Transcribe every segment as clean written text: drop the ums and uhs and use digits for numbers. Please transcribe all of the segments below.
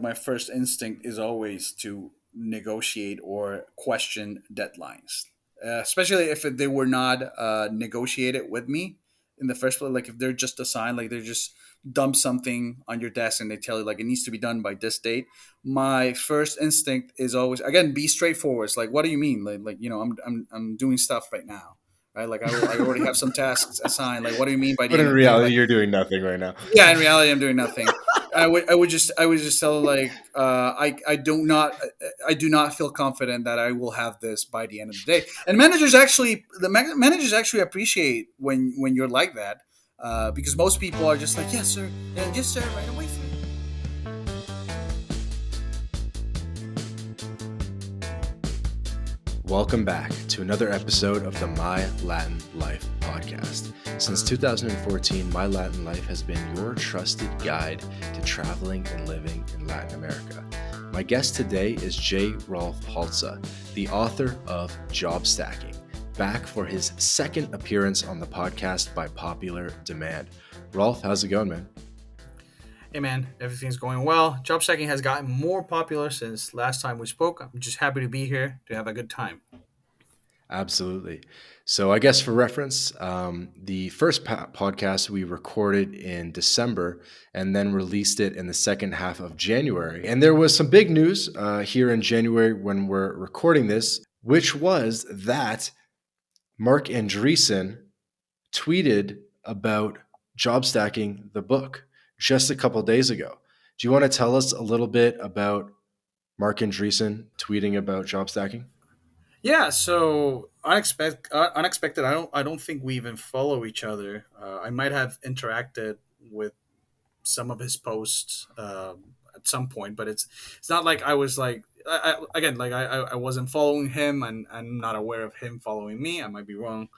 My first instinct is always to negotiate or question deadlines, especially if they were not negotiated with me in the first place. Like if they're just assigned, like they're just dump something on your desk and they tell you like it needs to be done by this date. My first instinct is always again be straightforward. It's like, what do you mean? I'm doing stuff right now. Right, like I already have some tasks assigned. Like, what do you mean by the But end in of the day? reality, Like, you're doing nothing right now. yeah, in reality, I'm doing nothing. I would just tell like I do not feel confident that I will have this by the end of the day. And managers actually appreciate when you're like that, because most people are just like, yes sir, yeah, yes sir, right away for you. Welcome back to another episode of the My Latin Life podcast. Since 2014, My Latin Life has been your trusted guide to traveling and living in Latin America. My guest today is J. Rolf Haltza, the author of Jobstacking, back for his second appearance on the podcast by popular demand. Rolf, how's it going, man? Hey man, everything's going well. Job stacking has gotten more popular since last time we spoke. I'm just happy to be here to have a good time. Absolutely. So, I guess for reference, the first podcast we recorded in December and then released it in the second half of January. And there was some big news here in January when we're recording this, which was that Mark Andreessen tweeted about job stacking the book just a couple days ago. Do you want to tell us a little bit about Mark Andreessen tweeting about job stacking? Yeah, so unexpected. I don't think we even follow each other. I might have interacted with some of his posts at some point, but it's not like I was like again like I wasn't following him, and I'm not aware of him following me. I might be wrong,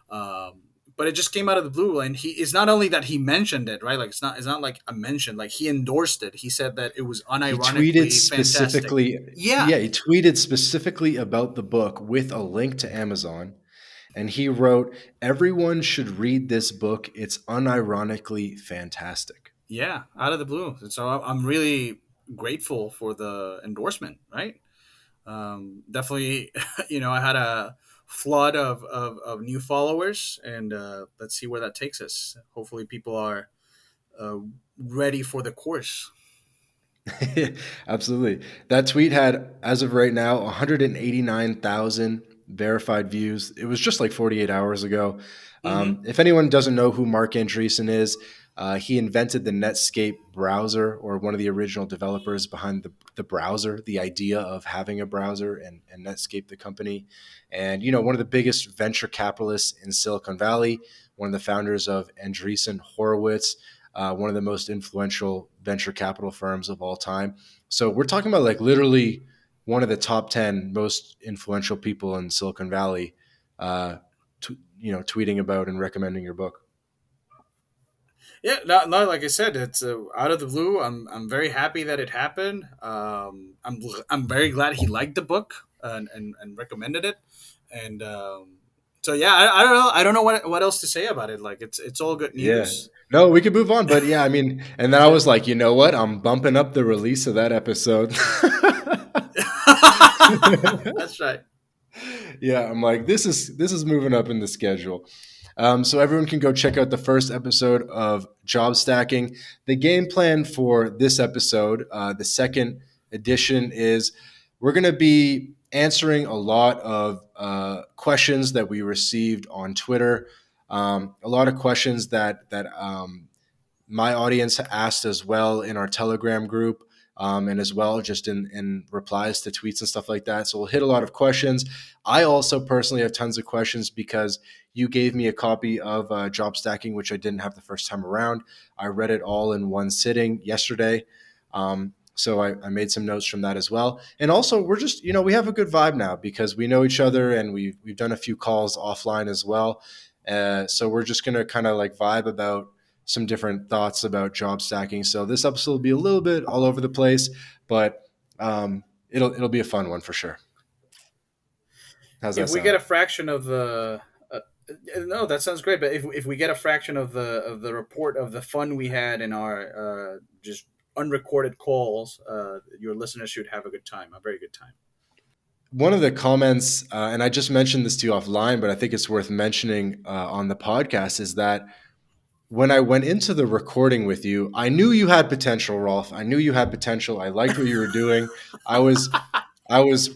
um, but it just came out of the blue, and he it's not only that he mentioned it, right? Like it's not like a mention. Like he endorsed it. He said that it was He tweeted unironically fantastic. specifically, Yeah, yeah, he tweeted specifically about the book with a link to Amazon. And he wrote, "Everyone should read this book. It's unironically fantastic." yeah, out of the blue. So I'm really grateful for the endorsement, right? Definitely, I had a flood of new followers, and let's see where that takes us. Hopefully, people are uh, ready for the course. Absolutely. That tweet had, as of right now, 189,000 verified views. It was just like 48 hours ago. Mm-hmm. If anyone doesn't know who Mark Andreessen is, he invented the Netscape browser, or one of the original developers behind the browser, the idea of having a browser, and Netscape, the company. And, one of the biggest venture capitalists in Silicon Valley, one of the founders of Andreessen Horowitz, one of the most influential venture capital firms of all time. So we're talking about like literally one of the top 10 most influential people in Silicon Valley, tweeting about and recommending your book. Yeah, no, like I said, it's out of the blue. I'm very happy that it happened. I'm very glad he liked the book and recommended it. And so yeah, I don't know. I don't know what else to say about it. Like it's all good Yeah. news. No, we could move on. But yeah, I mean, and then I Yeah. was like, you know what? I'm bumping up the release of that episode. That's right. Yeah, I'm like, this is moving up in the schedule. So everyone can go check out the first episode of Job Stacking. The game plan for this episode, the second edition, is we're going to be answering a lot of questions that we received on Twitter. A lot of questions that my audience asked as well in our Telegram group, and as well just in replies to tweets and stuff like that. So we'll hit a lot of questions. I also personally have tons of questions because you gave me a copy of Job Stacking, which I didn't have the first time around. I read it all in one sitting yesterday. So I made some notes from that as well. And also, we're just, we have a good vibe now because we know each other, and we've done a few calls offline as well. So we're just going to kind of like vibe about some different thoughts about job stacking. So this episode will be a little bit all over the place, but it'll be a fun one for sure. How's that If we get sound? a fraction of the no, that sounds great. But if we get a fraction of the report of the fun we had in our just unrecorded calls, your listeners should have a good time, a very good time. One of the comments, and I just mentioned this to you offline, but I think it's worth mentioning on the podcast, is that when I went into the recording with you, I knew you had potential, Rolf. I knew you had potential. I liked what you were doing. I was, I was,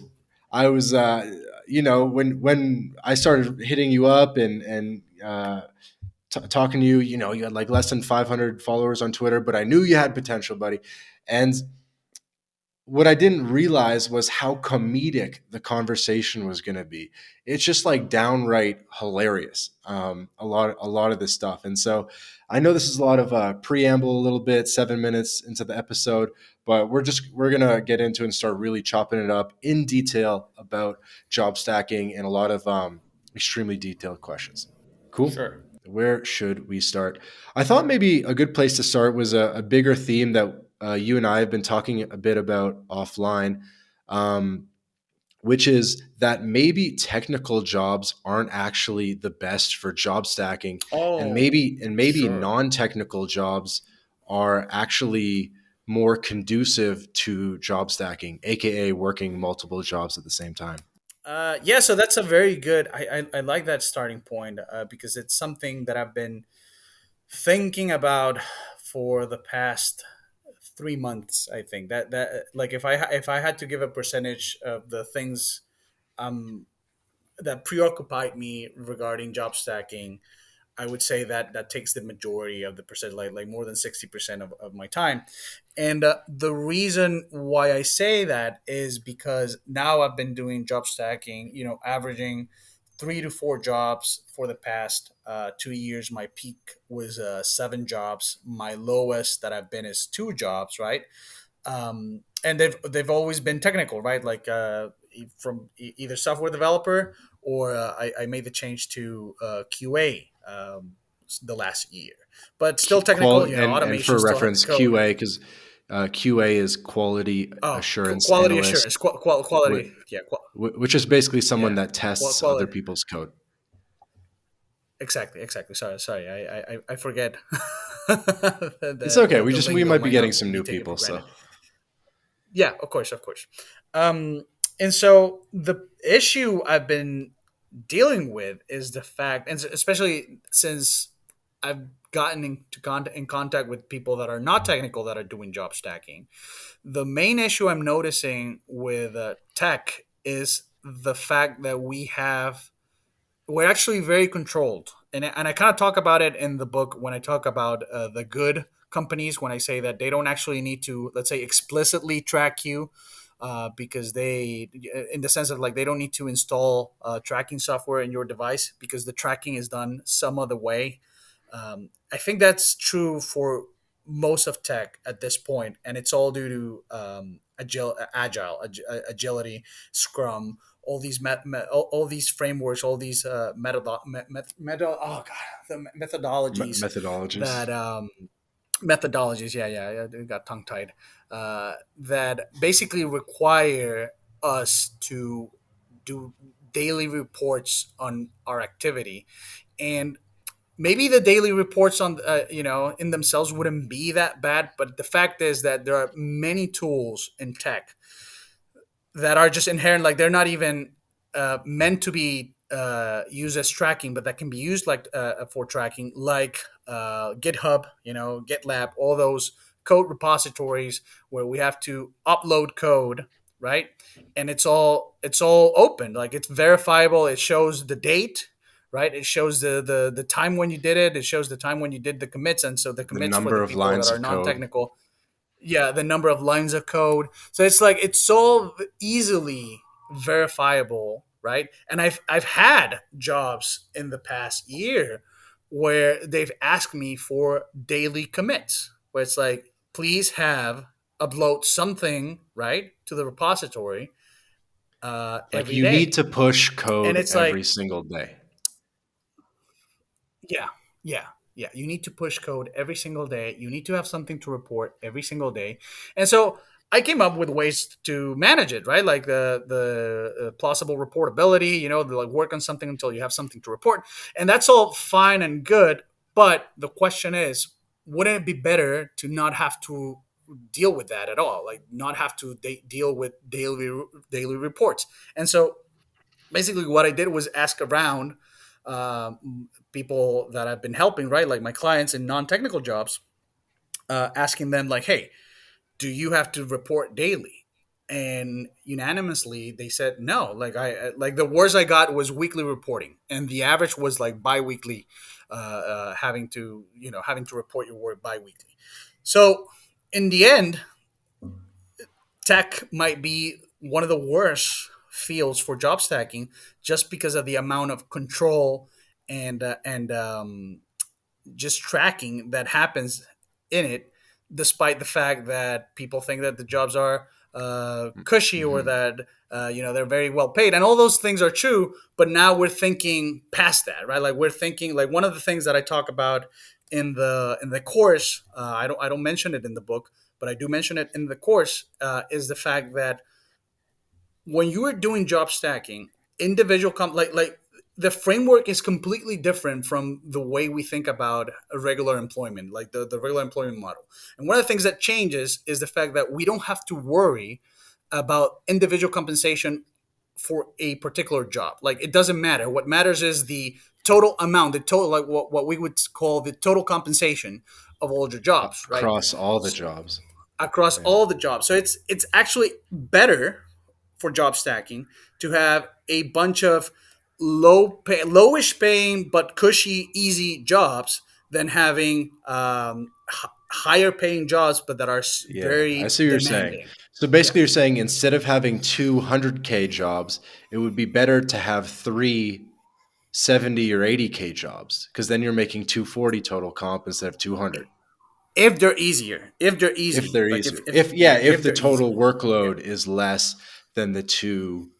I was, when I started hitting you up and talking to you, you had like less than 500 followers on Twitter, but I knew you had potential, buddy. And what I didn't realize was how comedic the conversation was going to be. It's just like downright hilarious. A lot of this stuff, and so I know this is a lot of preamble, a little bit, 7 minutes into the episode, but we're gonna get into and start really chopping it up in detail about job stacking and a lot of extremely detailed questions. Cool. Sure. Where should we start? I thought maybe a good place to start was a bigger theme that you and I have been talking a bit about offline, um, which is that maybe technical jobs aren't actually the best for job stacking, and Oh, maybe sure. non-technical jobs are actually more conducive to job stacking, aka working multiple jobs at the same time. Yeah, so that's a very good. I like that starting point because it's something that I've been thinking about for the past 3 months. I think that like if I had to give a percentage of the things um that preoccupied me regarding job stacking, I would say that that takes the majority of the percent, like more than 60% of my time. And the reason why I say that is because now I've been doing job stacking, averaging 3 to 4 jobs for the past 2 years. My peak was 7 jobs. My lowest that I've been is 2 jobs, right? And they've always been technical, right? Like from either software developer or I made the change to QA the last year, but still technical. Quality and Automation for still have to reference, code. QA, because QA is quality Oh, assurance quality analyst, assurance, wh- quality, yeah, which is basically someone yeah, that tests other quality. people's code. Exactly, exactly. Sorry. I forget It's okay. the We lingo might be might getting not some be new taken for people, so granted. Yeah, of course, of course. Um, and so the issue I've been dealing with is the fact, and especially since I've gotten in contact with people that are not technical that are doing job stacking, the main issue I'm noticing with tech is the fact that we're actually very controlled, and I kind of talk about it in the book when I talk about the good companies, when I say that they don't actually need to, let's say, explicitly track you, because they, in the sense of like, they don't need to install tracking software in your device because the tracking is done some other way. I think that's true for most of tech at this point, and it's all due to agility, Scrum, all these all these frameworks, all these oh god, the methodologies methodologies. that methodologies. Yeah, I got tongue tied. That basically require us to do daily reports on our activity, and maybe the daily reports on in themselves wouldn't be that bad, but the fact is that there are many tools in tech that are just inherent, like they're not even meant to be used as tracking, but that can be used like for tracking, like GitHub, GitLab, all those code repositories where we have to upload code, right? And it's all open, like it's verifiable. It shows the date, right? It shows the time when you did it. It shows the time when you did the commits, and so the The commits for number the of people that lines are of code. non-technical, yeah, the number of lines of code. So it's like it's so easily verifiable, right? And I've had jobs in the past year where they've asked me for daily commits, where it's like, please have upload something, right, to the repository Like every you need day. to push And code it's every like, single day. yeah, yeah, yeah. You need to push code every single day. You need to have something to report every single day. And so I came up with ways to manage it, right? Like the plausible reportability, like work on something until you have something to report. And that's all fine and good. But the question is, wouldn't it be better to not have to deal with that at all, like not have to deal with daily reports. And so basically what I did was ask around, people that I've been helping, right, like my clients in non-technical jobs, asking them like, hey, do you have to report daily? And unanimously they said no. Like like the worst I got was weekly reporting, and the average was like biweekly, having to report your work biweekly. So in the end, tech might be one of the worst fields for job stacking, just because of the amount of control and just tracking that happens in it, despite the fact that people think that the jobs are cushy, or Mhm. that they're very well paid, and all those things are true. But now we're thinking past that, right? Like we're thinking, like one of the things that I talk about in the course, I don't mention it in the book, but I do mention it in the course, is the fact that when you are doing job stacking, like the framework is completely different from the way we think about a regular employment, like the regular employment model. And one of the things that changes is the fact that we don't have to worry about individual compensation for a particular job. Like it doesn't matter. What matters is the total amount, the total, like what we would call the total compensation of all your jobs, right? Across all the So, jobs. across Yeah. all the jobs. So it's actually better for job stacking to have a bunch of lowish paying but cushy, easy jobs than having higher paying jobs but that are Yeah, I very see what you're saying. demanding. So Yeah. basically, you're saying instead of having 200K jobs, it would be better to have three 70 or 80K jobs because then you're making 240 total comp instead of 200 If they're easier, if they're if easy, they're like easier. if If yeah, yeah, if if the they're easy. total Yeah. workload is less than the two,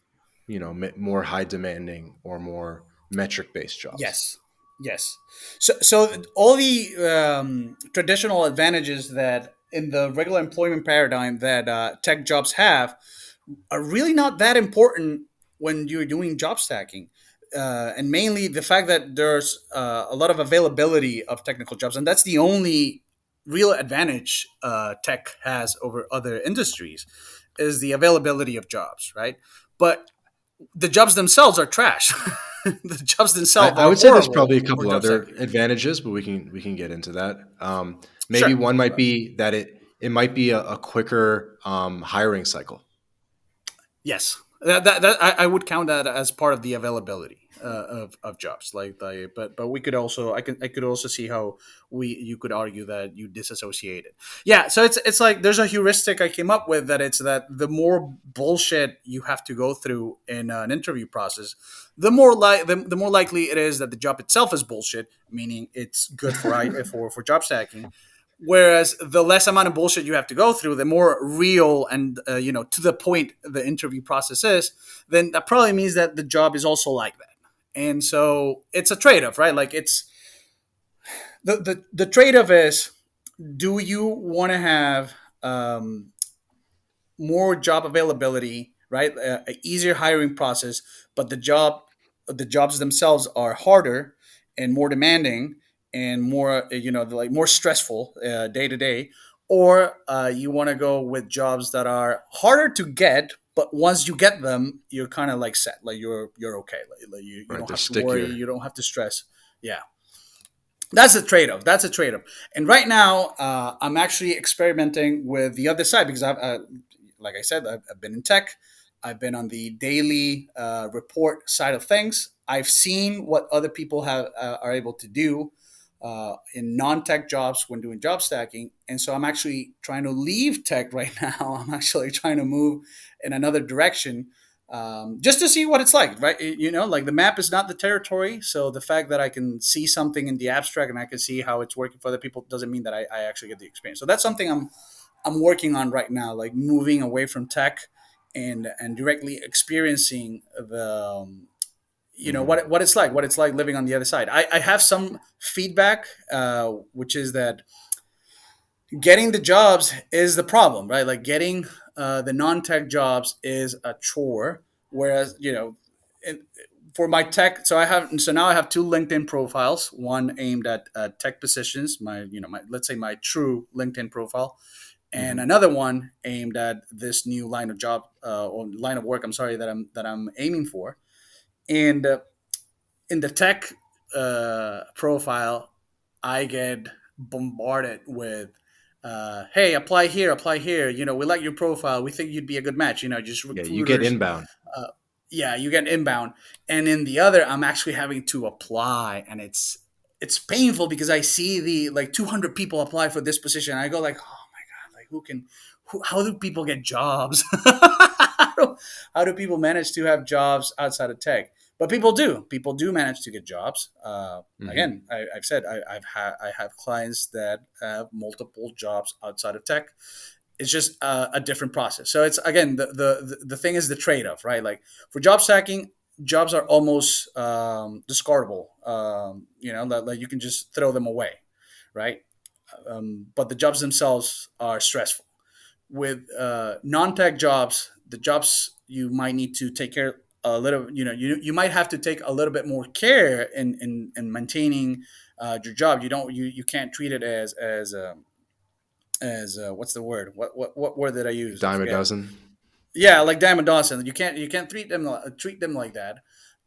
more high demanding or more metric based jobs. Yes, yes. So all the traditional advantages that in the regular employment paradigm that tech jobs have are really not that important when you're doing job stacking. And mainly the fact that there's a lot of availability of technical jobs, and that's the only real advantage tech has over other industries, is the availability of jobs, right? But the jobs themselves are trash. The jobs themselves I are would say there's horrible probably a for couple job other stacking. advantages, but we can get into that. Maybe Sure. one might be that it might be a quicker hiring cycle. Yes, I would count that as part of the availability of jobs. But we could also I could also see how we you could argue that you disassociate it. Yeah, so it's like there's a heuristic I came up with, that it's that the more bullshit you have to go through in an interview process, the more likely it is that the job itself is bullshit, meaning it's good for job stacking. Whereas the less amount of bullshit you have to go through, the more real and to the point the interview process is, then that probably means that the job is also like that. And so it's a trade-off, right? Like it's the trade-off is, do you want to have um, more job availability, right? A easier hiring process, but the jobs themselves are harder and more demanding and more like more stressful day to day, or you want to go with jobs that are harder to get, but once you get them, you're kind of like set, like you're okay, like you Right, don't they're have to worry, stickier. you don't have to stress. Yeah, that's a trade-off. That's a trade-off. And right now, I'm actually experimenting with the other side, because like I said, I've been in tech. I've been on the daily report side of things. I've seen what other people are able to do in non-tech jobs when doing job stacking, and so I'm actually trying to leave tech right now. I'm actually trying to move in another direction, just to see what it's like, right? Like the map is not the territory. So the fact that I can see something in the abstract and I can see how it's working for other people doesn't mean that I actually get the experience. So that's something I'm working on right now, like moving away from tech and directly experiencing the Hmm. what it's like living on the other side. I have some feedback, which is that getting the jobs is the problem, right? Like getting the non-tech jobs is a chore, whereas in, for my tech, so now I have two LinkedIn profiles, one aimed at tech positions, my let's say my true LinkedIn profile, and Hmm. another one aimed at this new line of job or line of work. I'm sorry, that I'm aiming for. And in the tech profile, I get bombarded with, "Hey, apply here, apply here. You know, we like your profile. We think you'd be a good match. You know, just Yeah, you get recruiters." inbound. Uh, yeah, you get inbound, and in the other, I'm actually having to apply, and it's painful because I see the like 200 people apply for this position. I go like, oh my god, like who can, how do people get jobs? How do people manage to have jobs outside of tech? But people do. People do manage to get jobs. Hmm. Again, I've said I have clients that have multiple jobs outside of tech. It's just a different process. So it's again the thing is the trade off, right? Like for job stacking, jobs are almost discardable. You know, like you can just throw them away, right? But the jobs themselves are stressful. With non-tech jobs, the jobs you might need to take care a little. You know, you might have to take a little bit more care in maintaining your job. You can't treat it as what's the word? What word did I use? I Dime a forget. dozen. Yeah, like Diamond Dawson. You can't treat them like that.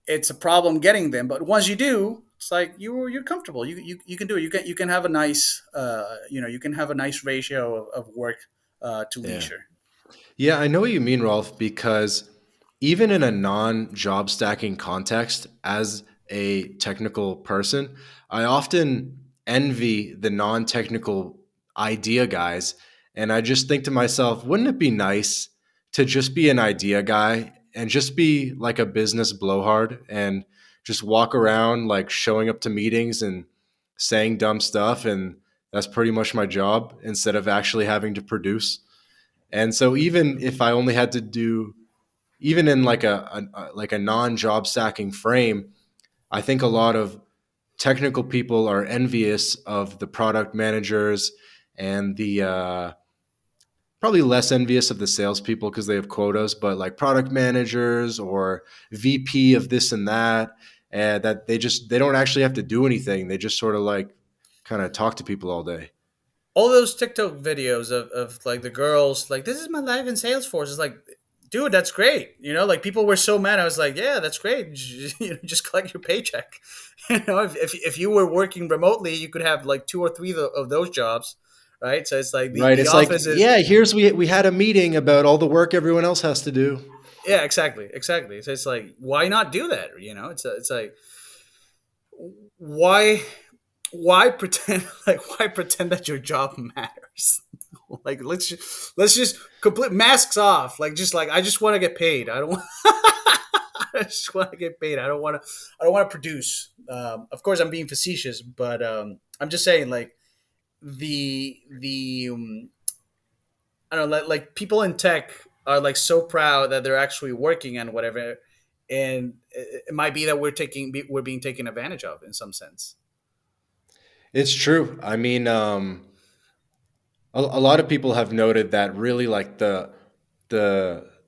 It's a problem getting them, but once you do, it's like you're comfortable. You can do it. You can have a nice you can have a nice ratio of work to Yeah. leisure. Yeah, I know what you mean, Rolf, because even in a non job stacking context, as a technical person, I often envy the non technical idea guys. And I just think to myself, wouldn't it be nice to just be an idea guy and just be like a business blowhard and just walk around like showing up to meetings and saying dumb stuff? And that's pretty much my job instead of actually having to produce. And so even if I only had to do even in like a non-job stacking frame, I think a lot of technical people are envious of the product managers and the probably less envious of the salespeople because they have quotas, but like product managers or VP of this and that, and that they don't actually have to do anything. They just sort of like kind of talk to people all day. All those TikTok videos of like the girls like this is my life in Salesforce is like, dude, that's great. You know, like people were so mad. I was like, yeah, that's great. You know, just collect your paycheck. You know, if you were working remotely, you could have like two or three of those jobs, right? So it's like Right. the It's like, office is yeah, we had a meeting about all the work everyone else has to do. yeah, exactly. So it's like why not do that? You know, it's like why why pretend like why pretend that your job matters. Like let's just complete masks off, like just like I just want to get paid. I don't want I just want to get paid. I don't want to produce. Of course I'm being facetious, but I'm just saying like the I don't know, like people in tech are like so proud that they're actually working and whatever, and it might be that we're being taken advantage of in some sense. It's true. I mean, a lot of people have noted that really like the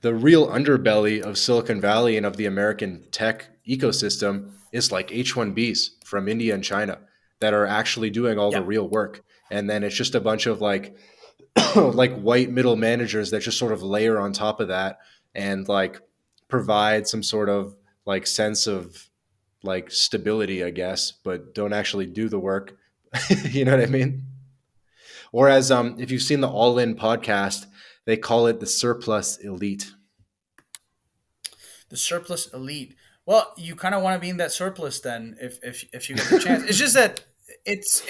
real underbelly of Silicon Valley and of the American tech ecosystem is like H1Bs from India and China that are actually doing all the Yeah. real work. And then it's just a bunch of like like white middle managers that just sort of layer on top of that and like provide some sort of like sense of like stability, I guess, but don't actually do the work. You know what I mean? Whereas, if you've seen the All In podcast, they call it the surplus elite. The surplus elite. Well, you kind of want to be in that surplus then, if you get the chance. It's just that it's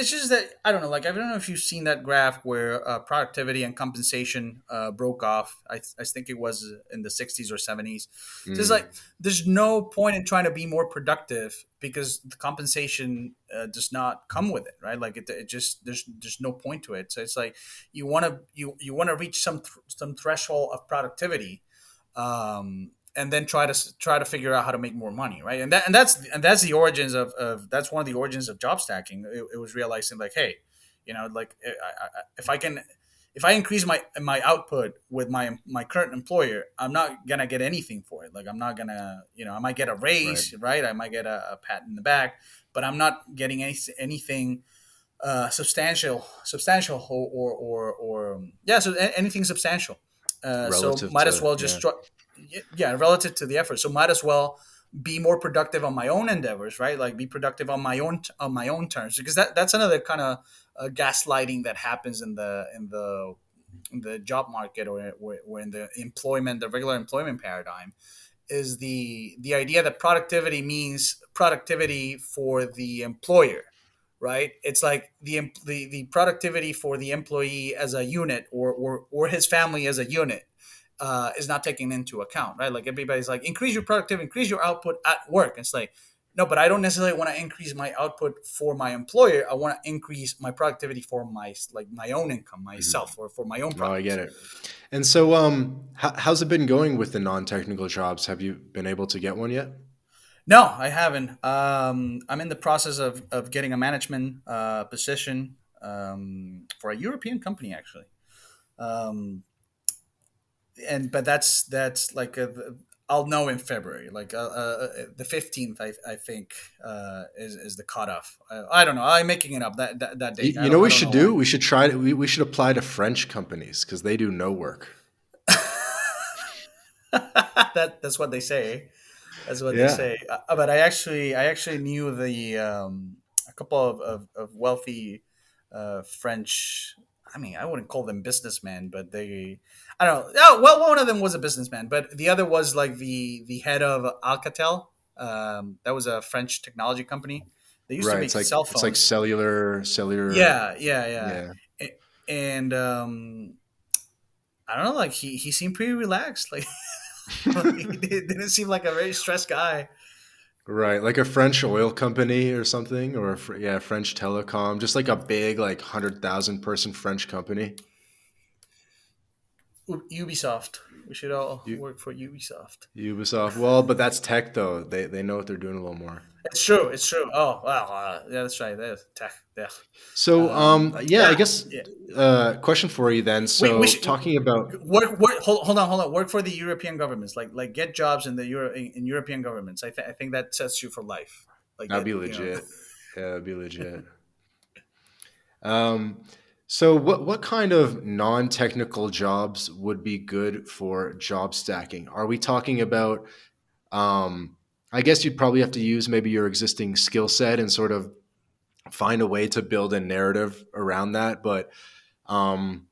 just that I don't know. Like I don't know if you've seen that graph where productivity and compensation broke off. I think it was in the 60s or 70s. So it's Mm, like there's no point in trying to be more productive because the compensation does not come with it, right? Like it just there's no point to it. So it's like you want to reach some threshold of productivity, and then try to figure out how to make more money, right? And that's the origins of that's one of the origins of job stacking. It was realizing like, hey, you know, like if I can if I increase my output with my current employer, I'm not gonna get anything for it. Like I'm not gonna, you know, I might get a right. raise, right? I might get a pat in the back, but I'm not getting anything substantial, yeah. So anything substantial. So Relative might as to, well yeah. just try, yeah, relative to the effort. So might as well be more productive on my own endeavors, right? Like be productive on my own terms, because that's another kind of gaslighting that happens in the job market, or in the regular employment paradigm, is the idea that productivity means productivity for the employer, right? It's like the productivity for the employee as a unit, or his family as a unit, is not taken into account, right? Like everybody's like, increase your productivity, increase your output at work. It's like, no, but I don't necessarily want to increase my output for my employer. I want to increase my productivity for my own income, myself, or for my own Oh, I get profits. it. And so, how's it been going with the non-technical jobs? Have you been able to get one yet? No, I haven't. I'm in the process of getting a management position, for a European company, actually. Um, and but that's like I'll know in February, like the 15th. I think is the cutoff. I don't know. I'm making it up that date. You know what I we don't should know do? when. We should try to, we should apply to French companies because they do no work. That's what they say. That's what they Yeah. say. But I actually knew a couple of wealthy French. I mean, I wouldn't call them businessmen, but I don't know. Oh, well, one of them was a businessman, but the other was like the head of Alcatel. That was a French technology company. They used to Right. make cell It's like phones. cellular. Yeah, yeah, yeah. Yeah. And I don't know. Like he seemed pretty relaxed. Like, like he didn't seem like a very stressed guy. Right, like a French oil company or something, or yeah, French telecom, just like a big, like 100,000 person French company. Ubisoft. We should all U- work for Ubisoft. Ubisoft. Well, but that's tech though. They know what they're doing a little more. It's true. It's true. Oh well, yeah, that's right. There's tech. Yeah. So, yeah, I Yeah. guess Yeah. question for you then. We So, should talking about work. Hold on. Work for the European governments. Like get jobs in the in European governments. I think that sets you for life. Like that'd get be you know. legit. Yeah, that'd be legit. Um, so what kind of non-technical jobs would be good for job stacking? Are we talking about Um, I guess you'd probably have to use maybe your existing skill set and sort of find a way to build a narrative around that. But um,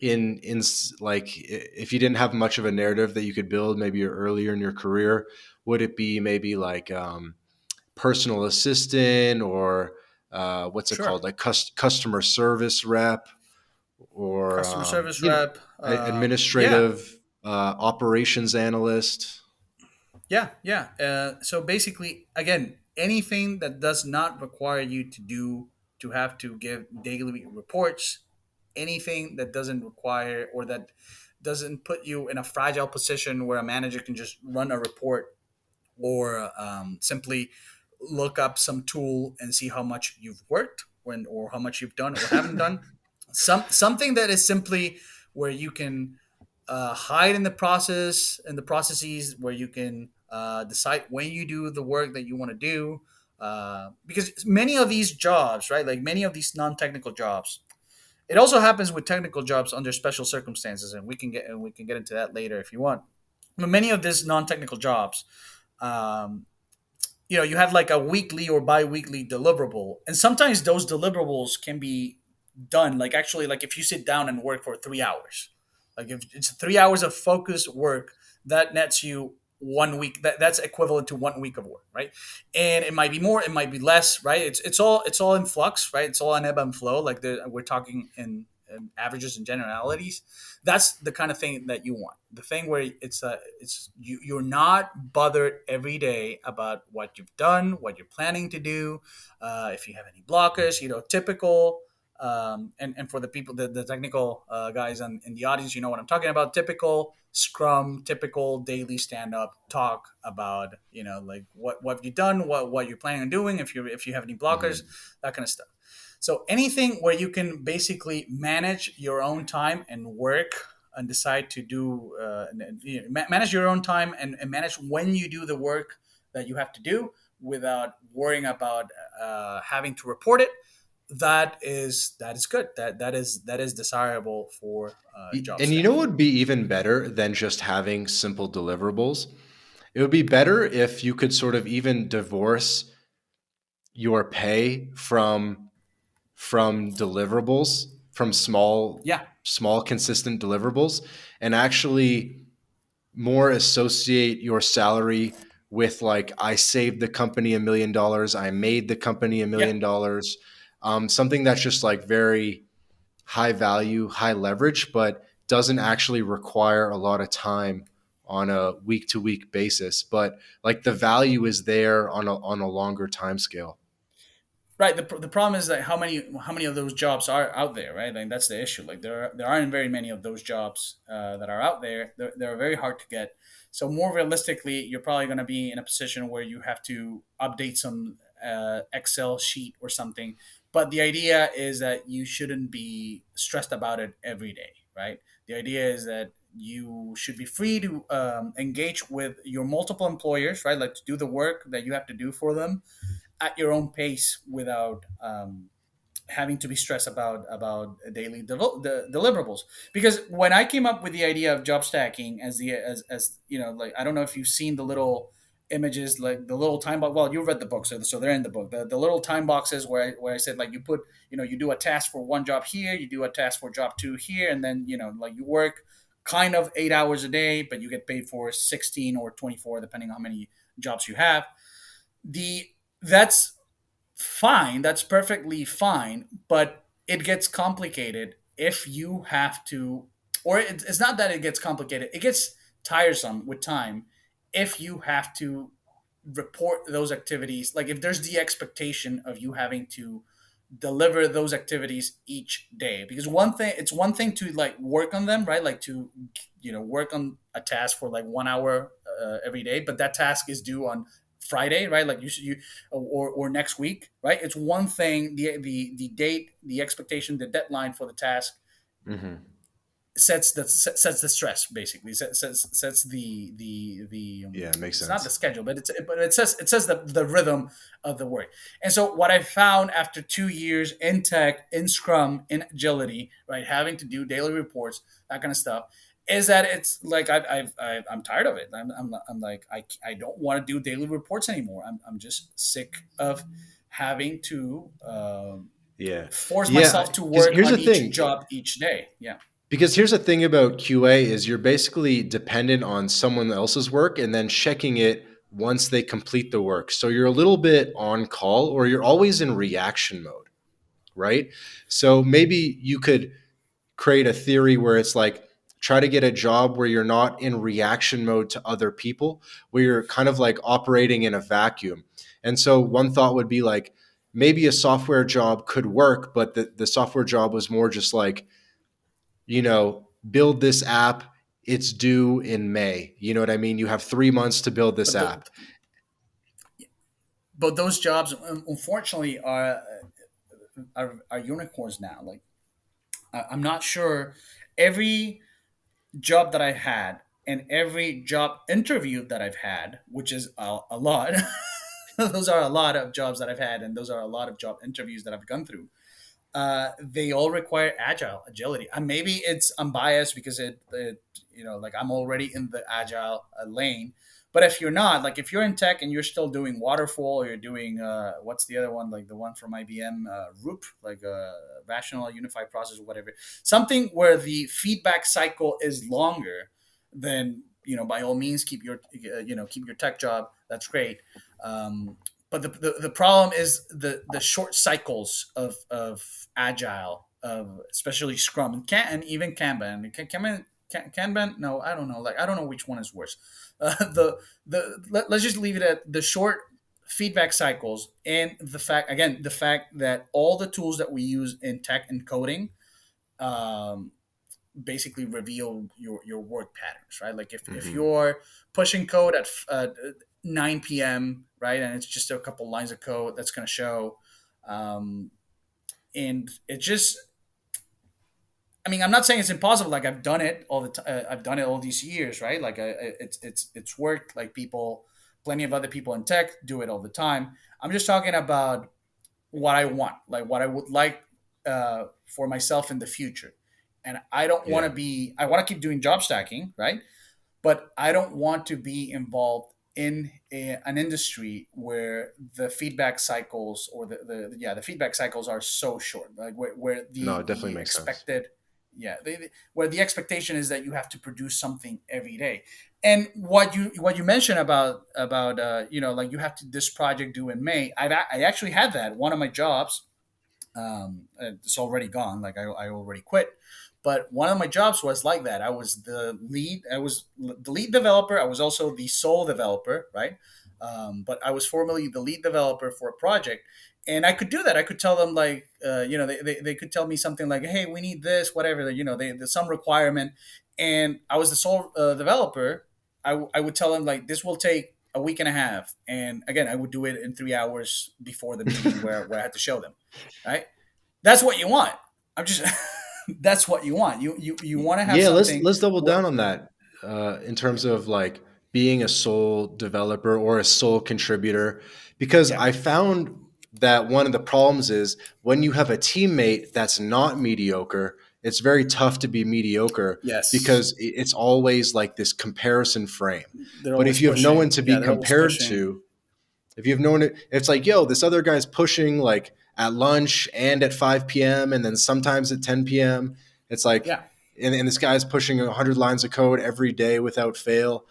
like if you didn't have much of a narrative that you could build, maybe you're earlier in your career, would it be maybe like personal assistant or what's it Sure. called, like customer service rep or Customer service rep. Yeah. administrative operations analyst? Yeah, yeah. So basically, again, anything that does not require you to have to give daily reports, anything that doesn't require, or that doesn't put you in a fragile position where a manager can just run a report, or simply look up some tool and see how much you've worked, or how much you've done or haven't done. Something that is simply where you can hide in the processes, where you can decide when you do the work that you want to do, because many of these jobs, right, like many of these non-technical jobs, it also happens with technical jobs under special circumstances, and we can get into that later if you want. But many of these non-technical jobs, um, you have like a weekly or bi-weekly deliverable, and sometimes those deliverables can be done, like actually, like if you sit down and work for 3 hours, like if it's 3 hours of focused work, that nets you 1 week, that's equivalent to 1 week of work, right? And it might be more, it might be less, right? It's all in flux, right? It's all an ebb and flow, like we're talking in averages and generalities. That's the kind of thing that you want, the thing where you're not bothered every day about what you've done, what you're planning to do, if you have any blockers, typical. And for the people, the technical guys in the audience, you know what I'm talking about. Typical Scrum, typical daily stand up talk about, like what have you done, what you're planning on doing, if you have any blockers, Mhm. that kind of stuff. So anything where you can basically manage your own time and work, and decide to do manage your own time, and manage when you do the work that you have to do, without worrying about having to report it. That is good. That is desirable for job And you know what stacking. would be even better than just having simple deliverables? It would be better if you could sort of even divorce your pay from deliverables, from Yeah. small consistent deliverables, and actually more associate your salary with, like, I saved the company $1 million, I made the company a Yeah. million dollars, something that's just like very high value, high leverage, but doesn't actually require a lot of time on a week to week basis. But like the value is there on a longer time scale. Right. The problem is that how many of those jobs are out there, right? Like that's the issue. Like there aren't very many of those jobs that are out there. They're very hard to get. So more realistically, you're probably going to be in a position where you have to update some Excel sheet or something. But the idea is that you shouldn't be stressed about it every day, right? The idea is that you should be free to engage with your multiple employers, right? Like to do the work that you have to do for them at your own pace without having to be stressed about daily deliverables. Because when I came up with the idea of job stacking as like I don't know if you've seen the little images, like the little time box. Well, you read the book, so they're in the book. The little time boxes where I said like you put you do a task for one job here, you do a task for job two here, and then like you work kind of 8 hours a day, but you get paid for 16 or 24 depending on how many jobs you have. The That's fine. That's perfectly fine. But it gets complicated if you have to, or it's not that it gets complicated, it gets tiresome with time if you have to report those activities. Like if there's the expectation of you having to deliver those activities each day, because one thing to like work on them, right? Like to work on a task for like 1 hour every day, but that task is due on Friday, right? Like you or next week, right? It's one thing, the date, the expectation, the deadline for the task Hmm. sets the stress, basically sets the Yeah, it makes it's not the sense. schedule, but it says the rhythm of the work. And so what I found after 2 years in tech, in Scrum, in agility, right, having to do daily reports, that kind of stuff, is that it's like I'm tired of it. I'm like I don't want to do daily reports anymore. I'm just sick of having to Yeah. force Yeah. myself to Because work here's the on each thing. job each day. Yeah. Because here's the thing about QA is you're basically dependent on someone else's work and then checking it once they complete the work. So you're a little bit on call or you're always in reaction mode, right? So maybe you could create a theory where it's like try to get a job where you're not in reaction mode to other people, where you're kind of like operating in a vacuum. And so one thought would be like maybe a software job could work, but the software job was more just like, build this app. It's due in May. You know what I mean? You have 3 months to build this But app. those jobs, unfortunately, are unicorns now. Like I'm not sure every job that I had and every job interview that I've had, which is a lot. Those are a lot of jobs that I've had, and those are a lot of job interviews that I've gone through. They all require agility. And maybe I'm biased because like I'm already in the agile lane. But if you're not, like if you're in tech and you're still doing waterfall, or you're doing what's the other one, like the one from IBM, RUP, like rational unified process or whatever, something where the feedback cycle is longer, then by all means keep your tech job. That's great. But the problem is the short cycles of agile, of especially Scrum and and even Kanban. Kanban, no, I don't know. Like I don't know which one is worse. Let's just leave it at the short feedback cycles, and the fact that all the tools that we use in tech and coding um, basically reveal your work patterns, right? Like if Hmm. you're pushing code at 9 p.m., right, and it's just a couple lines of code that's going to show, um, and it just, I mean, I'm not saying it's impossible. Like I've done it all the time. I've done it all these years, right? Like it's worked. Like plenty of other people in tech do it all the time. I'm just talking about what I want, like what I would like for myself in the future. And I don't want Yeah. to be. I want to keep doing job stacking, right? But I don't want to be involved in an industry where the feedback cycles or the feedback cycles are so short, like where No, it definitely the makes sense. expected where the expectation is that you have to produce something every day. And what you mentioned about like you have to this project due in May. I actually had that one of my jobs. It's already gone. Like I already quit. But one of my jobs was like that. I was the lead. I was the lead developer. I was also the sole developer, right? But I was formerly the lead developer for a project, and I could do that. I could tell them like, they could tell me something like, "Hey, we need this, whatever." There's some requirement, and I was the sole developer. I would tell them like, "This will take a week and a half," and again, I would do it in 3 hours before the meeting where I had to show them, right? That's what you want. I'm just that's what you want. You want to have Yeah, something let's double where down on that in yeah, terms of like being a sole developer or a sole contributor, because yeah, I found that one of the problems is when you have a teammate that's not mediocre, it's very tough to be mediocre yes. because it's always like this comparison frame. They're But always if you have no one pushing. to be Yeah, they're always compared pushing. to, if you've known it, it's like, yo, this other guy's pushing like at lunch and at 5 p.m. and then sometimes at 10 p.m. It's like, Yeah. and this guy's pushing 100 lines of code every day without fail.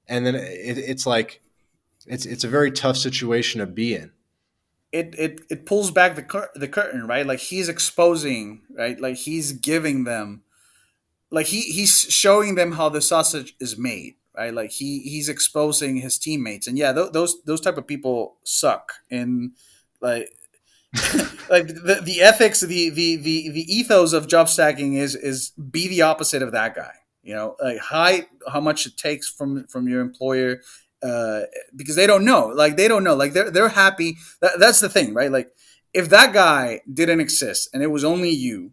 And then it's like, it's a very tough situation to be in. It pulls back the curtain, right? Like he's exposing, right? Like he's giving them, like he's showing them how the sausage is made, right? Like he's exposing his teammates, and yeah, those type of people suck. And like like the ethics, the ethos of job stacking is be the opposite of that guy. Like hide how much it takes from your employer, uh, because they don't know. Like they don't know. Like they're happy. That's the thing, right? Like if that guy didn't exist and it was only you,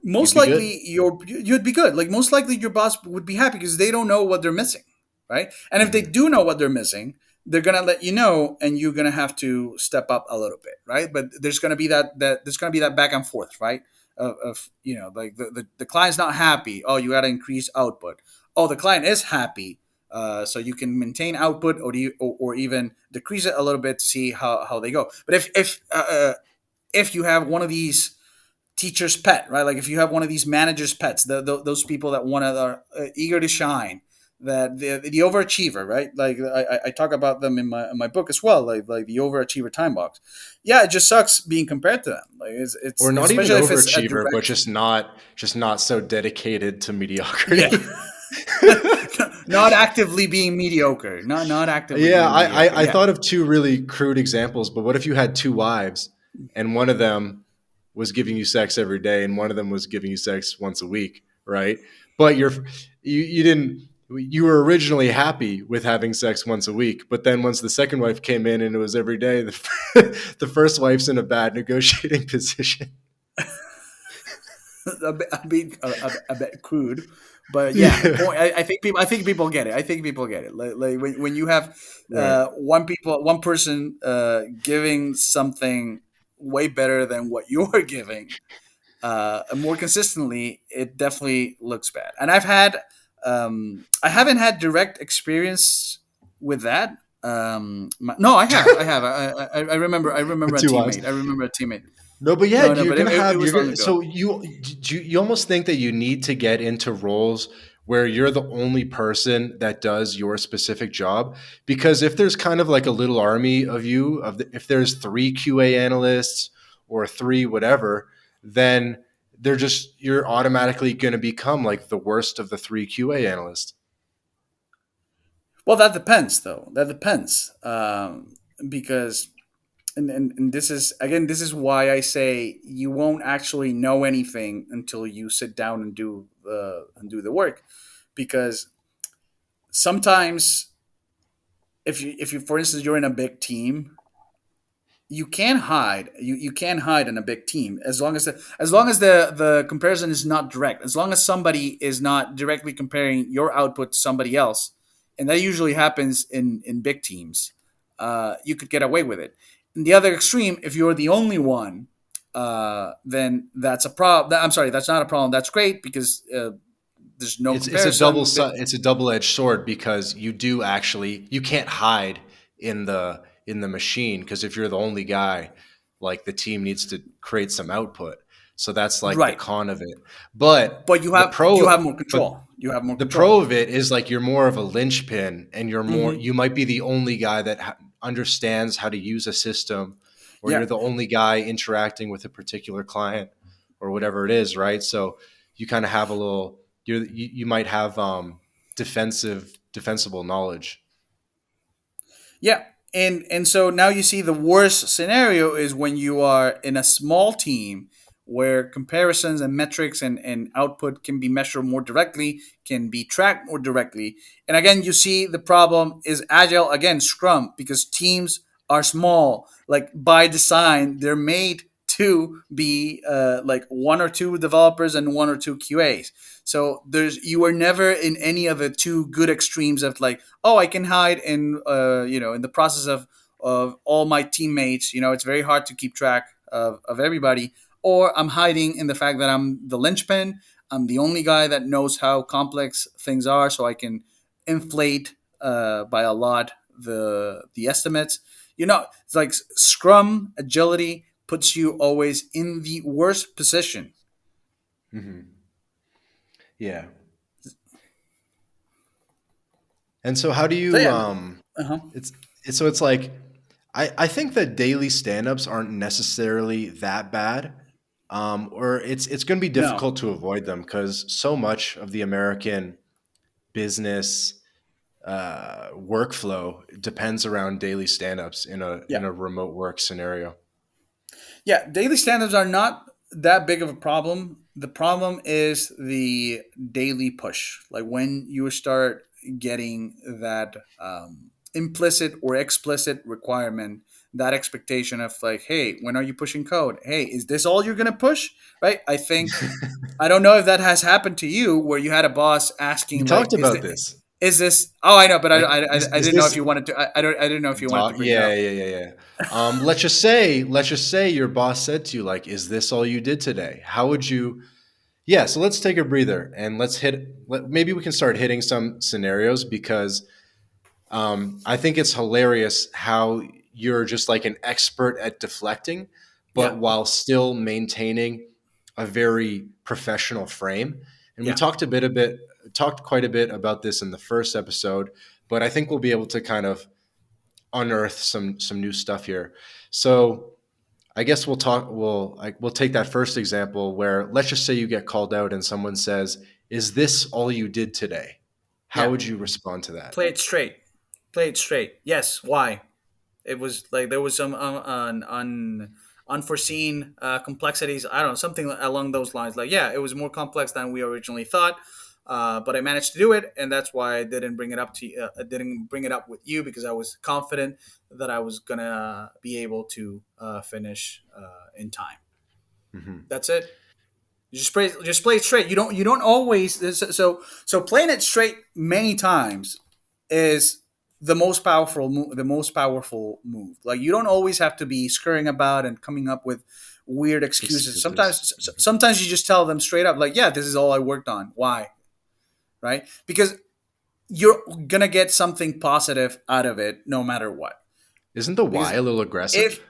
You'd most be good. likely you'd be good. Like most likely your boss would be happy because they don't know what they're missing, right? And if they Hmm. do know what they're missing, they're gonna let you know, and you're gonna have to step up a little bit, right? But there's gonna be that there's gonna be that back and forth, right? Of like the client's not happy. Oh, you got to increase output. Oh, the client is happy. So you can maintain output, or do you, or even decrease it a little bit to see how they go. But if you have one of these teacher's pet, right? Like if you have one of these managers' pets, those people that want to are eager to shine, that the overachiever, right? Like I talk about them in my book as well, like the overachiever time box. Yeah, it just sucks being compared to them. Like Or it's not even especially if it's a overachiever, but direct. just not so dedicated to Yeah. mediocrity. Not actively being mediocre. Not actively Yeah, being mediocre. I Yeah. thought of two really crude examples, but what if you had two wives and one of them was giving you sex every day and one of them was giving you sex once a week, right? But you didn't, you were originally happy with having sex once a week, but then once the second wife came in and it was every day, the first wife's in a bad negotiating position. A bit crude, but yeah, the Yeah, point. I think people get it. I think people get it. Like when you have right. one person giving something way better than what you're giving, more consistently, it definitely looks bad. And I haven't had direct experience with that. No, I have. I remember a Two wives. teammate. I remember a teammate. No, but yeah, No, you're but gonna it have was you're long gonna ago. so you almost think that you need to get into roles where you're the only person that does your specific job, because if there's kind of like a little army of you if there's three QA analysts or three whatever, then you're automatically going to become like the worst of the three QA analysts. Well, that depends, though. That depends, because and this is again, this is why I say you won't actually know anything until you sit down and do the work, because sometimes if you for instance you're in a big team, you can hide in a big team as long as the comparison is not direct, as long as somebody is not directly comparing your output to somebody else, and that usually happens in big teams. You could get away with it. In the other extreme, if you're the only one, then that's a problem. I'm sorry, that's not a problem. That's great because there's no It's a comparison. it's a double edged sword because you do actually you can't hide in the machine because if you're the only guy, like the team needs to create some output. So that's like the Right, con of it. But but the you pro have more but control. You have more the pro control. of it is like you're more of a linchpin and Hmm. you might be the only guy that understands how to use a system, or Yeah, you're the only guy interacting with a particular client or whatever it is, right? So you kind of have a little you might have defensible knowledge. yeah, and so now you see the worst scenario is when you are in a small team where comparisons and metrics and output can be measured more directly, can be tracked more directly. And again, you see the problem is agile again, Scrum, because teams are small. Like by design, they're made to be like one or two developers and one or two QAs. So there's you are never in any of the two good extremes of like, oh, I can hide in in the process of all my teammates. It's very hard to keep track of everybody. Or I'm hiding in the fact that I'm the linchpin. I'm the only guy that knows how complex things are, so I can inflate by a lot the estimates. It's like Scrum agility puts you always in the worst position. Hmm. Yeah. And so how do So you yeah, uh-huh. it's like I think that daily stand-ups aren't necessarily that bad. Or it's going to be No, difficult to avoid them because so much of the American business workflow depends around daily stand-ups yeah. in a remote work scenario. Yeah, daily stand-ups are not that big of a problem. The problem is the daily push. Like when you start getting that implicit or explicit requirement, that expectation of like, hey, when are you pushing code? Hey, is this all you're gonna push? Right? I don't know if that has happened to you where you had a boss We asking like, talked about this. is this? Oh, I know, but Like, I is didn't know if this you wanted to. I didn't know if you wanted to talk? bring it Yeah, up. yeah, yeah, yeah. Let's just say your boss said to you, like, "Is this all you did today?" How would you? Yeah. So let's take a breather and maybe we can start hitting some scenarios because I think it's hilarious how you're just like an expert at deflecting, Yeah, but while still maintaining a very professional frame. And we yeah, talked quite a bit about this in the first episode, but I think we'll be able to kind of unearth some new stuff here. So I guess we'll take that first example where let's just say you get called out and someone says, "Is this all you did today?" How yeah. would you respond to that? Play it straight. Play it straight. Yes. Why? It was like there was some unforeseen complexities. I don't know, something along those lines. Like, yeah, it was more complex than we originally thought, but I managed to do it, and that's why I didn't bring it up to I didn't bring it up with you because I was confident that I was gonna be able to finish in time. Hmm. That's it. Just play it straight. You don't always so playing it straight many times is the most powerful move. Like you don't always have to be scurrying about and coming up with weird excuses. Excuses. Sometimes you just tell them straight up like, yeah, this is all I worked on. Why? Right? Because you're gonna get something positive out of it no matter what. Isn't the Because why a little if aggressive?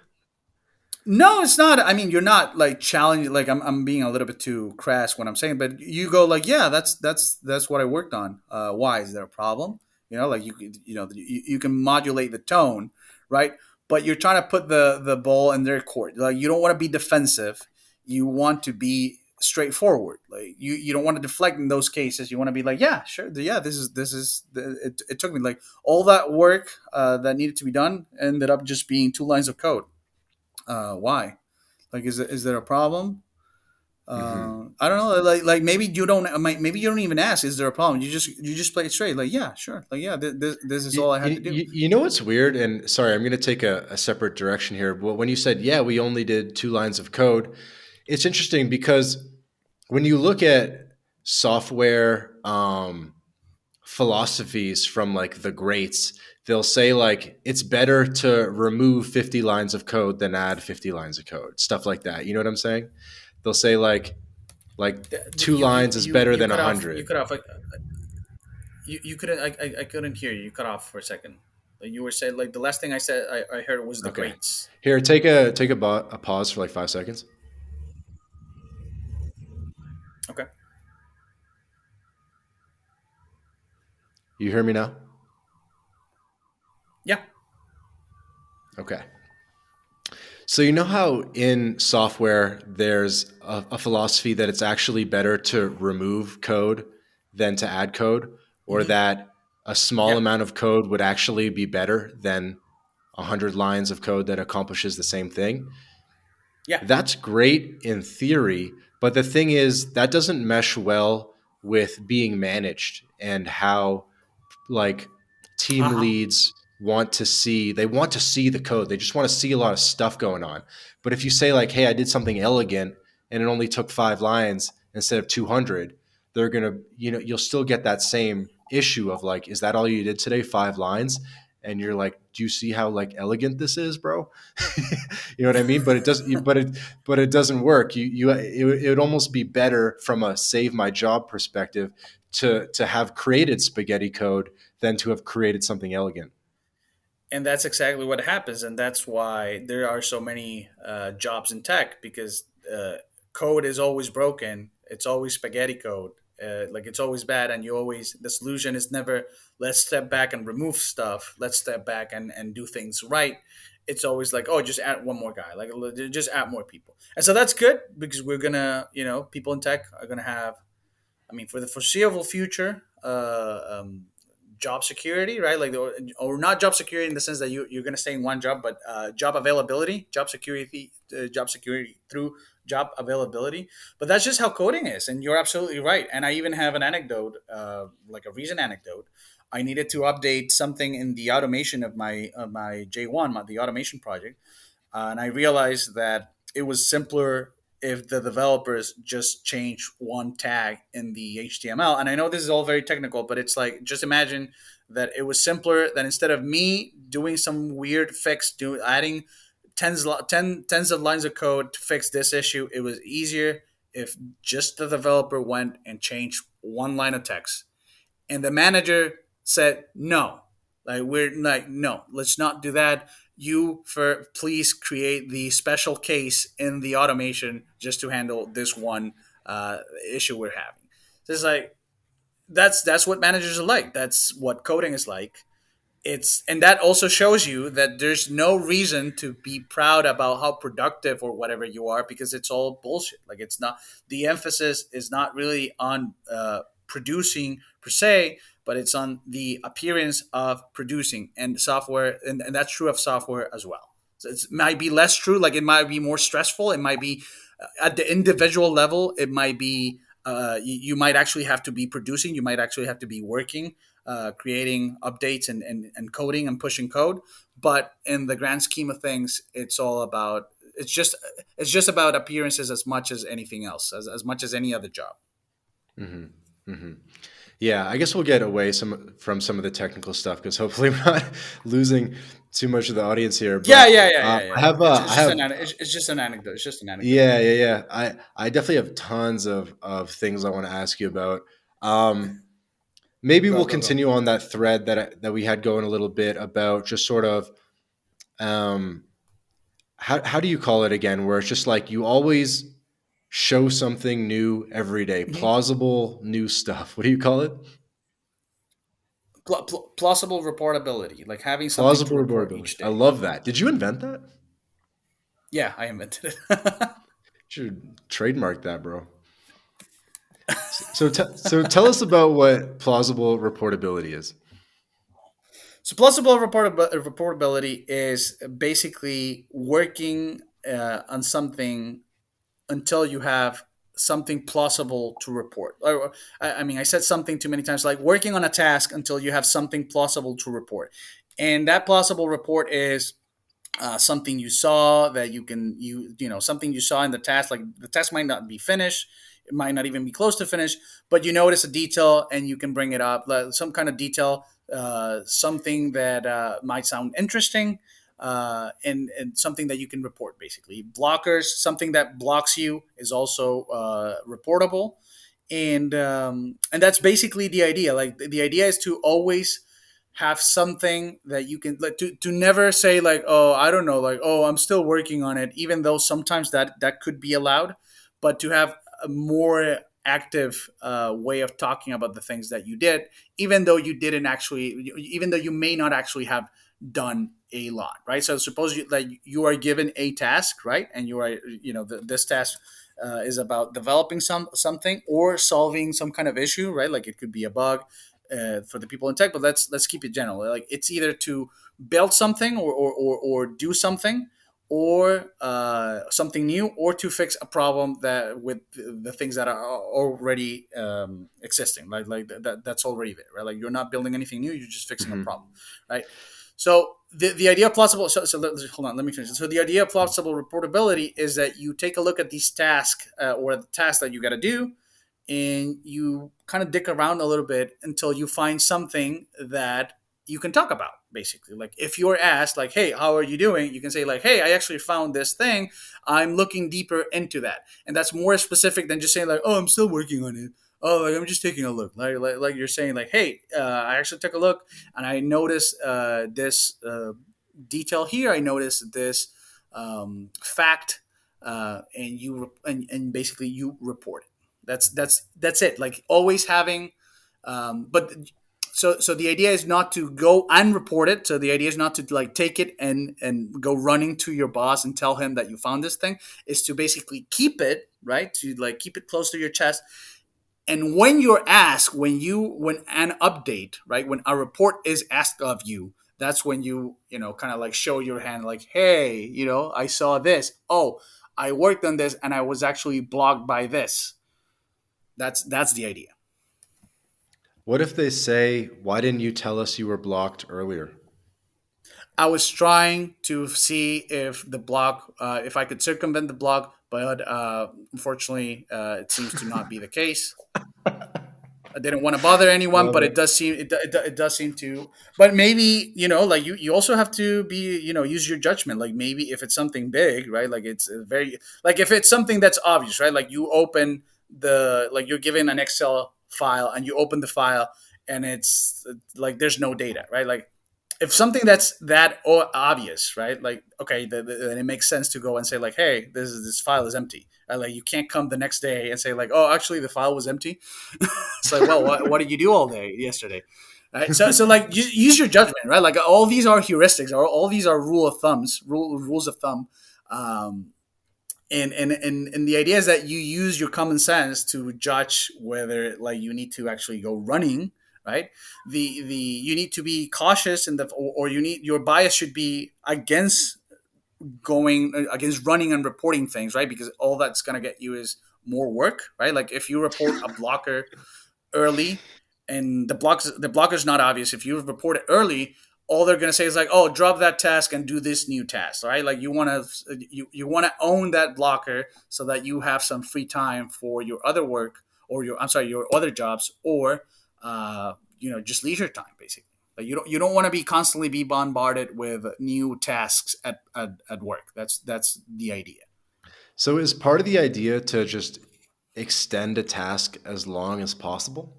No, it's not. I mean, you're not like challenging. Like I'm being a little bit too crass when I'm saying, but you go like, yeah, that's what I worked on. Why is there a problem? Like you can modulate the tone, right? But you're trying to put the ball in their court. Like you don't want to be defensive. You want to be straightforward. Like you don't want to deflect in those cases. You want to be like, yeah, sure, yeah, this is it took me like all that work that needed to be done ended up just being two lines of code. Why? Like, is there a problem? Hmm. I don't know. Like maybe you don't even ask. Is there a problem? You just play it straight. Like, yeah, sure. Like, yeah, this is all I had to do. You know what's weird? And sorry, I'm going to take a separate direction here. But when you said, yeah, we only did 2 lines of code, it's interesting because when you look at software philosophies from like the greats. They'll say like it's better to remove 50 lines of code than add 50 lines of code, stuff like that. You know what I'm saying? They'll say like two lines is better You than cut off. 100. You couldn't. I couldn't hear you. You cut off for a second. Like you were saying, like the last thing I said, I heard was the Okay. greats. Here, take a pause for like 5 seconds. Okay. You hear me now? Yeah. Okay. So you know how in software there's a philosophy that it's actually better to remove code than to add code, or Hmm. that a small Yeah. amount of code would actually be better than 100 lines of code that accomplishes the same thing? Yeah. That's great in theory, but the thing is that doesn't mesh well with being managed and how like Uh team huh. leads want to see the code. They just want to see a lot of stuff going on. But if you say like, "Hey, I did something elegant and it only took 5 lines instead of 200," they're going to, you'll still get that same issue of like, "Is that all you did today? 5 lines?" And you're like, "Do you see how like elegant this is, bro?" You know what I mean? But it does but it doesn't work. It would almost be better from a save my job perspective to have created spaghetti code than to have created something elegant. And that's exactly what happens, and that's why there are so many jobs in tech because code is always broken. It's always spaghetti code. Like it's always bad, and you always the solution is never let's step back and remove stuff. Let's step back and do things right. It's always like, oh, just add one more guy, like just add more people, and so that's good because we're gonna, people in tech are gonna have, I mean, for the foreseeable future, job security, right? Like, or not job security in the sense that you're going to stay in one job, but job availability, job security through job availability. But that's just how coding is, and you're absolutely right. And I even have an anecdote, like a recent anecdote. I needed to update something in the automation of my J1, the automation project, and I realized that it was simpler if the developers just change one tag in the HTML. And I know this is all very technical, but it's like just imagine that it was simpler that instead of me doing some weird fix, adding tens of lines of code to fix this issue, it was easier if just the developer went and changed one line of text and the manager said no, like we're like no, let's not do that. You for please create the special case in the automation just to handle this one issue we're having. So it's like that's what managers are like, that's what coding is like. It's, and that also shows you that there's no reason to be proud about how productive or whatever you are because it's all bullshit. Like it's not, the emphasis is not really on producing per se, but it's on the appearance of producing, and software, and that's true of software as well. So it might be less true, like it might be more stressful, it might be at the individual level, it might be you might actually have to be producing, you might actually have to be working, creating updates and coding and pushing code. But in the grand scheme of things, it's all about, it's just about appearances as much as anything else, as much as any other job. Hmm. Hmm. Yeah, I guess we'll get away from some of the technical stuff because hopefully we're not losing too much of the audience here. Yeah, But yeah, yeah, yeah, yeah, yeah. I have It's just an anecdote. It's just an anecdote. yeah, yeah, yeah. I definitely have tons of things I want to ask you about. Um, Maybe Go, we'll go, go. continue on that thread that we had going a little bit about just sort of um, how do you call it again? Where it's just like you always show something new every day, Mhm. plausible new stuff. What do you call it? Plausible reportability, like having something to Plausible report reportability. each I day. love that. Did you invent that? Yeah, I invented it. Should trademark that, bro. So tell us about what plausible reportability is. So reportability is basically working on something until you have something plausible to report. I mean, I said something too many times, like working on a task until you have something plausible to report. And that plausible report is something you saw that you can, something you saw in the task, like the task might not be finished, it might not even be close to finish, but you notice a detail and you can bring it up, like some kind of detail, something that might sound interesting, and something that you can report. Basically, blockers, something that blocks you, is also reportable, and that's basically the idea. Like the idea is to always have something that you can, like, to never say like, oh, I don't know, like, oh, I'm still working on it, even though sometimes that could be allowed, but to have a more active way of talking about the things that you did, even though you didn't actually, even though you may not actually have done a lot, right? So suppose you, like, you are given a task, right, and you are, this task is about developing something or solving some kind of issue, right? Like it could be a bug for the people in tech, but let's keep it general. Like it's either to build something, or do something, or something new, or to fix a problem that with the things that are already existing, that's already there, right? Like you're not building anything new, you're just fixing a Hmm. problem, right? So the idea of plausible, hold on, let me finish. So the idea of plausible reportability is that you take a look at these tasks, or the task that you got to do, and you kind of dick around a little bit until you find something that you can talk about. Basically, like if you're asked like, hey, how are you doing, you can say like, hey, I actually found this thing, I'm looking deeper into that. And that's more specific than just saying like, oh, I'm still working on it, oh, like I'm just taking a look. Like you're saying like, hey, I actually took a look and I noticed this detail here, I noticed this fact, and basically you report it. That's it. Like always having, but so the idea is not to go unreport it. So the idea is not to like take it and go running to your boss and tell him that you found this thing. Is to basically keep it, right, to like keep it close to your chest. And when you're asked, when an update, right, when a report is asked of you, that's when you kind of like show your hand, like, hey, I saw this. Oh, I worked on this and I was actually blocked by this. That's the idea. What if they say, "Why didn't you tell us you were blocked earlier?" I was trying to see if the block, if I could circumvent the block, but unfortunately, it seems to not be the case. I didn't want to bother anyone, Love but it. it does seem to. But maybe, like you also have to be, use your judgment. Like maybe if it's something big, right? Like it's very, like if it's something that's obvious, right? Like you open like you're given an Excel file and you open the file and it's like there's no data, right? Like if something that's that obvious, right? Like okay, then it makes sense to go and say like, hey, this file is empty. Like you can't come the next day and say like, oh, actually the file was empty. It's like, well, what did you do all day yesterday? Right. So like, use your judgment, right? Like, all these are heuristics, or all these are rules of thumb. Um, and the idea is that you use your common sense to judge whether like you need to actually go running, right? The you need to be cautious, or you need, your bias should be against going against running and reporting things, right? Because all that's going to get you is more work, right? Like if you report a blocker early and the blocker's not obvious, if you report it early, all they're going to say is like, oh, drop that task and do this new task, right? Like you want to own that blocker so that you have some free time for your other work, or your other jobs, or just leisure time, basically. Like you don't want to be constantly be bombarded with new tasks at work. That's the idea. So, is part of the idea to just extend a task as long as possible?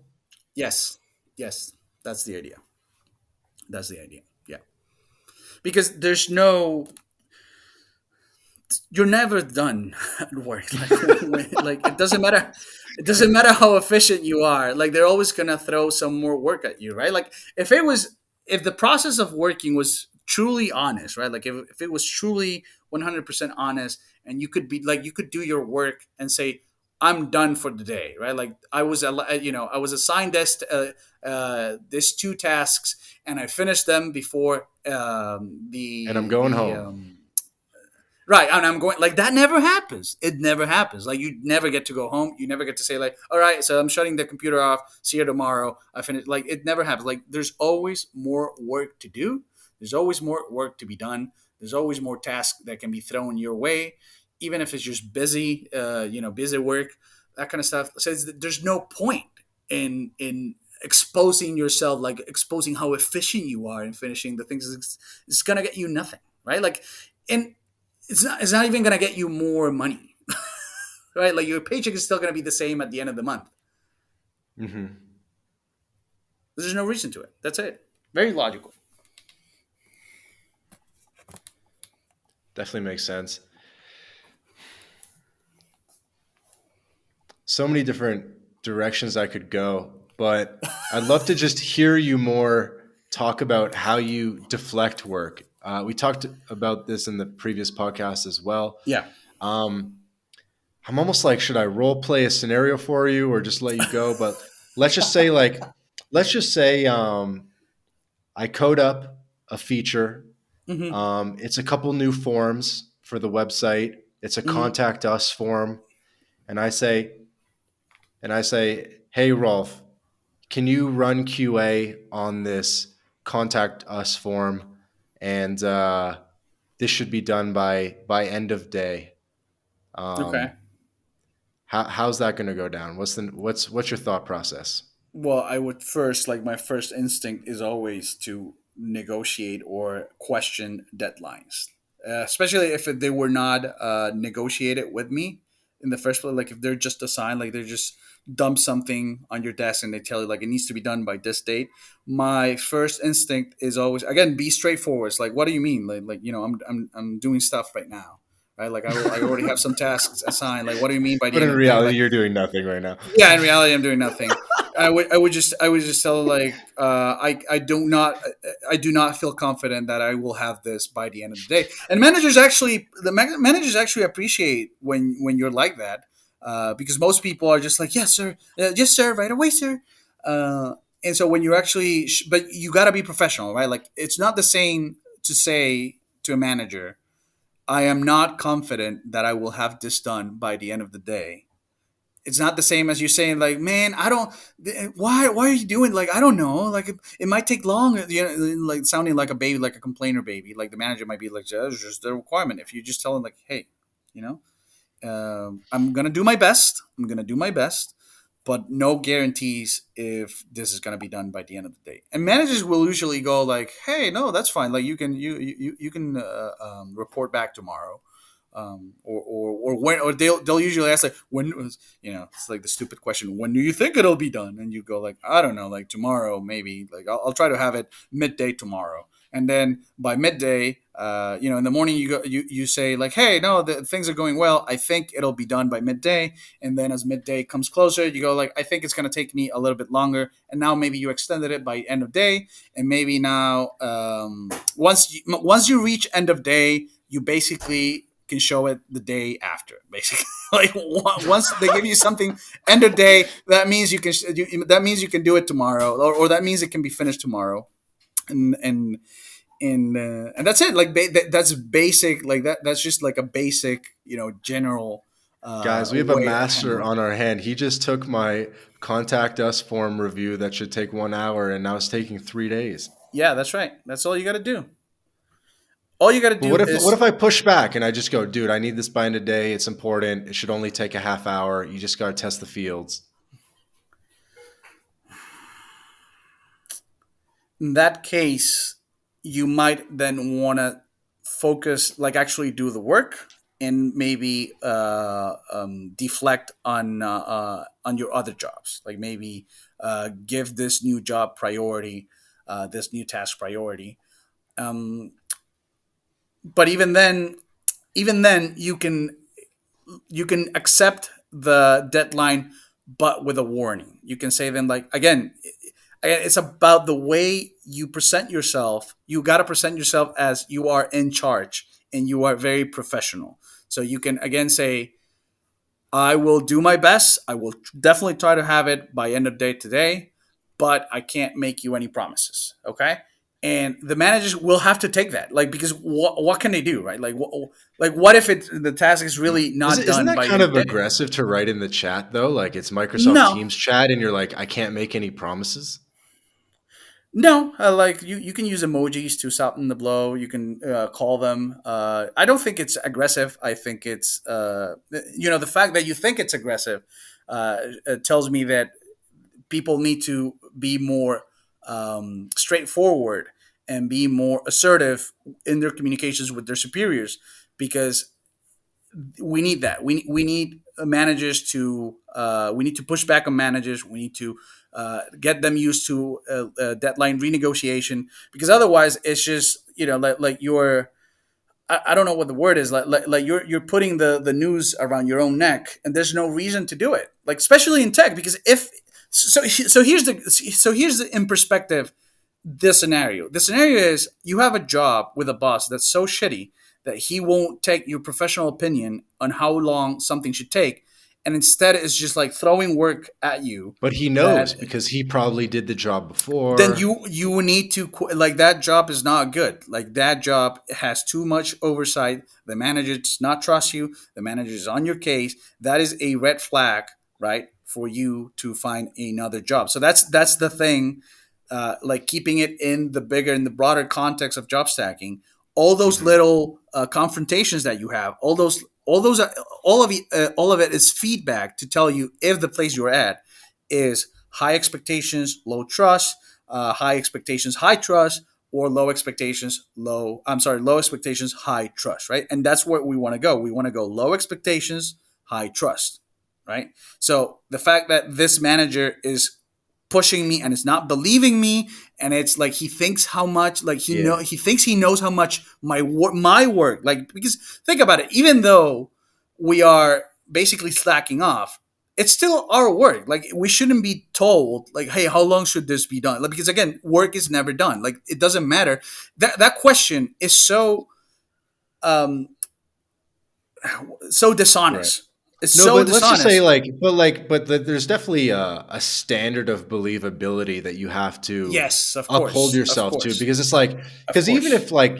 Yes, yes, that's the idea. That's the idea. Yeah, because there's no, you're never done at work. Like it doesn't matter how efficient you are, like they're always gonna throw some more work at you, right? Like if the process of working was truly honest, right? Like if it was truly 100% honest, and you could do your work and say, I'm done for the day, right? Like I was assigned this two tasks, and I finished them before And I'm the going the home. right, and I'm going, like, that never happens. It never happens. Like you never get to go home. You never get to say like, all right, so I'm shutting the computer off. See you tomorrow. I finished. Like it never happens. Like there's always more work to do. There's always more work to be done. There's always more tasks that can be thrown your way, even if it's just busy, busy work. that kind of stuff says that there's no point in exposing yourself, like exposing how efficient you are in finishing the things. It's gonna get you nothing, right? Like, and it's not even gonna get you more money, right? Like your paycheck is still gonna be the same at the end of the month. Hmm. There's no reason to it. That's it. Very logical. Definitely makes sense. So many different directions I could go, but I'd love to just hear you more talk about how you deflect work. We talked about this in the previous podcast as well. Yeah. Um, I'm almost like, should I role play a scenario for you or just let you go? But let's just say, let's just say I code up a feature. Mm-hmm. It's a couple new forms for the website. It's a Mm-hmm. contact us form, and I say, hey Rolf, can you run QA on this contact us form? And this should be done by end of day. Okay. Um, how's that going to go down? What's your thought process? Well, I would first, like, my first instinct is always to negotiate or question deadlines, especially if they were not negotiated with me in the first place. Like, if they're just assigned, like, they're just dump something on your desk and they tell you, like, it needs to be done by this date. My first instinct is always, again, be straightforward. It's like, what do you mean? Like I'm doing stuff right now. Right, like I already have some tasks assigned. Like, what do you mean by the But end in of the day? reality, Like, you're doing nothing right now. yeah, in reality, I'm doing nothing. I would just tell her, like, I do not feel confident that I will have this by the end of the day. And managers actually appreciate when you're like that, because most people are just like, yes sir, yes sir, right away sir. uh, and so when you're actually but you got to be professional, right? Like, it's not the same to say to a manager, I am not confident that I will have this done by the end of the day. It's not the same as you saying, like, man, I don't, why are you doing, like, I don't know, like, it might take long, like sounding like a baby, like a complainer baby. Like, the manager might be like, that's just the requirement. If you just tell them, like, hey, you know I'm gonna do my best. I'm gonna do my best, but no guarantees if this is gonna be done by the end of the day. And managers will usually go, like, "Hey, no, that's fine. Like, you can report back tomorrow." Or when, or they'll usually ask, like, when was, it's like the stupid question, when do you think it'll be done? And you go, like, I don't know, like tomorrow maybe. Like, I'll try to have it midday tomorrow. And then by midday, in the morning, you say, like, hey, no, things are going well. I think it'll be done by midday. And then as midday comes closer, you go, like, I think it's going to take me a little bit longer. And now maybe you extended it by end of day. And maybe now, once you reach end of day, you basically can show it the day after, basically. Like, once they give you something end of day, that means you can do it tomorrow, or that means it can be finished tomorrow. And and and and that's it. Like, that's basic. Like, that's just like a basic, general Guys, we have a way of master handling it. on our hand. He just took my contact us form review that should take 1 hour, and now it's taking 3 days. Yeah, that's right. That's all you got to do. All you got to But do what is, if I push back and I just go, dude, I need this by end of day. It's important. It should only take a half hour. You just got to test the fields. in that case, you might then want to focus, like, actually do the work, and maybe deflect on your other jobs. Like, maybe give this new job priority, this new task priority. Um, but even then, you can accept the deadline, but with a warning. You can say, then, like, again, it's about the way you present yourself. You got to present yourself as you are in charge and you are very professional. So you can, again, say, I will do my best. I will definitely try to have it by end of day today, but I can't make you any promises. Okay. And the managers will have to take that, like, because what can they do, right? Like, what if the task is really not Isn't done that by kind end of of day? aggressive to write in the chat though? Like it's Microsoft No, Teams chat, and you're like, I can't make any promises. no, like, you can use emojis to soften the blow. You can call them. I don't think it's aggressive. I think it's the fact that you think it's aggressive. tells me that people need to be more straightforward and be more assertive in their communications with their superiors, because we need that. We need managers to we need to push back on managers. We need to get them used to deadline renegotiation, because otherwise it's just, like you're, I don't know what the word is, like you're putting the news around your own neck, and there's no reason to do it, like especially in tech, because if here's the in perspective, the scenario is you have a job with a boss that's so shitty that he won't take your professional opinion on how long something should take, and instead is just like throwing work at you But he knows that because he probably did the job then before. you need to like that job is not good, like that job has too much oversight, the manager does not trust you, the manager is on your case, that is a red flag, right, for you to find another job. So that's the thing, like keeping it in the bigger and the broader context of job stacking, all those Hmm. little confrontations that you have, all those are, all of it is feedback to tell you if the place you're at is high expectations, low trust, high expectations, high trust, or low expectations, low expectations, high trust, right? And that's where we want to go. We want to go low expectations, high trust, right? So the fact that this manager is pushing me and is not believing me, and it's like he thinks how much, like Yeah. he thinks he knows how much my work, like, because think about it, even though we are basically slacking off, it's still our work. Like we shouldn't be told like, hey, how long should this be done, like, because again, work is never done, like it doesn't matter. That question is um so Right. dishonest. It's No, so but let's just say dishonest. there's definitely a standard of believability that you have to Yes, of uphold course, of yourself to, course, because it's like, of because course.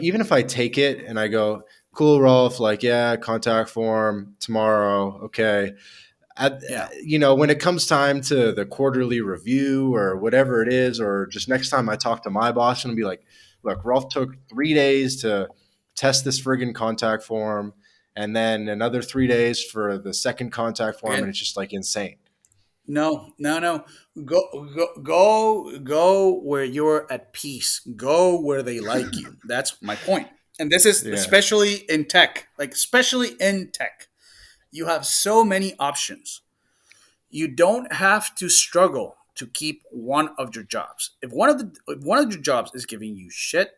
even if I take it and I go, cool, Rolf, like, yeah, contact form tomorrow, okay. Yeah, When it comes time to the quarterly review or whatever it is, or just next time I talk to my boss, and be like, look, Rolf took 3 days to test this friggin' contact form, and then another 3 days for the second contact form, and again, it's just like insane. no, no, no. Go where you're at peace. Go where they like you. That's my point. And this is Yeah. especially in tech. Like especially in tech, you have so many options. You don't have to struggle to keep one of your jobs. If one of your jobs is giving you shit,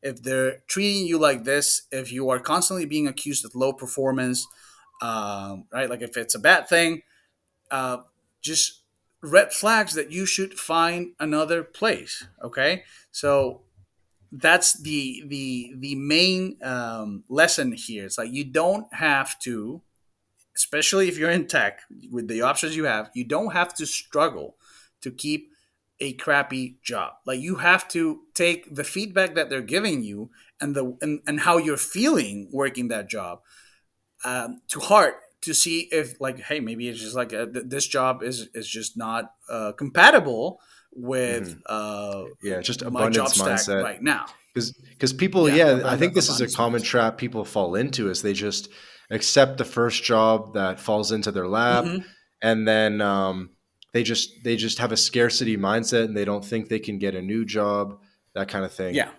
if they're treating you like this, if you are constantly being accused of low performance, right? Like if it's a bad thing, uh, just red flags that you should find another place. Okay, so that's the main lesson here. It's like you don't have to, especially if you're in tech with the options you have, you don't have to struggle to keep a crappy job. Like you have to take the feedback that they're giving you and how you're feeling working that job to heart, to see if like, hey, maybe it's just like this job is just not compatible Hmm. with Yeah, just my job abundance stack mindset. right now. Because people, Yeah, yeah, I think this is a abundance common mindset. trap people fall into, is they just accept the first job that falls into their lap, Hmm. and then they just have a scarcity mindset, and they don't think they can get a new job, that kind of thing. Yeah,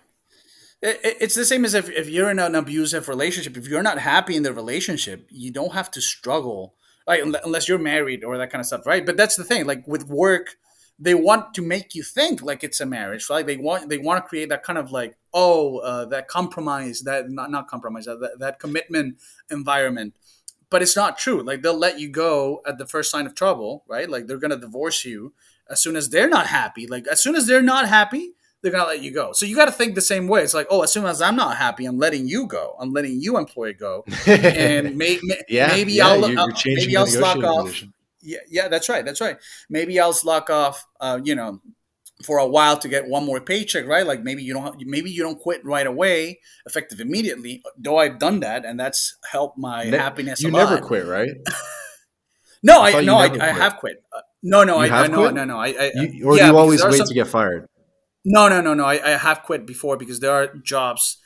it's the same as if you're in an abusive relationship. If you're not happy in the relationship, you don't have to struggle, right? Unless you're married or that kind of stuff, right? But that's the thing. Like with work, they want to make you think like it's a marriage, right? They want to create that kind of like, oh, that compromise, that not compromise, that commitment environment. But it's not true. Like they'll let you go at the first sign of trouble, right? Like they're gonna divorce you as soon as they're not happy. Like as soon as they're not happy, they're gonna let you go. So you got to think the same way. It's like, oh, as soon as I'm not happy, I'm letting you go. I'm letting you employee go, and Yeah, maybe yeah, you're changing maybe the I'll slack negotiating off. position. Yeah, yeah, that's right, that's right. Maybe I'll slack off. For a while to get one more paycheck, right? Like maybe you don't quit right away, effective immediately. Though I've done that, and that's helped my happiness a You never lot. quit, right? No, I I thought you no, never I quit. have quit. No, no, You I have no, quit? no, no. Or do Yeah, you because there always are wait some. to get fired? No, no, no, no. I have quit before because there are jobs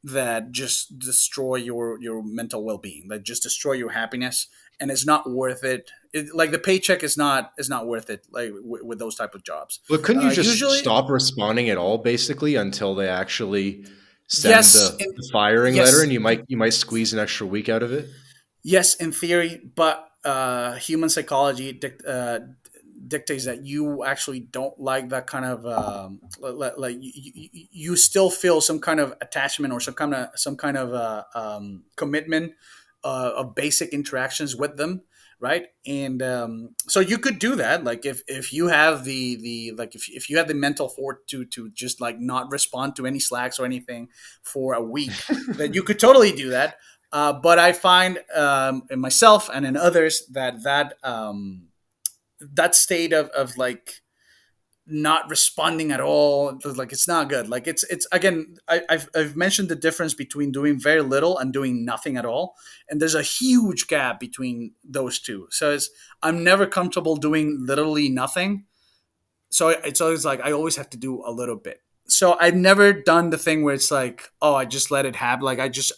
that just destroy your mental well being, that just destroy your happiness, and it's not worth it. Like the paycheck is not worth it. Like with those type of jobs, But couldn't you just usually stop responding at all, basically, until they actually send yes, the firing letter, and yes, you might squeeze an extra week out of it? yes, in theory, but human psychology dictates that you actually don't like that kind of like you still feel some kind of attachment or some kind of commitment of basic interactions with them, right? And so you could do that, like if you have the like if you have the mental fortitude to just like not respond to any slacks or anything for a week, then you could totally do that. But I find in myself and in others that state of like not responding at all, like it's not good. Like it's again, I've mentioned the difference between doing very little and doing nothing at all, and there's a huge gap between those two. So I'm never comfortable doing literally nothing, so it's always like I always have to do a little bit. So I've never done the thing where it's like, oh, I just let it happen. Like I just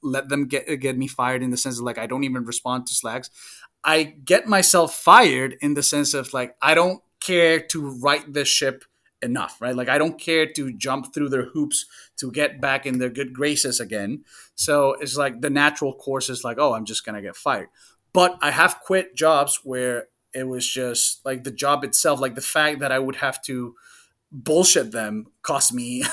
let them get me fired, in the sense of like I don't even respond to slacks. I get myself fired in the sense of like I don't care to right this ship enough, right? Like I don't care to jump through their hoops to get back in their good graces again. So it's like the natural course is like, oh, I'm just gonna get fired. But I have quit jobs where it was just like the job itself, like the fact that I would have to bullshit them cost me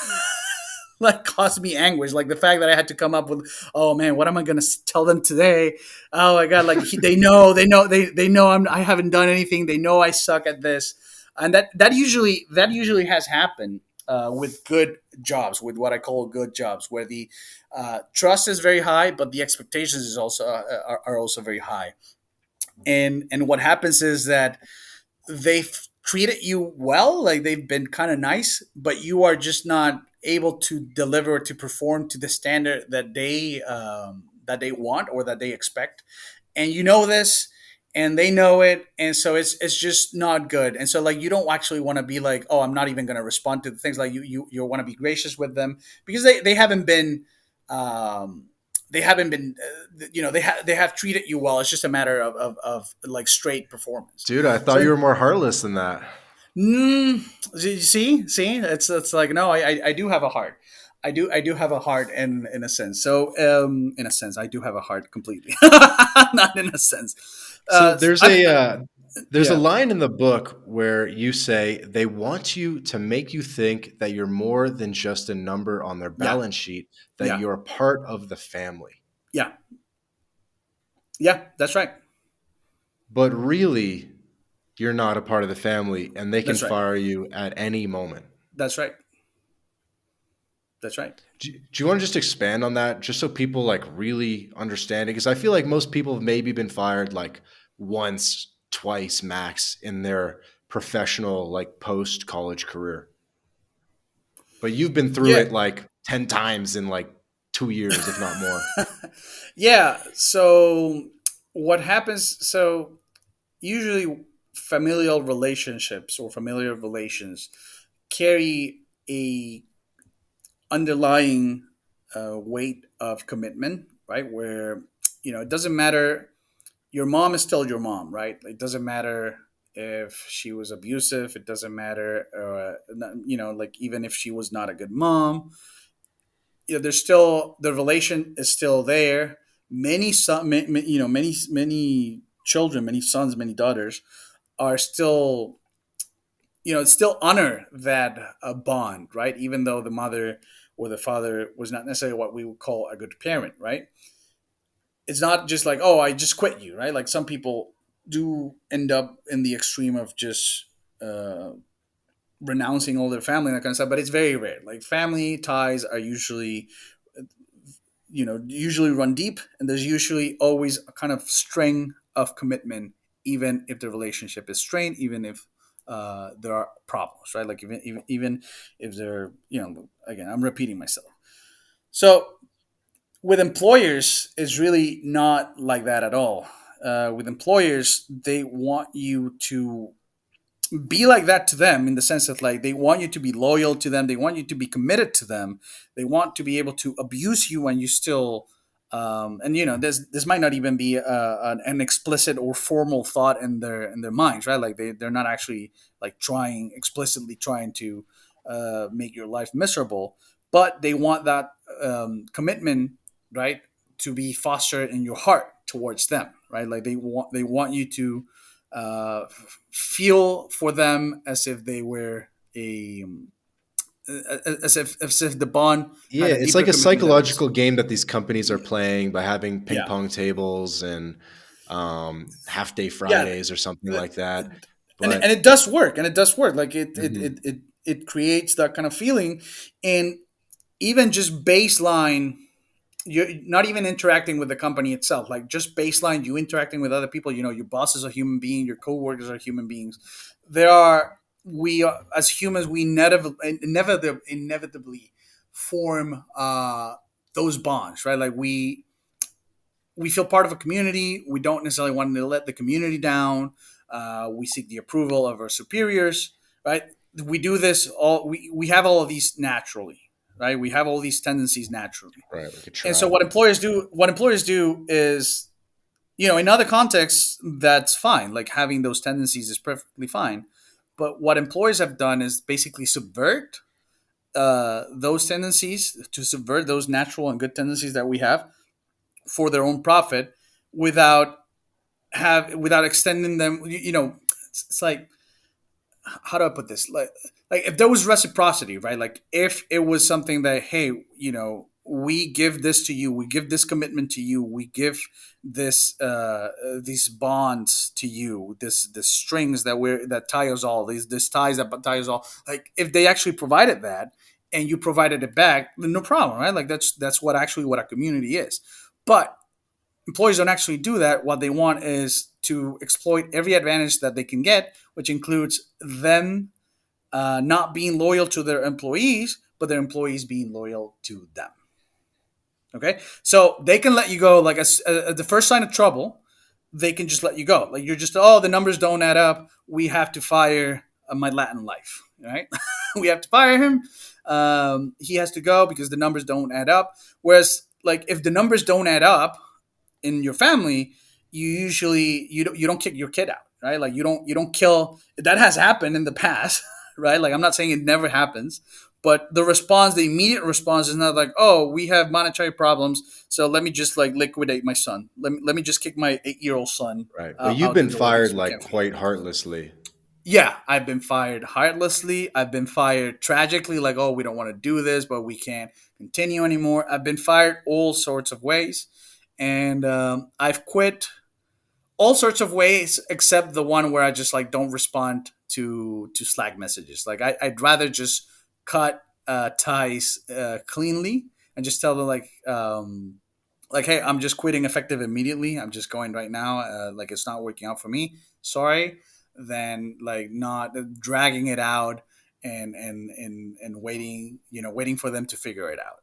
like cost me anguish. Like the fact that I had to come up with, oh man, what am I gonna tell them today? Oh my god, like they know I haven't done anything. They know I suck at this, and that usually has happened with good jobs, with what I call good jobs, where the trust is very high, but the expectations is also are also very high. And what happens is that they've treated you well, like they've been kind of nice, but you are just not able to deliver, to perform to the standard that they want or that they expect, and you know this, and they know it, and so it's just not good. And so like you don't actually want to be like, oh, I'm not even going to respond to the things. Like you want to be gracious with them because they haven't been um they haven't been they have treated you well. It's just a matter of like straight performance. Dude, I thought So you were more heartless than that. mm, see, it's like no, I do have a heart. I do have a heart in a sense. So in a sense, I do have a heart completely, not in a sense. So I there's a yeah, line in the book where you say they want you to make you think that you're more than just a number on their yeah, balance sheet, that yeah, you're part of the family. yeah, yeah. That's right. But really, you're not a part of the family, and they can That's right. fire you at any moment. That's right. That's right. Do you want to just expand on that, just so people like really understand it? Because I feel like most people have maybe been fired like once, twice max in their professional like post college career, but you've been through Yeah. it like 10 times in like 2 years, if not more. Yeah. So what happens? So usually familial relationships or familiar relations carry a underlying weight of commitment, right? Where it doesn't matter. Your mom is still your mom, right? It doesn't matter if she was abusive. It doesn't matter, like even if she was not a good mom. There's still the relation is still there. Many son, many children, many sons, many daughters are still still honor that bond, right? Even though the mother or the father was not necessarily what we would call a good parent, right? It's not just like, oh, I just quit you, right? Like some people do end up in the extreme of just renouncing all their family and that kind of stuff, but it's very rare. Like family ties are usually run deep, and there's usually always a kind of string of commitment, even if the relationship is strained, even if there are problems, right? Like even if they're, again, I'm repeating myself. So with employers, it's really not like that at all. With employers, they want you to be like that to them, in the sense that like they want you to be loyal to them, they want you to be committed to them, they want to be able to abuse you and you still And this might not even be an explicit or formal thought in their minds, right? Like they're not actually like trying explicitly trying to make your life miserable, but they want that commitment, right, to be fostered in your heart towards them, right? Like they want you to feel for them as if they were a as if the bond Yeah, had a it's deeper like a commitment than this. psychological game that these companies are playing by having ping Yeah, pong tables and half day yeah, Fridays or something like that. and But it does work, and it does work. Like mhm, it creates that kind of feeling, and even just baseline, you're not even interacting with the company itself, like just baseline you interacting with other people. Your boss is a human being, your coworkers are human beings. There are we are, as humans, we inevitably form those bonds, right? Like we feel part of a community. We don't necessarily want to let the community down. We seek the approval of our superiors, right? We do this all. We have all of these naturally, right? We have all these tendencies naturally. right, like a And so tribe. what employers do is, in other contexts, that's fine. Like having those tendencies is perfectly fine. But what employers have done is basically subvert those tendencies, to subvert those natural and good tendencies that we have for their own profit, without without extending them. It's like, how do I put this? Like if there was reciprocity, right? Like if it was something that, hey, we give this to you, we give this commitment to you, we give these bonds to you, this strings that tie us all, these this ties that tie us all. Like if they actually provided that and you provided it back, then no problem, right? Like that's what a community is. But employees don't actually do that. What they want is to exploit every advantage that they can get, which includes them not being loyal to their employees, but their employees being loyal to them. Okay, so they can let you go like at the first sign of trouble. They can just let you go. Like you're just, oh, the numbers don't add up. We have to fire my Latin life, right? We have to fire him. He has to go because the numbers don't add up. Whereas, like, if the numbers don't add up, in your family, you don't kick your kid out, right? Like you don't kill. That has happened in the past, right? Like I'm not saying it never happens, but the immediate response is not like, oh, we have monetary problems, so let me just like liquidate my son. Let me just kick my 8-year-old son Right. But you've out the been door fired because we like can't. quite heartlessly. Yeah, I've been fired heartlessly. I've been fired tragically, like, oh, we don't want to do this, but we can't continue anymore. I've been fired all sorts of ways. And I've quit all sorts of ways except the one where I just like don't respond to Slack messages. Like I'd rather just cut ties cleanly and just tell them like, hey, I'm just quitting effective immediately. I'm just going right now. Like it's not working out for me. Sorry. Than like not dragging it out and waiting, waiting for them to figure it out.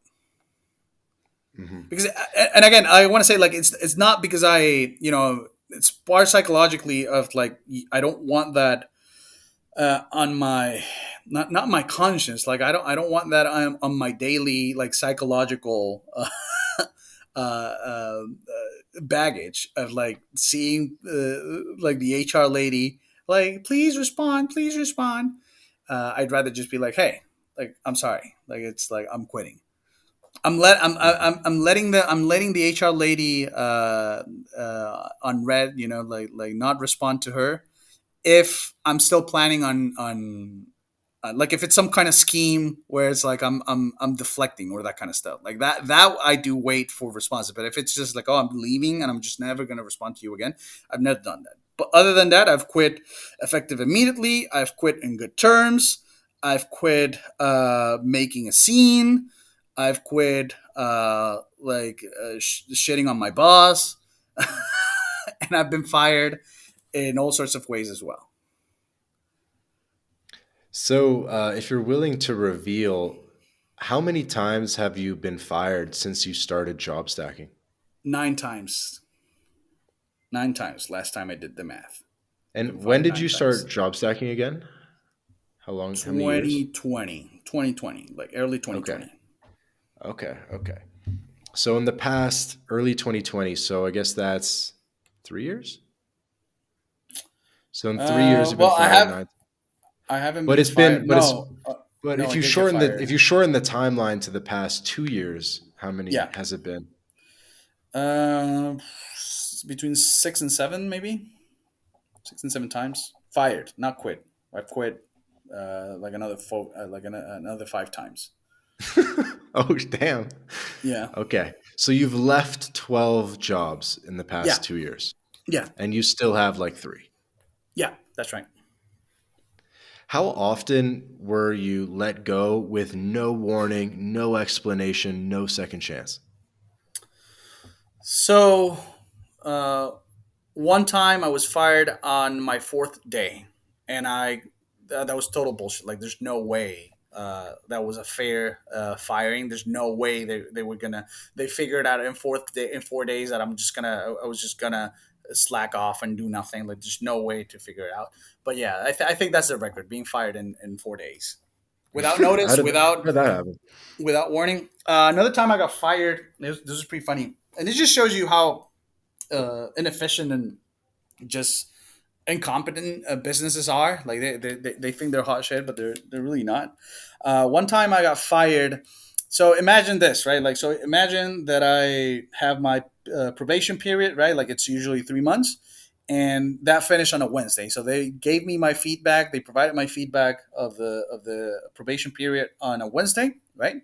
Hmm. Because, and again, I want to say, like, it's not because it's part psychologically of like, I don't want that on my, not my conscience. Like I don't want that on my daily like psychological baggage of like seeing like the HR lady like, please respond, please respond. I'd rather just be like, hey, like, I'm sorry, like it's like I'm quitting. Hmm. I'm letting the HR lady on red, like not respond to her if I'm still planning on like if it's some kind of scheme where it's like I'm deflecting or that kind of stuff like that I do wait for responses. But if it's just like, oh, I'm leaving and I'm just never gonna respond to you again, I've never done that. But other than that, I've quit effective immediately. I've quit in good terms. I've quit making a scene. I've quit shitting on my boss, and I've been fired in all sorts of ways as well. So, if you're willing to reveal, how many times have you been fired since you started job stacking? 9 times. 9 times. Last time I did the math. Been And when fired did you nine start times. job stacking again? How long? How many years? 2020, 2020, like early Okay. 2020. Okay. Okay. So in the past, early 2020, so I guess that's 3 years. So in 3 years, you've been Well, fired nine. I haven't But been it's been, fired. No, but no, I did get if fired. you shorten the timeline to the past 2 years, how many Yeah, has it been? uh, between 6 and 7, maybe 6 and 7 times fired, not quit. I've quit like another 5 times. Oh, damn. Yeah, Okay. So you've left 12 jobs in the yeah, past 2 years, yeah, and you still have like three. yeah. That's right. How often were you let go with no warning, no explanation, no second chance? So, uh, one time I was fired on my fourth day, and that was total bullshit. Like, there's no way that was a fair firing. There's no way they were gonna. They figured out in 4 days that I was just gonna slack off and do nothing. Like, there's no way to figure it out. But yeah, I think that's the record: being fired in 4 days without How notice, did that happen? without warning. Another time I got fired. This is pretty funny, and it just shows you how inefficient and just incompetent businesses are. Like they think they're hot shit, but they're really not. One time I got fired. So imagine this, right? Like, so imagine that I have my probation period, right? Like, it's usually 3 months, and that finished on a Wednesday. So they gave me my feedback. They provided my feedback of the probation period on a Wednesday, right?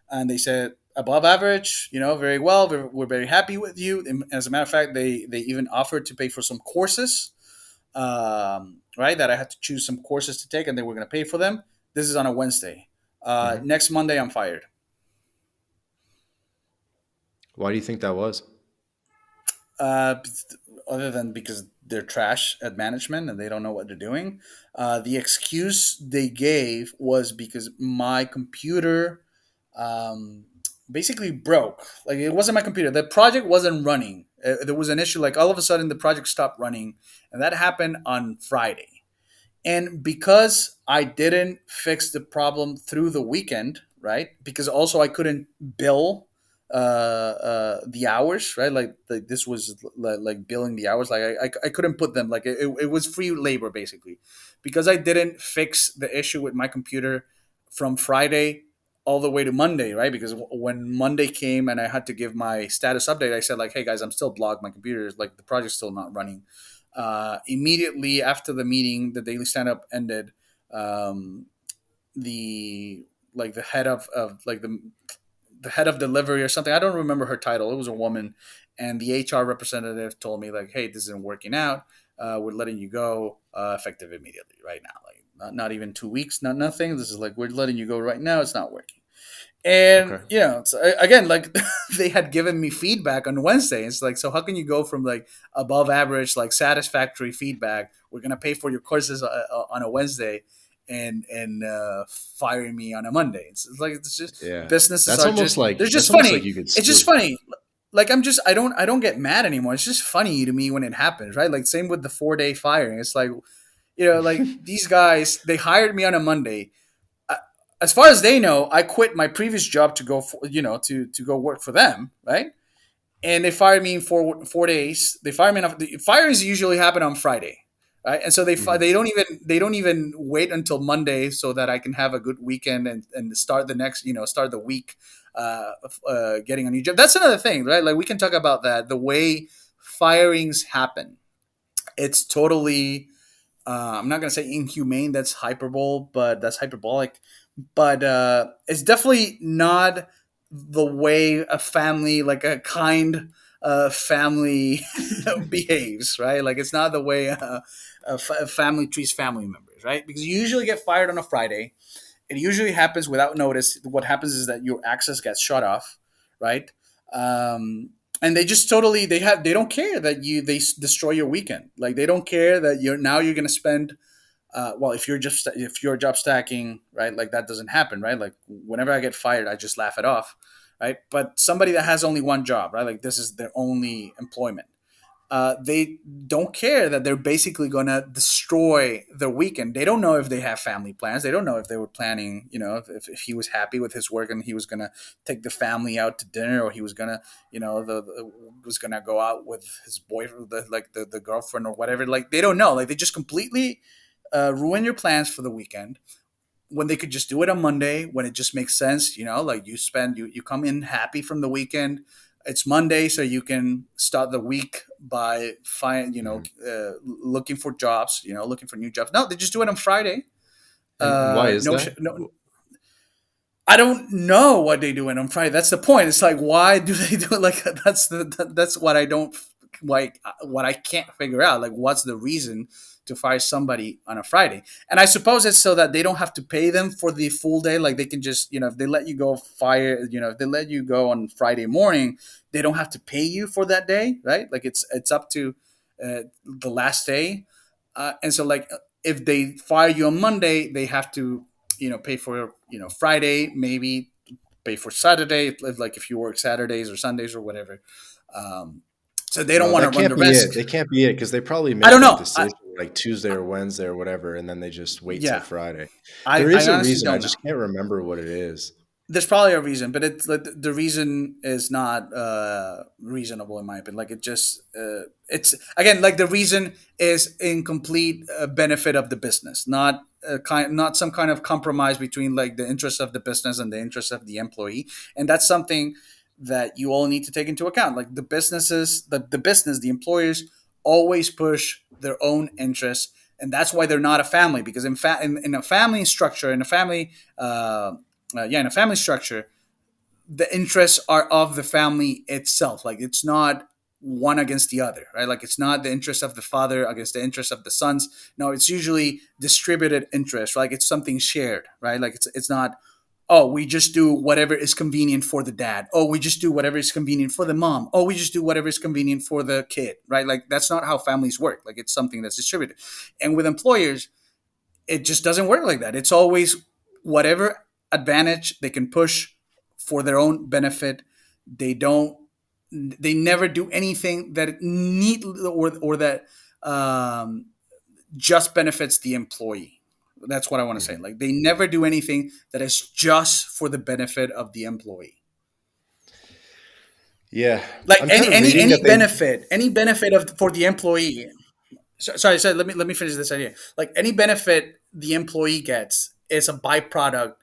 And they said above average, very well. We're very happy with you. And as a matter of fact, they even offered to pay for some courses, right? That I had to choose some courses to take, and they were going to pay for them. This is on a Wednesday. Hmm. Next Monday, I'm fired. Why do you think that was? Uh, Other than because they're trash at management and they don't know what they're doing. The excuse they gave was because my computer um, basically broke. Like, it wasn't my computer. The project wasn't running. There was an issue. Like, all of a sudden, the project stopped running, and that happened on Friday. And because I didn't fix the problem through the weekend, right? Because also I couldn't bill the hours, right? Like this was like billing the hours. Like I couldn't put them, like it was free labor basically, because I didn't fix the issue with my computer from Friday all the way to Monday, right? Because when Monday came and I had to give my status update, I said like, "Hey guys, I'm still blocked. My computer is like the project's still not running." Immediately after the meeting, the daily stand up ended. Um, the like the head of like the head of delivery or something. I don't remember her title. It was a woman, and the HR representative told me like, "Hey, this isn't working out. We're letting you go effective immediately, right now. Like, not even 2 weeks, not nothing. This is like, we're letting you go right now. It's not working." And Okay. it's, again, like, they had given me feedback on Wednesday. It's like, so how can you go from like above average, like satisfactory feedback, we're gonna pay for your courses on a Wednesday, and firing me on a Monday? It's like, it's just, Yeah. businesses are just, they're just That's almost like funny. you could It's just sue. funny. Like, I don't get mad anymore. It's just funny to me when it happens, right? Like, same with the 4 day firing. It's like, like, these guys, they hired me on a Monday. I, as far as they know, I quit my previous job to go for, to go work for them, right? And they fired me in 4 days. They fired me. The firings usually happen on Friday, right? And so Hmm. they don't even wait until Monday so that I can have a good weekend and start the next, start the week, getting a new job. That's another thing, right? Like, we can talk about that. The way firings happen, it's totally, I'm not gonna say inhumane. That's hyperbole, but that's hyperbolic. But it's definitely not the way a family, like a kind family, behaves, right? Like, it's not the way a family treats family members, right? Because you usually get fired on a Friday. It usually happens without notice. What happens is that your access gets shut off, right? And they just totally, they don't care that destroy your weekend. Like, they don't care that you're going to spend, well, if you're job stacking, right? Like, that doesn't happen, right? Like, whenever I get fired, I just laugh it off, right? But somebody that has only one job, right? Like, this is their only employment. they don't care that they're basically going to destroy the weekend. They don't know if they have family plans. They don't know if they were planning, if he was happy with his work and he was going to take the family out to dinner, or he was going to, was going to go out with his boyfriend, the girlfriend or whatever. Like, they don't know. Like, they just completely ruin your plans for the weekend when they could just do it on Monday when it just makes sense. Like, you come in happy from the weekend. It's Monday, so you can start the week by Mhm. looking for jobs, looking for new jobs. No, they just do it on Friday. And why is No, that? no, I don't know what they do on Friday. That's the point. It's like, why do they do it? Like, that's what I don't like. What I can't figure out. Like, what's the reason to fire somebody on a Friday? And I suppose it's so that they don't have to pay them for the full day. Like, they can just, if they let you go if they let you go on Friday morning, they don't have to pay you for that day, right? Like, it's up to the last day, and so, like, if they fire you on Monday, they have to pay for Friday, maybe pay for Saturday, like if you work Saturdays or Sundays or whatever. um, so they don't No, want to that run can't the be it. risk. They can't be it because they probably I make don't that know. decision like Tuesday or Wednesday or whatever, and then they just wait till Yeah, Friday. I, There I is a honestly reason. I don't know. just can't remember what it is. There's probably a reason, but it's like the reason is not reasonable in my opinion. Like, it's again, like, the reason is in complete benefit of the business, not some kind of compromise between, like, the interests of the business and the interests of the employee. And that's something that you all need to take into account. Like, the business, the employers always push their own interests, and that's why they're not a family. Because in a family structure, uh, in a family structure, the interests are of the family itself. Like, it's not one against the other, right? Like, it's not the interest of the father against the interest of the sons. No, it's usually distributed interest. Like, it's something shared, right? Like, it's not, oh, we just do whatever is convenient for the dad. Oh, we just do whatever is convenient for the mom. Oh, we just do whatever is convenient for the kid, right? Like, that's not how families work. Like, it's something that's distributed. And with employers, it just doesn't work like that. It's always whatever advantage they can push for their own benefit. They don't. They never do anything that need or that um, just benefits the employee. That's what I want to say. Mhm. Like, they never do anything that is just for the benefit of the employee. Yeah, Like, I'm kind of reading that they. any benefit of for the employee. Sorry. Let me finish this idea. Like, any benefit the employee gets is a byproduct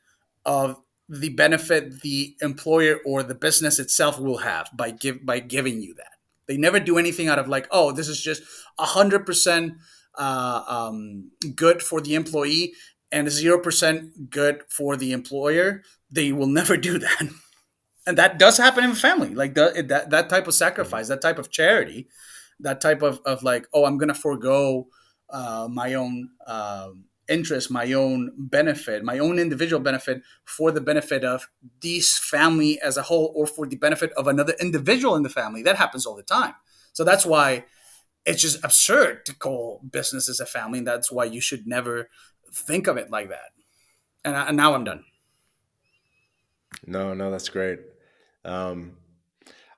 of the benefit the employer or the business itself will have by giving you that. They never do anything out of, like, oh, this is just 100% good for the employee and 0% good for the employer. They will never do that. And that does happen in a family. Like, that type of Mhm. sacrifice, that type of charity, that type of, like, oh, I'm gonna forego my own interest, my own benefit, my own individual benefit for the benefit of this family as a whole, or for the benefit of another individual in the family. That happens all the time. So that's why it's just absurd to call businesses a family, and that's why you should never think of it like that. And now I'm done. No, no, that's great. Um,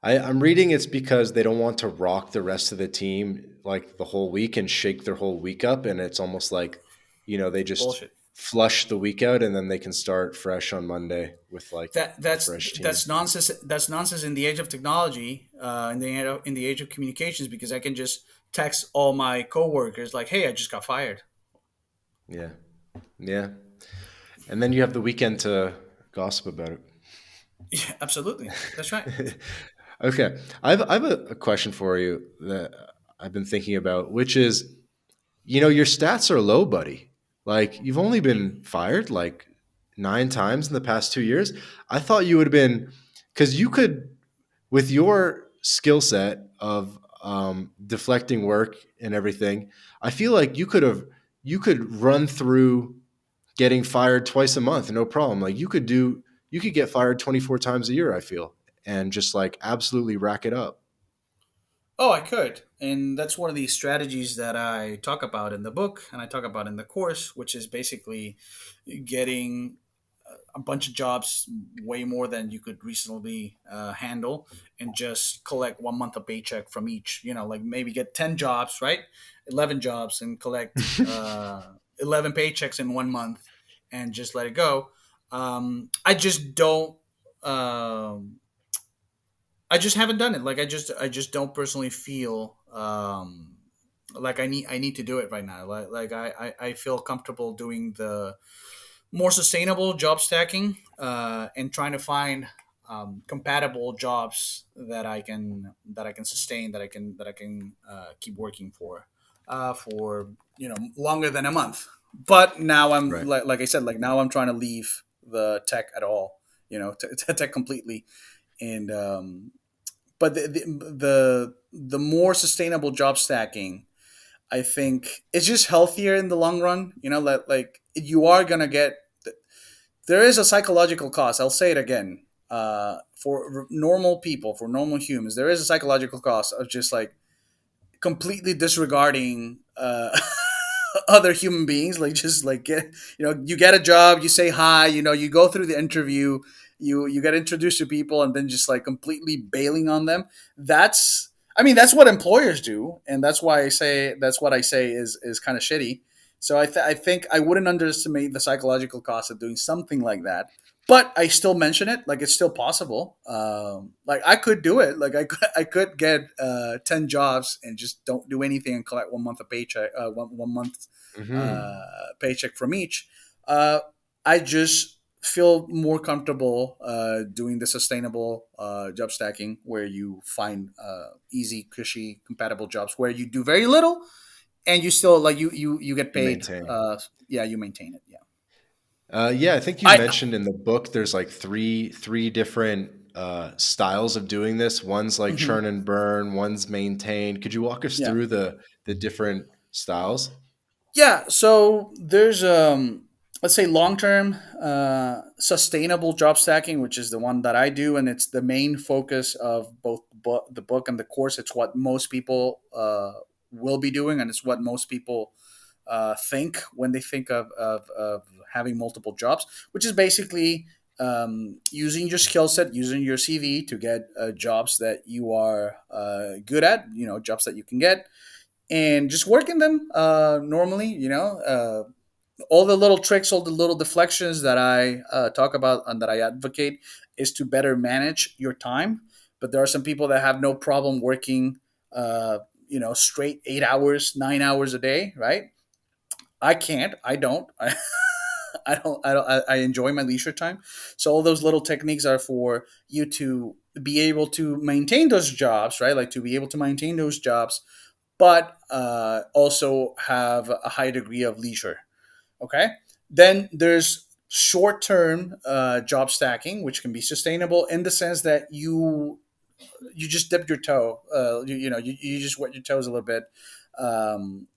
I'm reading it's because they don't want to rock the rest of the team like the whole week and shake their whole week up, and it's almost like they just Bullshit. flush the week out, and then they can start fresh on Monday with like that a that's fresh team. that's nonsense. That's nonsense in the age of technology, in the age of communications, because I can just text all my coworkers like, "Hey, I just got fired." Yeah, yeah, and then you have the weekend to gossip about Yeah, absolutely. That's right. it. Okay, I have a question for you that I've been thinking about, which is, your stats are low, buddy. Like, you've only been fired like 9 times in the past 2 years. I thought you would have been, because you could, with your skill set of deflecting work and everything. I feel like you could run through getting fired twice a month, no problem. Like, you could get fired 24 times a year. I feel, and just like absolutely rack it up. Oh, I could. And that's one of the strategies that I talk about in the book and I talk about in the course, which is basically getting a bunch of jobs, way more than you could reasonably handle, and just collect 1 month of paycheck from each. Like maybe get 10 jobs, right? 11 jobs, and collect 11 paychecks in 1 month, and just let it go. I just don't. Um, I just haven't done it. Like I just don't personally feel like I need to do it right now. Like I feel comfortable doing the more sustainable job stacking, and trying to find compatible jobs that I can sustain, that I can keep working for longer than a month. But now I'm Right. like I said, like now I'm trying to leave the tech at all, tech completely. And but the more sustainable job stacking, I think it's just healthier in the long run. Like you are gonna get. There is a psychological cost. I'll say it again. For normal people, for normal humans, there is a psychological cost of just like completely disregarding other human beings. Like just like you get a job, you say hi, you go through the interview, you get introduced to people, and then just like completely bailing on them. That's what employers do, and that's what I say is kind of shitty. So I think I wouldn't underestimate the psychological cost of doing something like that. But I still mention it, like it's still possible. Like I could do it. Like I could get 10 jobs and just don't do anything and collect 1 month of paycheck, 1 month Hmm. uh, paycheck from each. Uh, I just feel more comfortable doing the sustainable job stacking, where you find easy, cushy, compatible jobs where you do very little and you still like you get You paid. maintain. Yeah, you maintain it. Yeah. Yeah, I think you I mentioned in the book there's like three different styles of doing this. One's like mhm. churn and burn, one's maintain. Could you walk us Yeah. through the different styles? Yeah, so there's let's say long term sustainable job stacking, which is the one that I do, and it's the main focus of both the book and the course. It's what most people will be doing, and it's what most people think when they think of having multiple jobs, which is basically using your skill set, using your CV to get jobs that you are good at, jobs that you can get, and just working them normally. All the little tricks, all the little deflections that I talk about and that I advocate is to better manage your time. But there are some people that have no problem working straight 8 hours, 9 hours a day, right? I can't. I don't. I enjoy my leisure time. So all those little techniques are for you to be able to maintain those jobs, right? Like to be able to maintain those jobs, but also have a high degree of leisure. Okay. Then there's short term job stacking, which can be sustainable in the sense that you just dip your toe. You just wet your toes a little bit. Um,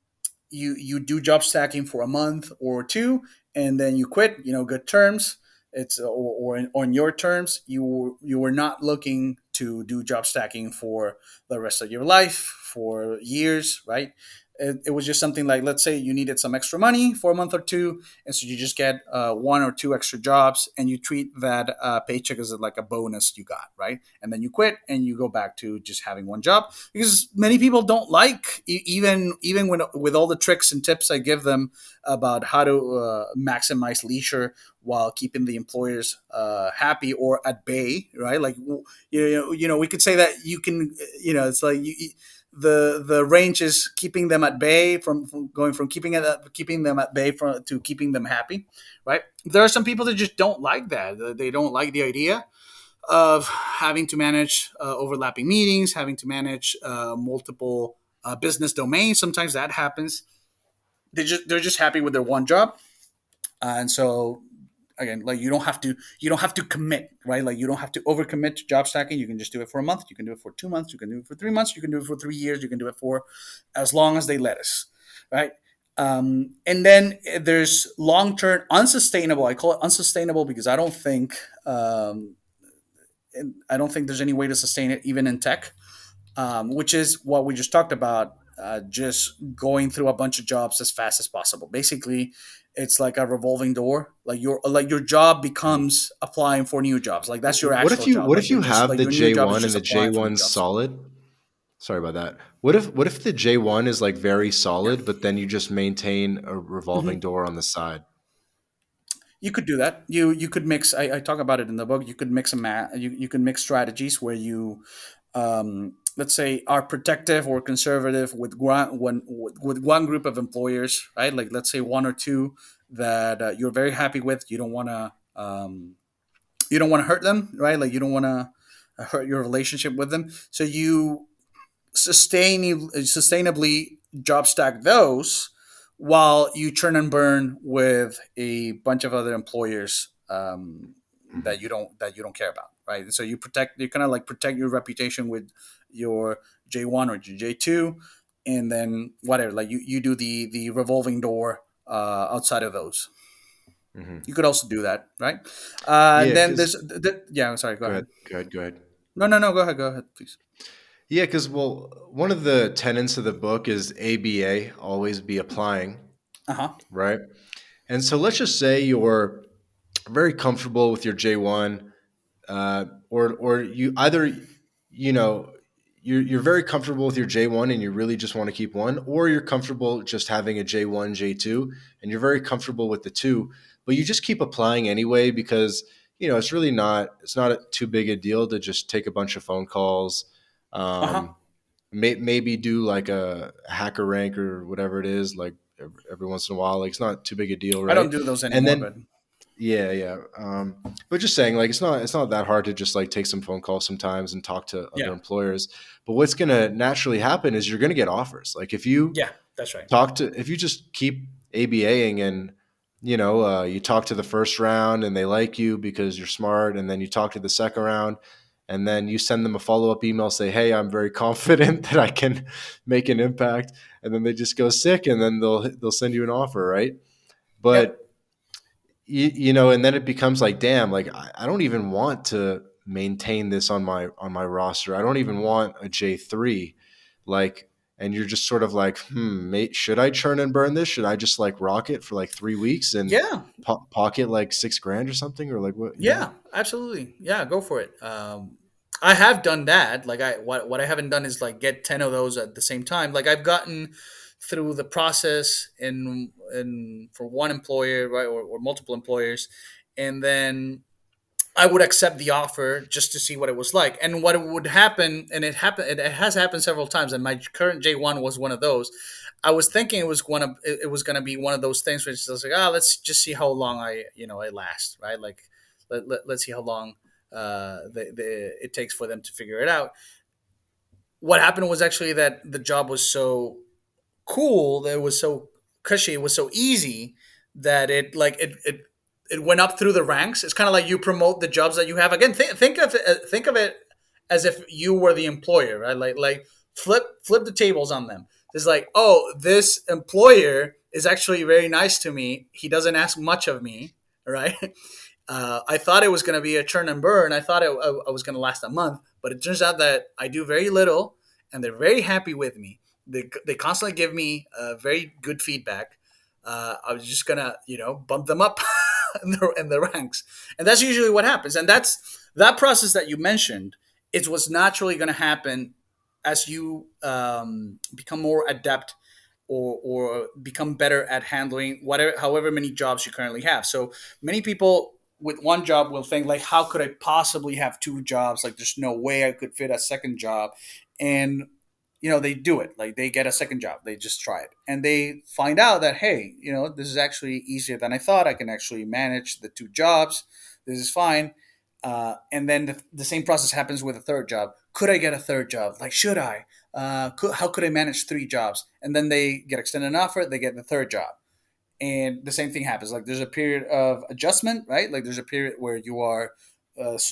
you do job stacking for a month or two, and then you quit. Good terms. It's on your terms. You were not looking to do job stacking for the rest of your life, for years, right? It was just something like, let's say you needed some extra money for a month or two, and so you just get one or two extra jobs, and you treat that paycheck as like a bonus you got, right? And then you quit and you go back to just having one job, because many people don't like, even when with all the tricks and tips I give them about how to maximize leisure while keeping the employers happy or at bay, right? Like we could say that you can, it's like the range is keeping them at bay, from going from keeping them at bay to keeping them happy, right? There are some people that just don't like that. They don't like the idea of having to manage overlapping meetings, having to manage multiple business domains. Sometimes that happens. They're just happy with their one job, and so again, like you don't have to commit, right? Like you don't have to overcommit to job stacking. You can just do it for a month. You can do it for 2 months. You can do it for 3 months. You can do it for 3 years. You can do it for as long as they let us, right? And then there's long term unsustainable. I call it unsustainable because I don't think there's any way to sustain it, even in tech, which is what we just talked about. just going through a bunch of jobs as fast as possible. Basically, it's like a revolving door. Like your job becomes applying for new jobs. Like that's your actual job. What Like if you're you just have like the your new job is J1 and just the applying for new J1's jobs. solid? Sorry about that. What if the J1 is like very Yeah. solid, but then you just maintain a revolving Mhm. door on the side? You could do that. You could mix. I talk about it in the book. You could mix you could mix strategies where you, let's say, are protective or conservative with one group of employers, right? Like let's say one or two that you're very happy with. You don't want to hurt them, right? Like you don't want to hurt your relationship with them. So you sustainably job stack those while you churn and burn with a bunch of other employers Mhm. that you don't care about, right? So you kind of like protect your reputation with your J1 or your J2, and then whatever, like you do the revolving door outside of those. Mhm. You could also do that, right? And Yeah, then because yeah. Sorry, go go ahead, ahead. go ahead. No. Go ahead, please. Yeah, because well, one of the tenets of the book is ABA, always be applying, Uh huh. right? And so let's just say you're very comfortable with your J1, or you either you know you're very comfortable with your J1 and you really just want to keep one, or you're comfortable just having a J1 J2 and you're very comfortable with the two, but you just keep applying anyway because it's not too big a deal to just take a bunch of phone calls, Uh huh. um, maybe do like a hacker rank or whatever it is, like every once in a while, like it's not too big a deal, I don't right? do those And anymore, but then yeah, yeah. But just saying, like, it's not that hard to just like take some phone calls sometimes and talk to other yeah. employers. But what's going to naturally happen is you're going to get offers. Like Yeah, that's right. if you just keep ABAing and you talk to the first round and they like you because you're smart, and then you talk to the second round, and then you send them a follow up email, say, "Hey, I'm very confident that I can make an impact," and then they just go sick, and then they'll send you an offer, right? But Yep. and then it becomes like, damn, like I don't even want to maintain this on my roster. I don't even want a J3, like, and you're just sort of like, mate, should I churn and burn this? Should I just like rock it for like 3 weeks and Yeah. pocket like 6 grand or something, or like what? Yeah. Absolutely. Yeah. Go for it. I have done that. Like what I haven't done is like get 10 of those at the same time. Like I've gotten through the process in for one employer, right, or multiple employers, and then I would accept the offer just to see what it was like. And what would happen, and it has happened several times, and my current J1 was one of those. I was thinking it was gonna be one of those things where it's just like, let's just see how long I last, right? Like let's see how long it takes for them to figure it out. What happened was actually that the job was so cool, that it was so cushy, it was so easy that it went up through the ranks. It's kind of like you promote the jobs that you have. Again, think of it as if you were the employer, right? Like flip the tables on them. It's like, oh, this employer is actually very nice to me. He doesn't ask much of me, right? I thought it was going to be a churn and burn. I was going to last a month, but it turns out that I do very little, and they're very happy with me. They constantly give me very good feedback. I was just gonna bump them up in the ranks, and that's usually what happens. And that process that you mentioned is what's naturally going to happen as you become more adept or become better at handling whatever however many jobs you currently have. So many people with one job will think like, how could I possibly have two jobs? Like there's no way I could fit a second job. And they do it. Like they get a second job, they just try it, and they find out that, hey, this is actually easier than I thought. I can actually manage the two jobs. This is fine. And then the same process happens with a third job. Could I get a third job? Like, should I? How could I manage three jobs? And then they get extended an offer, they get the third job, and the same thing happens. Like there's a period of adjustment, right? Like there's a period where you are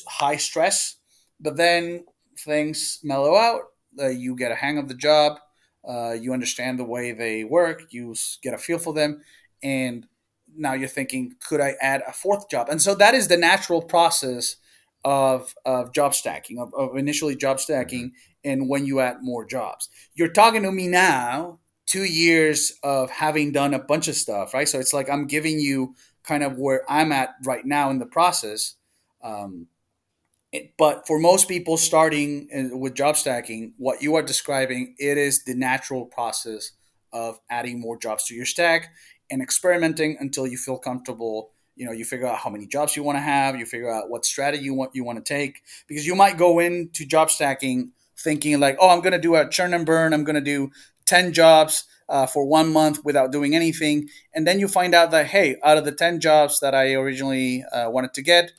high stress, but then things mellow out. You get a hang of the job. You understand the way they work. You get a feel for them, and now you're thinking, could I add a fourth job? And so that is the natural process of job stacking, of initially job Mhm. stacking, and when you add more jobs. You're talking to me now, 2 years of having done a bunch of stuff, right? So it's like I'm giving you kind of where I'm at right now in the process. Um, but for most people starting with job stacking, what you are describing, it is the natural process of adding more jobs to your stack and experimenting until you feel comfortable. You figure out how many jobs you want to have, you figure out what strategy you want to take, because you might go into job stacking thinking like, oh, I'm going to do a churn and burn, I'm going to do 10 jobs for 1 month without doing anything, and then you find out that, hey, out of the 10 jobs that I originally wanted to get,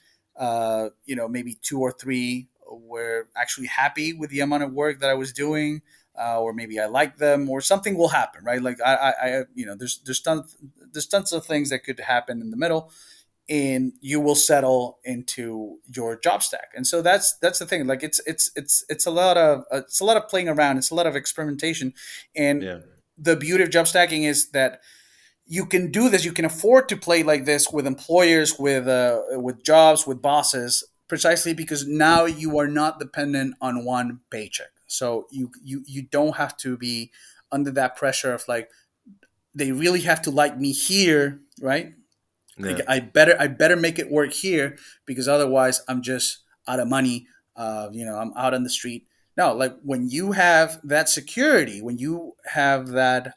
maybe two or three were actually happy with the amount of work that I was doing, or maybe I like them, or something will happen, right? Like there's tons of things that could happen in the middle, and you will settle into your job stack. And so that's the thing. Like it's a lot of playing around. It's a lot of experimentation, and Yeah. the beauty of job stacking is that you can do this. You can afford to play like this with employers, with jobs, with bosses, precisely because now you are not dependent on one paycheck. So you don't have to be under that pressure of like, they really have to like me here, right? Yeah. I better make it work here, because otherwise I'm just out of money. I'm out on the street. No, like when you have that security, when you have that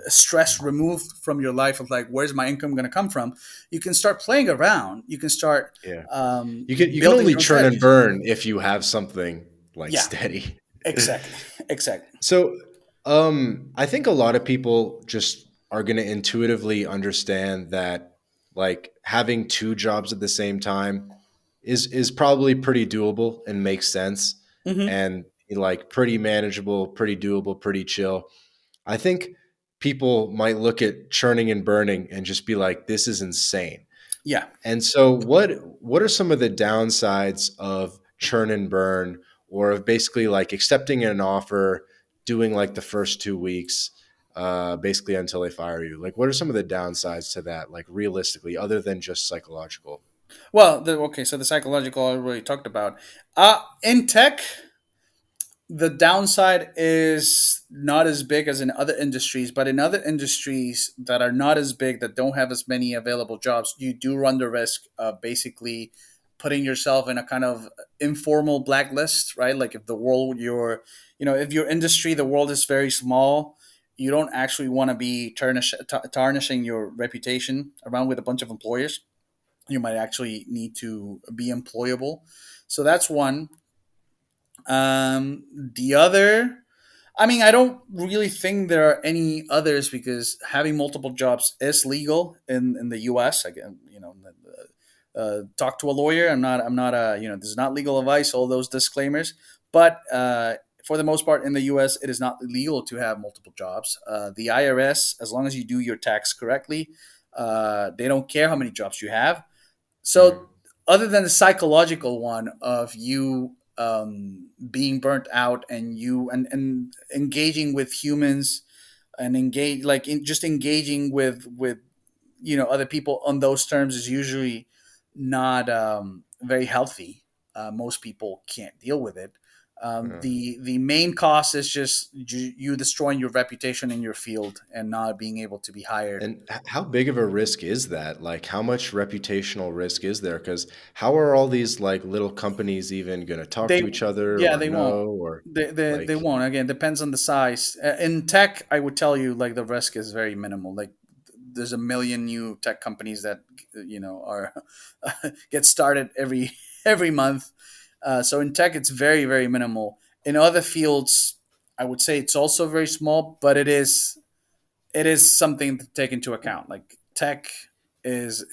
stress removed from your life of like, where's my income going to come from, you can start playing around. You can start Yeah. um, You can building only your own churn and strategies. burn if you have something like Yeah, steady. exactly. Exactly. So, I think a lot of people just are going to intuitively understand that like having two jobs at the same time is probably pretty doable and makes sense, Hmm. and like pretty manageable, pretty doable, pretty chill. I think people might look at churning and burning and just be like, "This is insane." Yeah. And so what are some of the downsides of churn and burn, or of basically like accepting an offer, doing like the first 2 weeks, basically until they fire you? Like what are some of the downsides to that, like realistically, other than just psychological? Well, okay, so the psychological I already talked about. In tech, the downside is not as big as in other industries, but in other industries that are not as big, that don't have as many available jobs, you do run the risk of basically putting yourself in a kind of informal blacklist, right? Like if the world you're, if your industry, the world is very small, you don't actually want to be tarnishing your reputation around with a bunch of employers. You might actually need to be employable. So that's one. The other, I mean, I don't really think there are any others, because having multiple jobs is legal in the U.S. Again, talk to a lawyer. I'm not a, this is not legal advice. All those disclaimers, but for the most part in the U.S. it is not illegal to have multiple jobs. The IRS, as long as you do your tax correctly, they don't care how many jobs you have. So, Hmm. other than the psychological one of you being burnt out, and and engaging with humans, and just engaging with other people on those terms, is usually not very healthy. Most people can't deal with it. The main cost is just you destroying your reputation in your field and not being able to be hired. And how big of a risk is that? Like, how much reputational risk is there? Because how are all these like little companies even going to talk to They, each other yeah, or they won't. know or They like? won't. Again, depends on the size. In tech, I would tell you like the risk is very minimal. Like there's a million new tech companies that are get started every month. So in tech, it's very very minimal. In other fields, I would say it's also very small, but it is something to take into account. Like tech is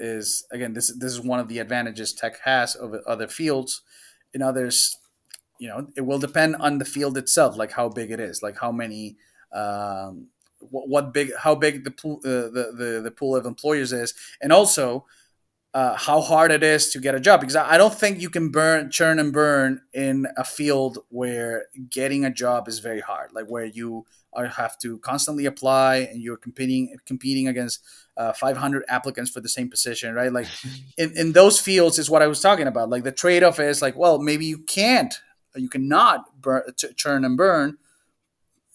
again, this is one of the advantages tech has over other fields. In others, it will depend on the field itself, like how big it is, like how many, how big the pool of employers is, and also how hard it is to get a job, because I don't think you can churn and burn in a field where getting a job is very hard, like where you have to constantly apply and you're competing against 500 applicants for the same position, right? Like in those fields is what I was talking about. Like the trade-off is like, well, maybe you cannot churn and burn.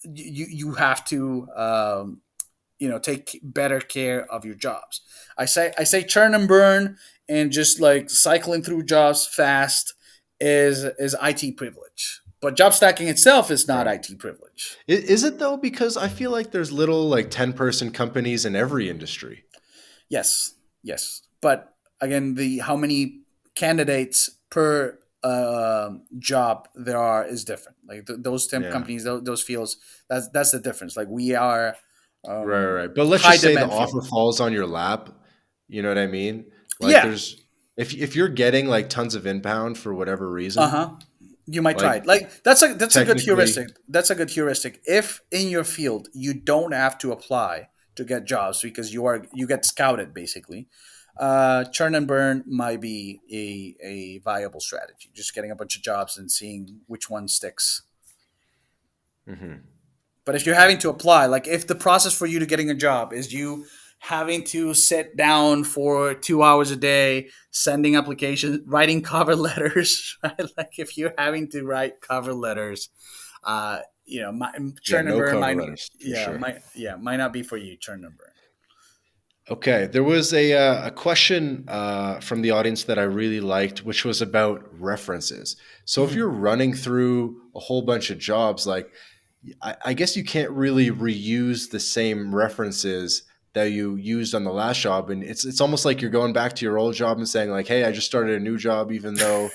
You have to take better care of your jobs. I say churn and burn, and just like cycling through jobs fast is IT privilege. But job stacking itself is not Right. IT privilege. Is it though? Because I feel like there's little like 10-person companies in every industry. Yes, yes. But again, the how many candidates per job there are is different. Like those temp Yeah. companies, those fields, that's the difference. Like we are Right, right, right. But let's high just say the demand field. offer falls on your lap. You know what I mean? Like Yeah. there's if you're getting like tons of inbound for whatever Uh reason, huh. You might try like it. Like that's a good technically, heuristic. That's a good heuristic. If in your field you don't have to apply to get jobs because you get scouted basically, churn and burn might be a viable strategy. Just getting a bunch of jobs and seeing which one sticks. mhm. But if you're having to apply, like if the process for you to getting a job is you having to sit down for 2 hours a day, sending applications, writing cover letters, right? Like if you're having to write cover letters, Yeah, churn and no burn cover might, letters for yeah, sure. might not be for you, churn and burn. Okay, there was a question from the audience that I really liked, which was about references. So if Mhm. you're running through a whole bunch of jobs, like I guess you can't really reuse the same references that you used on the last job, and it's almost like you're going back to your old job and saying like, "Hey, I just started a new job, even though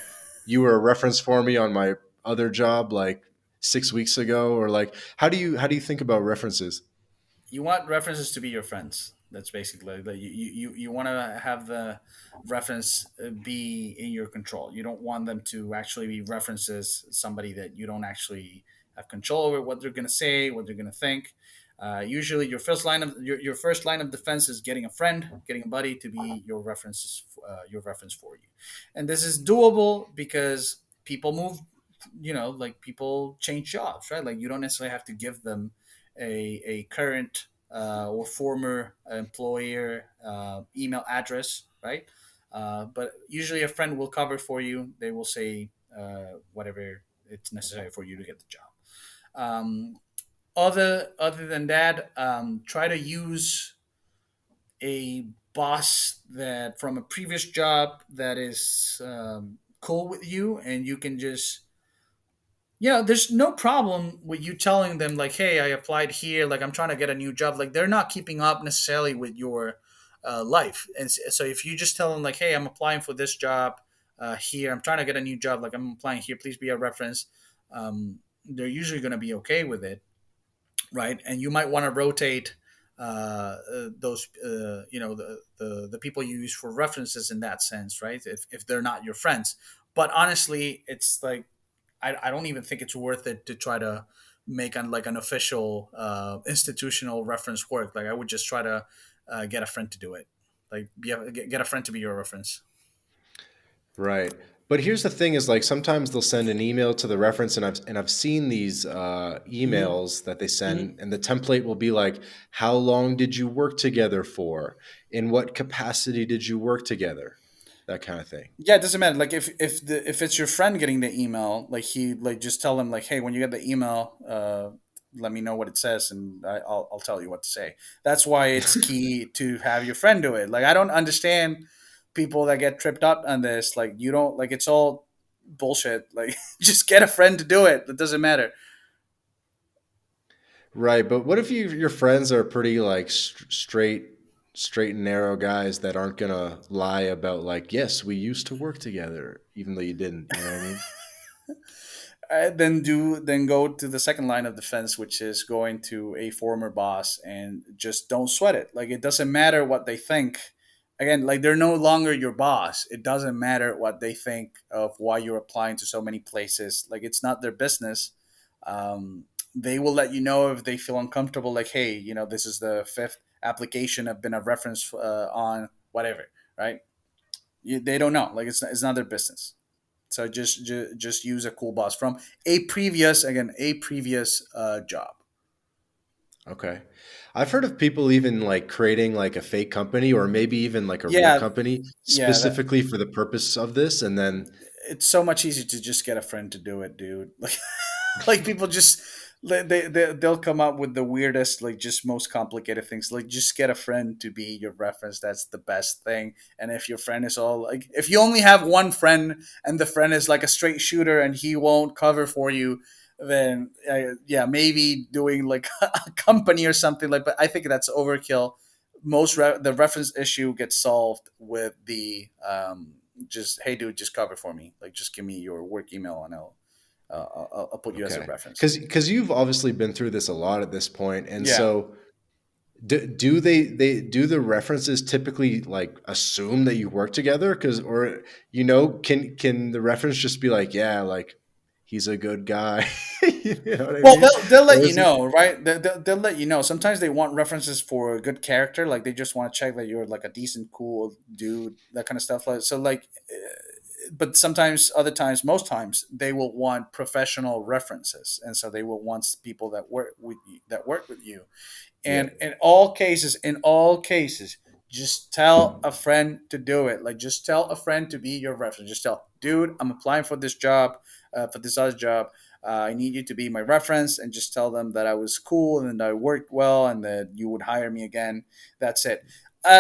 you were a reference for me on my other job like 6 weeks ago." Or like, how do you think about references? You want references to be your friends. That's basically like you want to have the reference be in your control. You don't want them to actually be references somebody that you don't actually have control over what they're going to say, what they're going to think. Usually, your first line of defense is getting a friend, getting a buddy to be your reference for you, and this is doable because people move. Like people change jobs, right? Like you don't necessarily have to give them a current or former employer email address, right? But usually a friend will cover for you. They will say whatever it's necessary for you to get the job. Um, other than that, try to use a boss that from a previous job that is cool with you, and you can just there's no problem with you telling them like, "Hey, I applied here. Like, I'm trying to get a new job." Like, they're not keeping up necessarily with your life, and so if you just tell them like, "Hey, I'm applying for this job here. I'm trying to get a new job. Like, I'm applying here. Please be a reference." They're usually going to be okay with it, right? And you might want to rotate those, the people you use for references in that sense, right? If they're not your friends, but honestly, it's like I don't even think it's worth it to try to make like an official institutional reference work. Like I would just try to get a friend to do it. Like get a friend to be your reference. Right. But here's the thing is like sometimes they'll send an email to the reference and I've seen these Mm-hmm. emails that they Mm-hmm. send and the template will be like, how long did you work together for? In what capacity did you work together? That kind of thing. Yeah, it doesn't matter. Like if it's your friend getting the email, like just tell them like, hey, when you get the email, let me know what it says, and I'll tell you what to say. That's why it's key to have your friend do it. Like I don't understand people that get tripped up on this. Like you don't like it's all bullshit. Like just get a friend to do it. It doesn't matter. Right, but what if your friends are pretty like straight and narrow guys that aren't going to lie about like, yes, we used to work together even though you didn't, you know what I mean? Then go to the second line of defense, which is going to a former boss and just don't sweat it. Like it doesn't matter what they think. Again, like they're no longer your boss. It doesn't matter what they think of why you're applying to so many places. Like it's not their business. They will let you know if they feel uncomfortable. Like, hey, this is the fifth application I've been a reference on, whatever, right? They don't know. Like it's not their business. So just use a cool boss from a previous job. Okay. I've heard of people even like creating like a fake company or maybe even like a real Yeah, company yeah. specifically for the purpose of this. And then, It's so much easier to just get a friend to do it, dude. Like people just they'll come up with the weirdest, like just most complicated things. Like just get a friend to be your reference. That's the best thing. And if your friend is all like, if you only have one friend and the friend is like a straight shooter and he won't cover for you, then yeah, maybe doing like a company or something like. But I think that's overkill. The reference issue gets solved with the just, hey dude, just cover for me, like just give me your work email and I'll put you as a okay. reference. Because you've obviously been through this a lot at this point. And Yeah. so do they do the references typically like assume that you work together? Because, or, can the reference just be like, yeah, like he's a good guy? You know what I Well, mean? they'll Or let you is it know, right? They'll let you know. Sometimes they want references for a good character, like they just want to check that you're like a decent, cool dude, that kind of stuff. Like so, like, but sometimes, other times, most times, they will want professional references, and so they will want people that work with you. yeah. And in all cases, just tell a friend to do it. Like, just tell a friend to be your reference. Just tell, dude, I'm applying for this job, for this other job. I need you to be my reference, and just tell them that I was cool and that I worked well and that you would hire me again. That's it.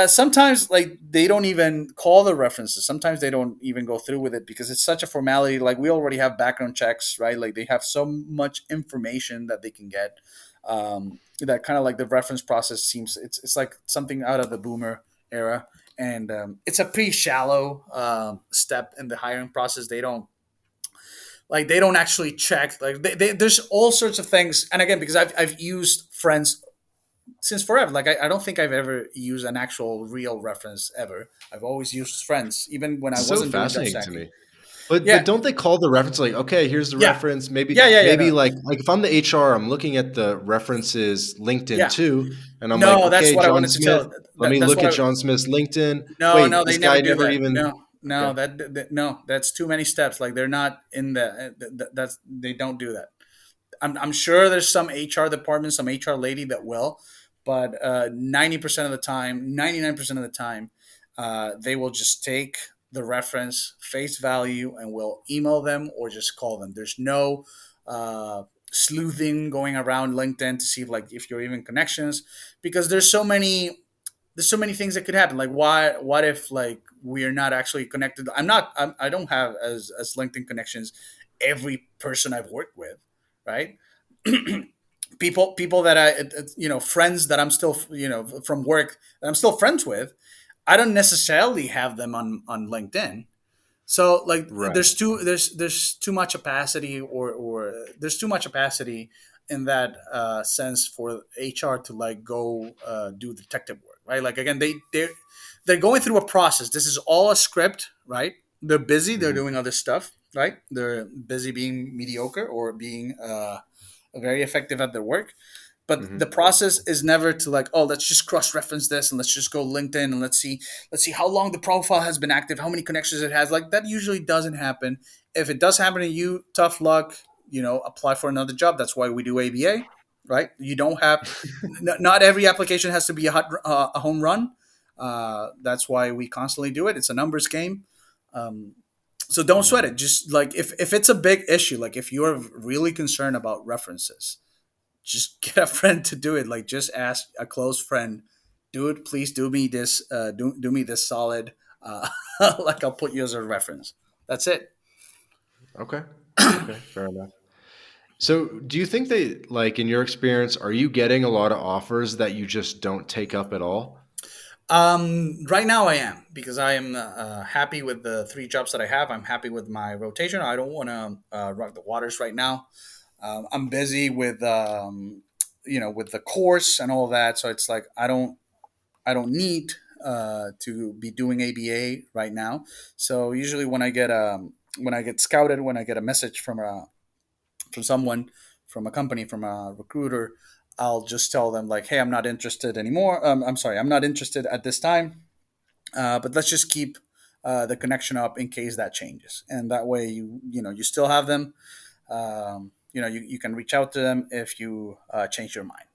Sometimes, like, they don't even call the references. Sometimes they don't even go through with it because it's such a formality. Like, we already have background checks, right? Like, they have so much information that they can get, that kind of like the reference process seems, it's like something out of the boomer era. And it's a pretty shallow step in the hiring process. They don't actually check, like there's all sorts of things. And again, because I've used friends since forever, like I don't think I've ever used an actual real reference ever. I've always used friends, even when I So wasn't doing job fascinating to stacking. me. But Yeah, don't they call the reference like, okay, here's the yeah, reference. Maybe yeah, maybe no, like if I'm the HR, I'm looking at the references LinkedIn yeah. too, and I'm like, No, that's okay, what I John wanted to Smith. tell. Let me That's look what at I. John Smith's LinkedIn. No, no, Wait, they this never guy do never that. even. No, no, Okay. no, that's too many steps. Like they're not in that's they don't do that. I'm sure there's some HR department, some HR lady that will, but 90% of the time, 99% of the time, they will just take the reference face value and will email them or just call them. There's no sleuthing going around LinkedIn to see if you're even connections, because there's so many things that could happen. Like, what if like we're not actually connected? I don't have as LinkedIn connections every person I've worked with, right? People that friends that I'm still, from work, that I'm still friends with, I don't necessarily have them on LinkedIn. So like Right. there's too much opacity, or there's too much opacity in that sense for HR to like go do detective work, right? Like again, they're going through a process. This is all a script, right? They're busy. They're Hmm. doing other stuff, right? They're busy being mediocre or being very effective at their work. But the Hmm. process is never to like, oh, let's just cross-reference this and let's just go LinkedIn and let's see how long the profile has been active, how many connections it has. Like that usually doesn't happen. If it does happen to you, tough luck. Apply for another job. That's why we do ABA, right? You don't have, not every application has to be a home run. That's why we constantly do it. It's a numbers game. Um, so don't sweat it. Hmm. Just like if it's a big issue, like if you're really concerned about references, just get a friend to do it. Like just ask a close friend, dude, please do me this, do me this solid. Uh, like I'll put you as a reference. That's it. Okay. Okay. Fair enough. So, do you think that, like, in your experience, are you getting a lot of offers that you just don't take up at all? Right now I am, because I am happy with the three jobs that I have. I'm happy with my rotation. I don't want to rock the waters right now. I'm busy with with the course and all that, so it's like I don't need to be doing ABA right now. So usually when I get scouted, when I get a message from someone, from a company, from a recruiter, I'll just tell them like, hey, I'm not interested anymore. I'm sorry, I'm not interested at this time. But let's just keep the connection up in case that changes, and that way you still have them. You can reach out to them if you change your mind.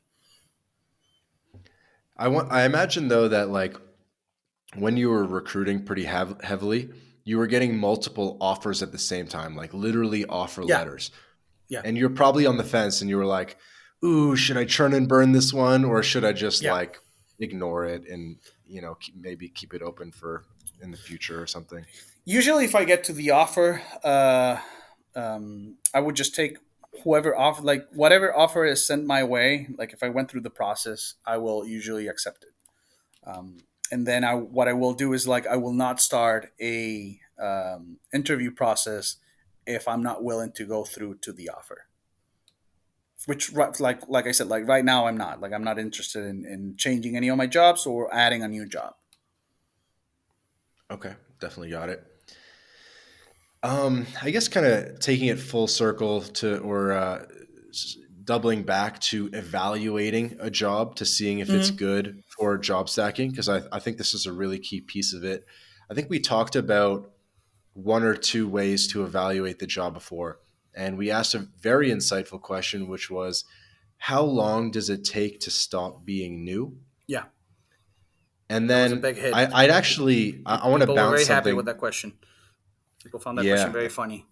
I imagine though that like when you were recruiting pretty heavily, you were getting multiple offers at the same time, like literally offer Yeah, letters. yeah, And you're probably on the fence and you were like, "Ooh, should I churn and burn this one or should I just yeah. like ignore it and, maybe keep it open for in the future or something?" Usually, if I get to the offer, I would just take whoever offer, like whatever offer is sent my way. Like if I went through the process, I will usually accept it. And then what I will do is like I will not start a interview process if I'm not willing to go through to the offer. Which like I said, like right now I'm not interested in changing any of my jobs or adding a new job. Okay, definitely got it. I guess kind of taking it full circle to or doubling back to evaluating a job to seeing if it's Hmm. good for job stacking because I think this is a really key piece of it. I think we talked about one or two ways to evaluate the job before, and we asked a very insightful question, which was, how long does it take to stop being new? Yeah, And that was a then big hit. I'd actually I want to People were bounce very happy with something. that question. People found that question Yeah, very funny.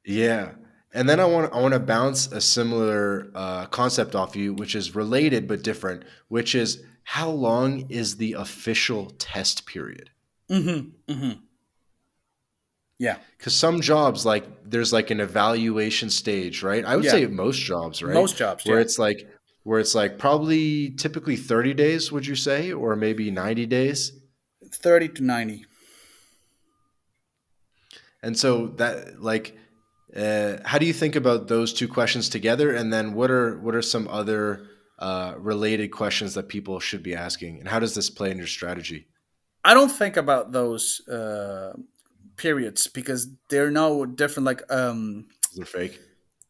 yeah. And then I want to bounce a similar concept off you, which is related but different, which is how long is the official test period? Hmm. Hmm. Yeah, Because some jobs, like there's like an evaluation stage, right? I would yeah. say most jobs, right? Most jobs, Where yeah, it's like where it's like probably typically 30 days, would you say, or maybe 90 days? 30 to 90. And so that like how do you think about those two questions together? And then what are some other related questions that people should be asking? And how does this play in your strategy? I don't think about those periods because they're no different. Like They're fake.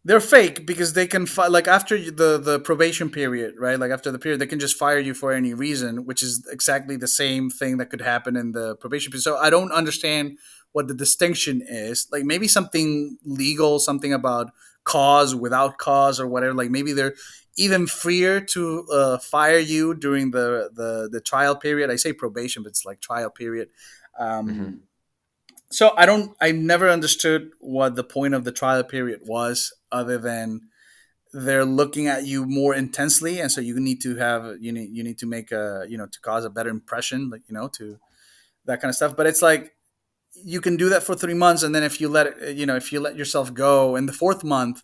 they're fake because they can like after the probation period, right? Like after the period, they can just fire you for any reason, which is exactly the same thing that could happen in the probation period. So I don't understand what the distinction is. Like maybe something legal, something about cause without cause or whatever. Like maybe they're even freer to fire you during the trial period. I say probation, but it's like trial period. Hmm. So I never understood what the point of the trial period was, other than they're looking at you more intensely, and so you need to make a to cause a better impression, like to that kind of stuff. But it's like you can do that for 3 months, and then if you let yourself go in the fourth month,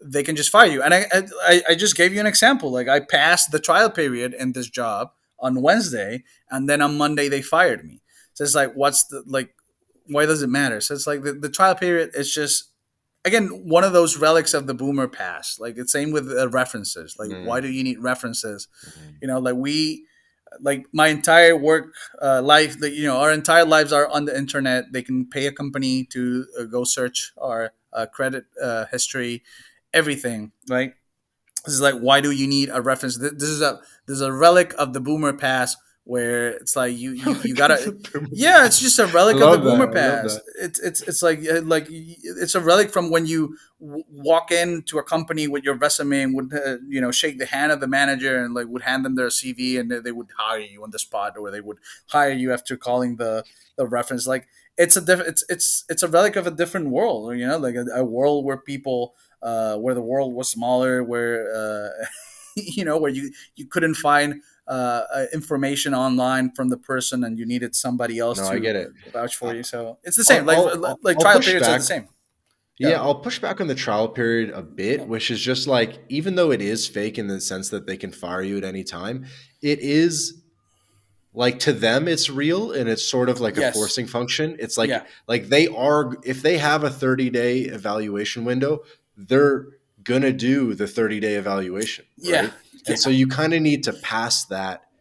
they can just fire you. And I just gave you an example. Like I passed the trial period in this job on Wednesday, and then on Monday they fired me. So it's like, what's the like? Why does it matter? So it's like the trial period is just again one of those relics of the boomer past. Like it's same with references. Like why do you need references? Like like my entire work life, like our entire lives are on the internet. They can pay a company to go search our credit history, everything, right? This is like, why do you need a reference? This is a relic of the boomer past, where it's like you Look at gotta. the boomer Yeah, it's past. just a I relic of the love boomer that. I love past. that. It's like it's a relic from when you walk into a company with your resume and would shake the hand of the manager and like would hand them their CV, and they would hire you on the spot, or they would hire you after calling the reference. Like it's a relic of a different world, like a world where people where the world was smaller, where where you couldn't find information online from the person, and you needed somebody else No, I to get it. vouch for I- you. So it's the same. I'll Like I'll I'll, like I'll trial push periods are the back. same. Yeah. Yeah, I'll push back on the trial period a bit, which is just like even though it is fake in the sense that they can fire you at any time, it is like to them it's real and it's sort of like a Yes. forcing function. It's Yeah. like they are if they have a 30-day evaluation window, they're gonna do the 30-day evaluation, Yeah. right? And so Yeah. you kind of need to pass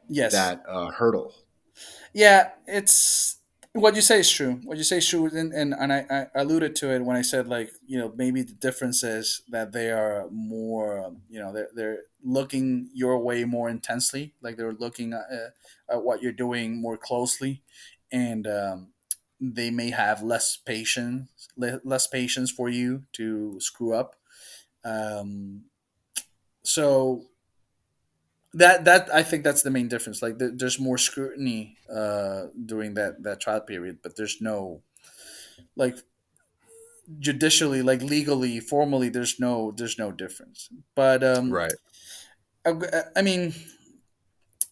Yes. that hurdle. Yeah, it's what you say is true. What you say is true, and I alluded to it when I said, like, maybe the difference is that they are more they're looking your way more intensely, like they're looking at what you're doing more closely, and they may have less patience for you to screw up. Um, so that I think that's the main difference. Like there's more scrutiny during that trial period, but there's no like judicially, like legally, formally, there's no difference. But Right. I, I mean,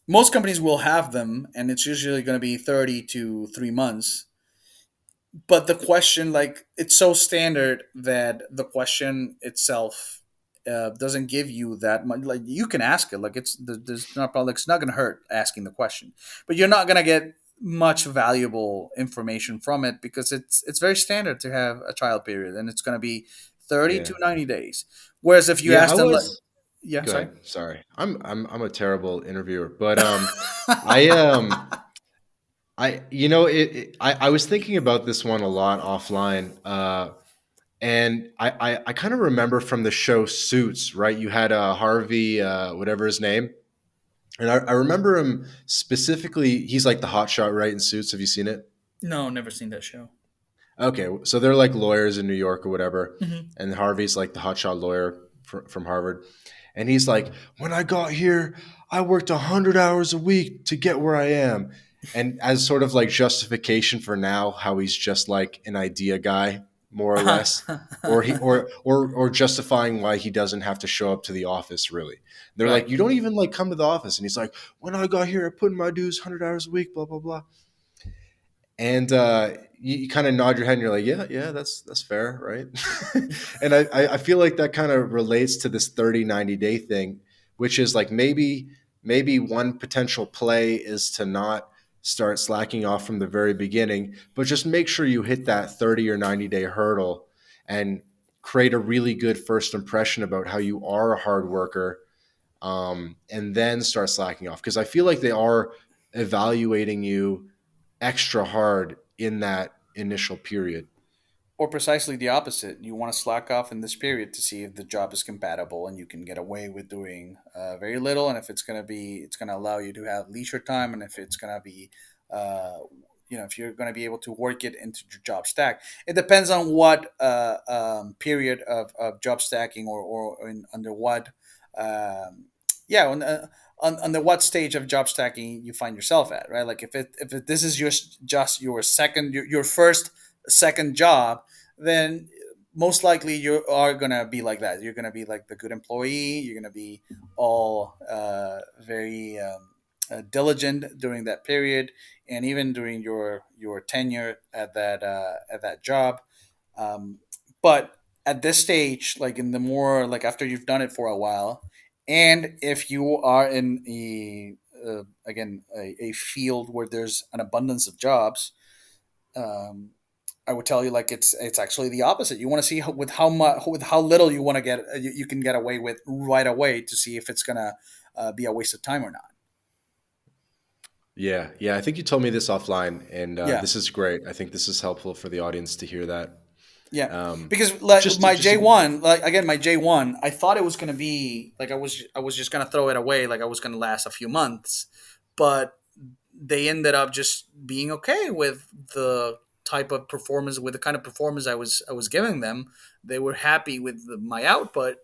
most companies will have them, and it's usually going to be 30 to 3 months. But the question, like, it's so standard that the question itself doesn't give you that much. Like, you can ask it, like, there's not probably, like, it's not going to hurt asking the question, but you're not going to get much valuable information from it because it's very standard to have a trial period, and it's going to be 30 Yeah. to 90 days. Whereas if you Yeah. ask I them, like, was. yeah, Go sorry. ahead. Sorry. I'm a terrible interviewer, but I I was thinking about this one a lot offline. And I kind of remember from the show Suits, right? You had Harvey, whatever his name. And I remember him specifically. He's like the hot shot, right, in Suits. Have you seen it? No, never seen that show. Okay, so they're like lawyers in New York or whatever, Hmm. and Harvey's like the hotshot lawyer from Harvard, and he's like, "When I got here, I worked 100 hours a week to get where I am," and as sort of like justification for now, how he's just like an idea guy, more or less, or he or justifying why he doesn't have to show up to the office. Really, they're Right. like, "You don't even like come to the office," and he's like, "When I got here, I put in my dues, 100 hours a week, blah blah blah." And you kind of nod your head and you're like, yeah, yeah, that's fair, right? And I feel like that kind of relates to this 30-90 day thing, which is like maybe one potential play is to not start slacking off from the very beginning, but just make sure you hit that 30 or 90 day hurdle and create a really good first impression about how you are a hard worker, and then start slacking off, because I feel like they are evaluating you extra hard in that initial period. Or precisely the opposite. You want to slack off in this period to see if the job is compatible and you can get away with doing very little, and if it's going to allow you to have leisure time, and if it's going to be, uh, if you're going to be able to work it into your job stack. It depends on what period of job stacking, under what, um, yeah, under what stage of job stacking you find yourself at, right? Like this is just your your first second job, then most likely you are gonna be like that. You're gonna be like the good employee. You're gonna be all very diligent during that period, and even during your tenure at that job. Um, but at this stage, like in the more like after you've done it for a while, and if you are in a field where there's an abundance of jobs, um, I would tell you like it's actually the opposite. You want to see with how much with how little you want to get you can get away with right away to see if it's gonna be a waste of time or not. Yeah, yeah. I think you told me this offline, and Yeah, this is great. I think this is helpful for the audience to hear that. yeah. Um, Because like just, my just J one, like again my J one, I thought it was gonna be like I was just gonna throw it away, like I was gonna last a few months, but they ended up just being okay with the type of performance, with the kind of performance I was giving them. They were happy with my output,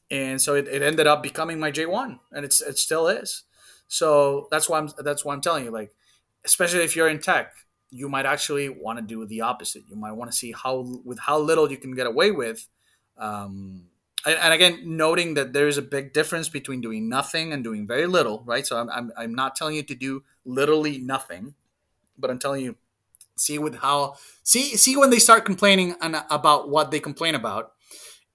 and so it ended up becoming my J1, and it still is. So that's why I'm telling you, like, especially if you're in tech, you might actually want to do the opposite. You might want to see how little you can get away with. um, and again, noting that there is a big difference between doing nothing and doing very little, right? So I'm not telling you to do literally nothing, but I'm telling you, see when they start complaining about what they complain about,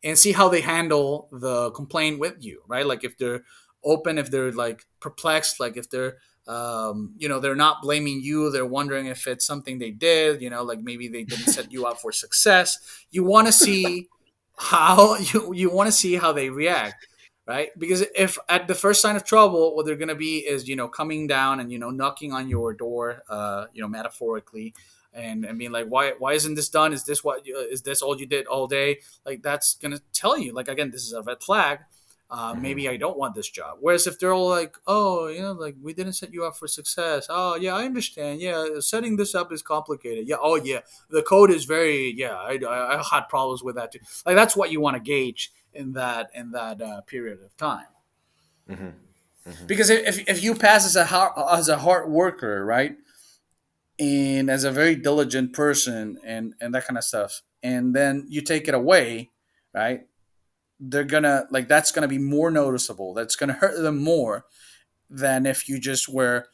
and see how they handle the complaint with you, right? Like if they're open, if they're like perplexed, like if they're they're not blaming you, they're wondering if it's something they did, like maybe they didn't set you up for success. You want to see how you want to see how they react, right? Because if at the first sign of trouble, what they're going to be is coming down and knocking on your door, metaphorically, and being like, why isn't this done? Is this all you did all day? Like that's gonna tell you, like, again, this is a red flag. Maybe I Hmm. don't want this job. Whereas if they're all like, oh, like we didn't set you up for success. Oh, yeah, I understand. Yeah, setting this up is complicated. Yeah, oh, yeah, the code is very, yeah, I had problems with that too. Like that's what you want to gauge in that period of time. Hmm. Hmm. Because if you pass as a hard worker, right, and as a very diligent person and that kind of stuff, and then you take it away, right, they're gonna like that's gonna be more noticeable. That's gonna hurt them more than if you just were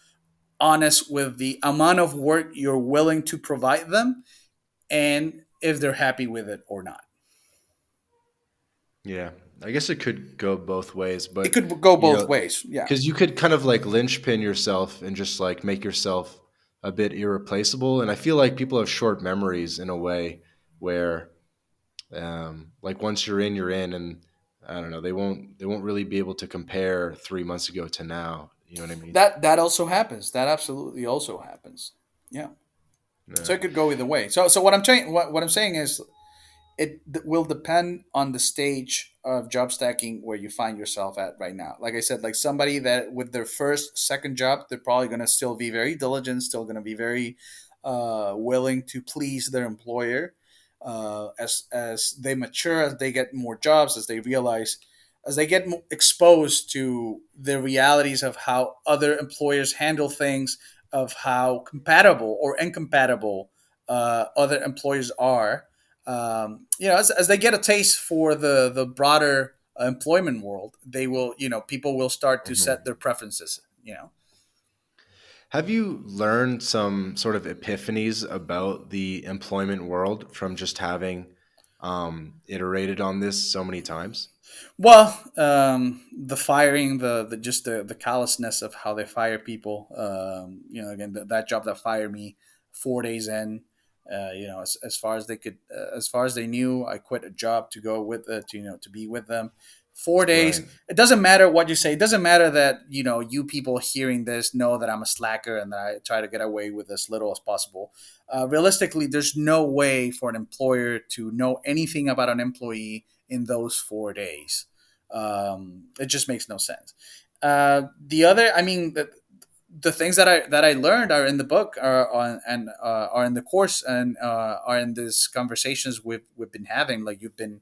honest with the amount of work you're willing to provide them and if they're happy with it or not. Yeah, I guess it could go both ways, It but could go you both know, ways. Yeah. because you could kind of like linchpin yourself and just like make yourself a bit irreplaceable. And I feel like people have short memories in a way where, like once you're in, you're in, and I don't know, they won't really be able to compare 3 months ago to now. You know what I mean? That also happens. That absolutely also happens. Yeah. Yeah. So it could go either way. So what I'm saying is will depend on the stage of job stacking where you find yourself at right now. Like I said, like somebody that with their first, second job, they're probably going to still be very diligent, still going to be very willing to please their employer. As they mature, as they get more jobs, as they realize, as they get exposed to the realities of how other employers handle things, of how compatible or incompatible other employers are, as they get a taste for the broader employment world, they will, people will start to set Mhm. their preferences. Have you learned some sort of epiphanies about the employment world from just having iterated on this so many times? Well, the firing, the just the callousness of how they fire people. Again, that job that fired me 4 days in. As far as they could, as far as they knew, I quit a job to go with to be with them. 4 days. Right. It doesn't matter what you say. It doesn't matter that you people hearing this know that I'm a slacker and that I try to get away with as little as possible. Realistically, there's no way for an employer to know anything about an employee in those 4 days. It just makes no sense. The other, I mean, the things that I learned are in the book, are on and are in the course, and are in these conversations we've been having. Like you've been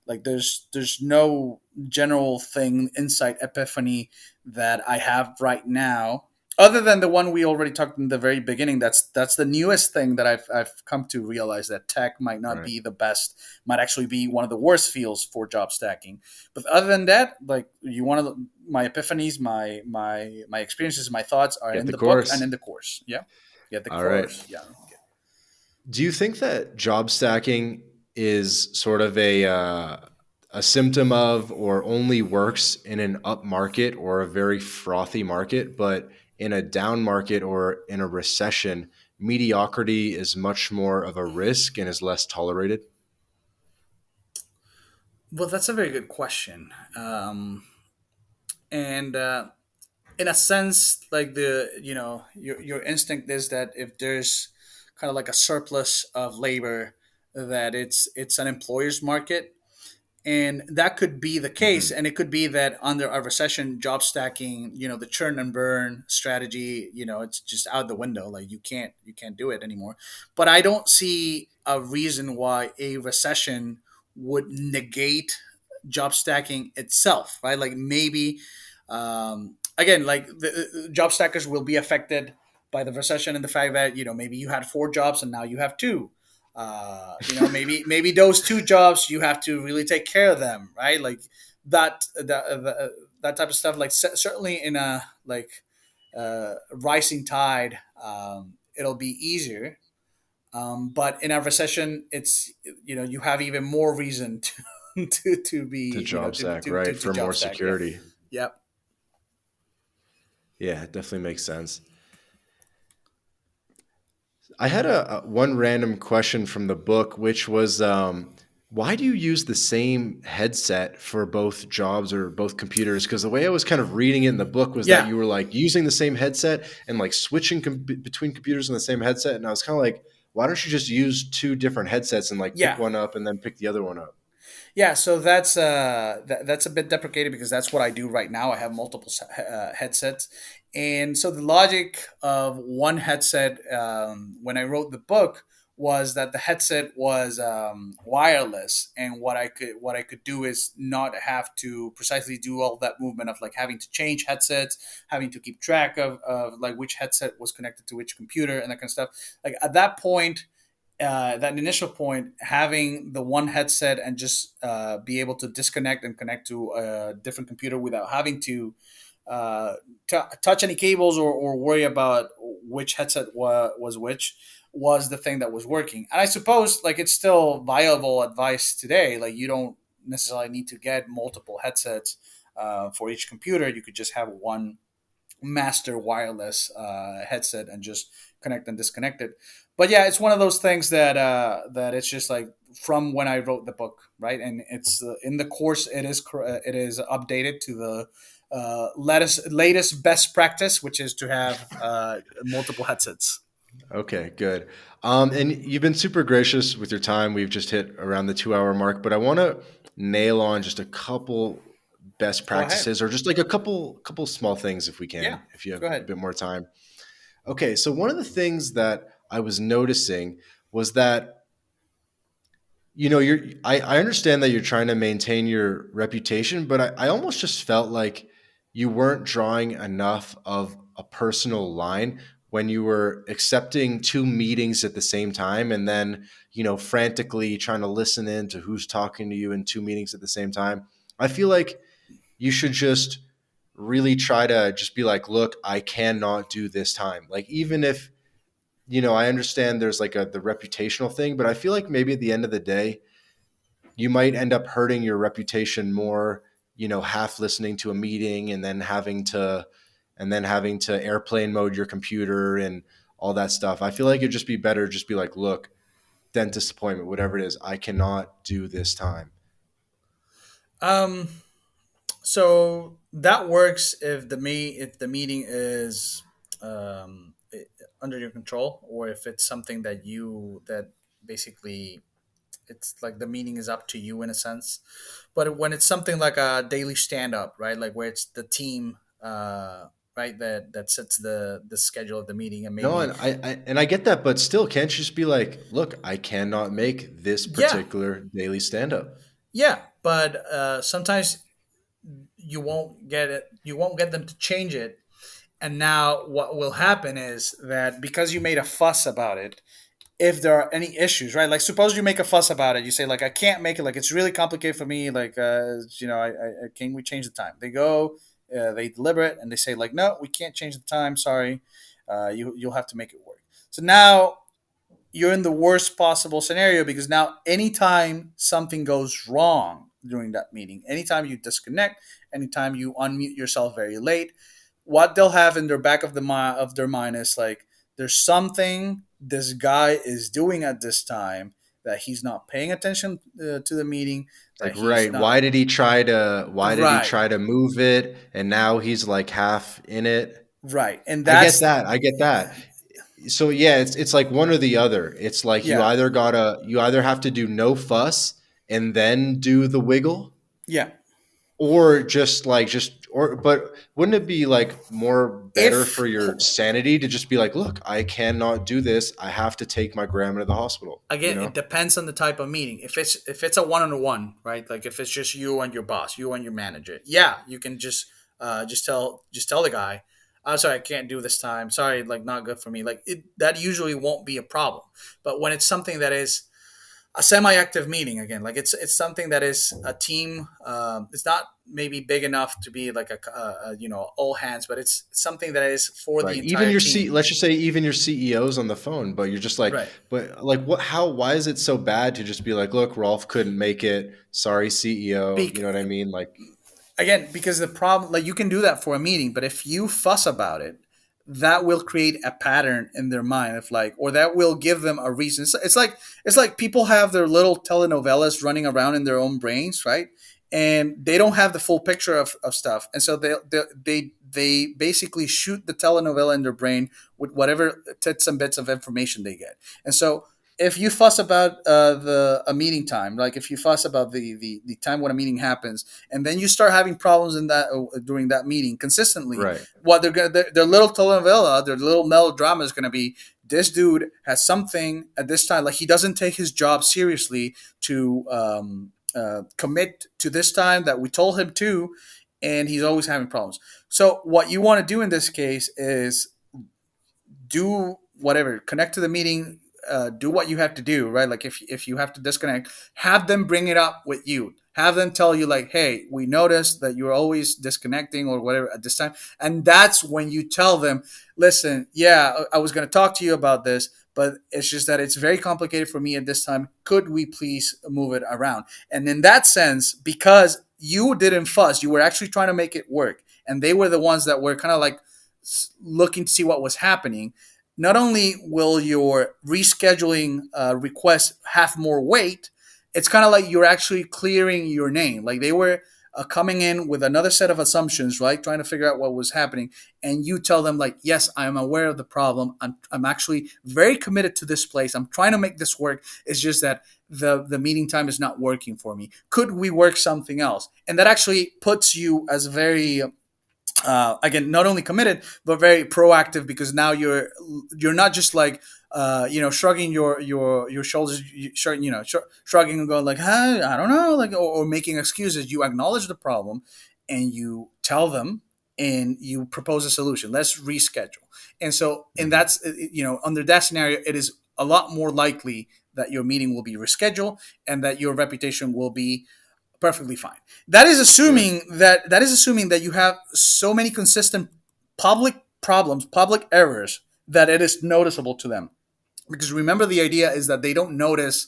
like there's no general thing, insight, epiphany that I have right now, other than the one we already talked in the very beginning. That's the newest thing that I've come to realize, that tech might not Right. be the best, might actually be one of the worst fields for job stacking. But other than that, like you want to, my epiphanies, my experiences, my thoughts are Get in the the book and course. in the course. Yeah, yeah, the All right. course. Yeah. Do you think that job stacking is sort of a symptom of, or only works in an up market or a very frothy market, but in a down market or in a recession, mediocrity is much more of a risk and is less tolerated? Well, that's a very good question. And in a sense, like your instinct is that if there's kind of like a surplus of labor, that it's an employer's market, and that could be the case. Hmm. And it could be that under a recession, job stacking, the churn and burn strategy, it's just out the window. Like you can't do it anymore. But I don't see a reason why a recession would negate job stacking itself, right? Like maybe, again, like the job stackers will be affected by the recession and the fact that maybe you had 4 jobs and now you have two. Maybe those 2 jobs you have to really take care of them, right? Like that type of stuff. Like certainly in a like rising tide, it'll be easier. But in a recession, it's you have even more reason to To be job stack, right? to For job more stack. Yeah, security. yeah, Yeah, it definitely makes sense. I had a one random question from the book, which was, why do you use the same headset for both jobs or both computers? Because the way I was kind of reading it in the book was that yeah, you were like using the same headset and like switching between computers in the same headset. And I was kind of like, why don't you just use two different headsets and like pick yeah. one up and then pick the other one up? Yeah, so that's a bit deprecated because that's what I do right now. I have multiple headsets, and so the logic of one headset when I wrote the book was that the headset was wireless, and what I could do is not have to precisely do all that movement of like having to change headsets, having to keep track of like which headset was connected to which computer and that kind of stuff. Like at that point, that initial point, having the one headset and just be able to disconnect and connect to a different computer without having to uh, touch any cables or worry about which headset was which was the thing that was working. And I suppose like it's still viable advice today. Like you don't necessarily need to get multiple headsets for each computer. You could just have one master wireless headset and just connect and disconnect it. But yeah, it's one of those things that it's just like from when I wrote the book, right? And it's in the course it is updated to the latest best practice, which is to have multiple headsets. Okay, good. And you've been super gracious with your time. We've just hit around the 2 hour mark, but I want to nail on just a couple best Go ahead. practices or just like a couple small things if we Yeah, can, if you have go a ahead. bit more time. Okay, so one of the things that I was noticing was that I understand that you're trying to maintain your reputation, but I almost just felt like you weren't drawing enough of a personal line when you were accepting two meetings at the same time and then, frantically trying to listen in to who's talking to you in two meetings at the same time. I feel like you should just really try to just be like, look, I cannot do this time. Like, even if, I understand there's like the reputational thing, but I feel like maybe at the end of the day, you might end up hurting your reputation more, half listening to a meeting and then having to airplane mode your computer and all that stuff. I feel like it'd just be better just be like, look, dentist appointment, whatever it is, I cannot do this time. Um, so that works if the meeting is under your control, or if it's something that basically it's like the meeting is up to you in a sense. But when it's something like a daily stand up, right, like where it's the team, right, that sets the schedule of the meeting, and No, maybe and I get that, but still, can't you just be like, look, I cannot make this yeah, particular daily stand up. yeah, but sometimes you won't get them to change it. And now what will happen is that because you made a fuss about it, if there are any issues, right? Like suppose you make a fuss about it, you say like I can't make it, like it's really complicated for me, like can we change the time? They go, they deliberate, and they say like no, we can't change the time. Sorry, you'll have to make it work. So now you're in the worst possible scenario because now anytime something goes wrong during that meeting, anytime you disconnect, anytime you unmute yourself very late, what they'll have in their back of their mind is like there's something this guy is doing at this time that he's not paying attention to the meeting, that Like, he's right, not right, why did he try to move it and now he's like half in it? right, and I get that's that. I get that. So yeah, it's like one or the other. It's like yeah, you either have to do no fuss and then do the wiggle, yeah. or just or but wouldn't it be like more better If for your sanity to just be like, look, I cannot do this. I have to take my grandma to the hospital, you again, it know? depends on the type of meeting. If it's a one on one, right? Like if it's just you and your boss, you and your manager, yeah, you can just tell the guy, I'm sorry, I can't do this time. Sorry, like not good for me. Like that usually won't be a problem. But when it's something that is a semi-active meeting, again, like it's something that is a team, it's not maybe big enough to be like all hands, but it's something that is for the Right. Even entire your C team, let's just say even your CEO's on the phone, but you're just like, right? but like why is it so bad to just be like, look, Rolf couldn't make it. Sorry, CEO. You Bec- know what I mean? Like, Again, because the problem, like you can do that for a meeting, but if you fuss about it, that will create a pattern in their mind of like, or that will give them a reason. It's like people have their little telenovelas running around in their own brains, right? And they don't have the full picture of stuff, and so they basically shoot the telenovela in their brain with whatever tits and bits of information they get. And so if you fuss about the a meeting time, like if you fuss about the time when a meeting happens, and then you start having problems in that during that meeting consistently, Right. what they're gonna their little telenovela, their little melodrama is gonna be this dude has something at this time, like he doesn't take his job seriously to commit to this time that we told him to, and he's always having problems. So what you want to do in this case is do whatever, connect to the meeting, do what you have to do, right? Like if you have to disconnect, have them bring it up with you, have them tell you like, hey, we noticed that you're always disconnecting or whatever at this time. And that's when you tell them, listen, yeah, I was going to talk to you about this, but it's just that it's very complicated for me at this time, could we please move it around? And in that sense, because you didn't fuss, you were actually trying to make it work, and they were the ones that were kind of like looking to see what was happening. Not only will your rescheduling request have more weight, it's kind of like you're actually clearing your name. Like they were coming in with another set of assumptions, right? Trying to figure out what was happening. And you tell them, like, yes, I'm aware of the problem. I'm actually very committed to this place. I'm trying to make this work. It's just that the meeting time is not working for me. Could we work something else? And that actually puts you as very again, not only committed but very proactive, because now you're not just like shrugging your shoulders, shrugging and going like, hey, I don't know, like, or making excuses. You acknowledge the problem and you tell them and you propose a solution. Let's reschedule. And so, and Mhm. that's under that scenario, it is a lot more likely that your meeting will be rescheduled and that your reputation will be perfectly fine. Right. That is assuming that you have so many consistent public problems, public errors, that it is noticeable to them. Because remember, the idea is that they don't notice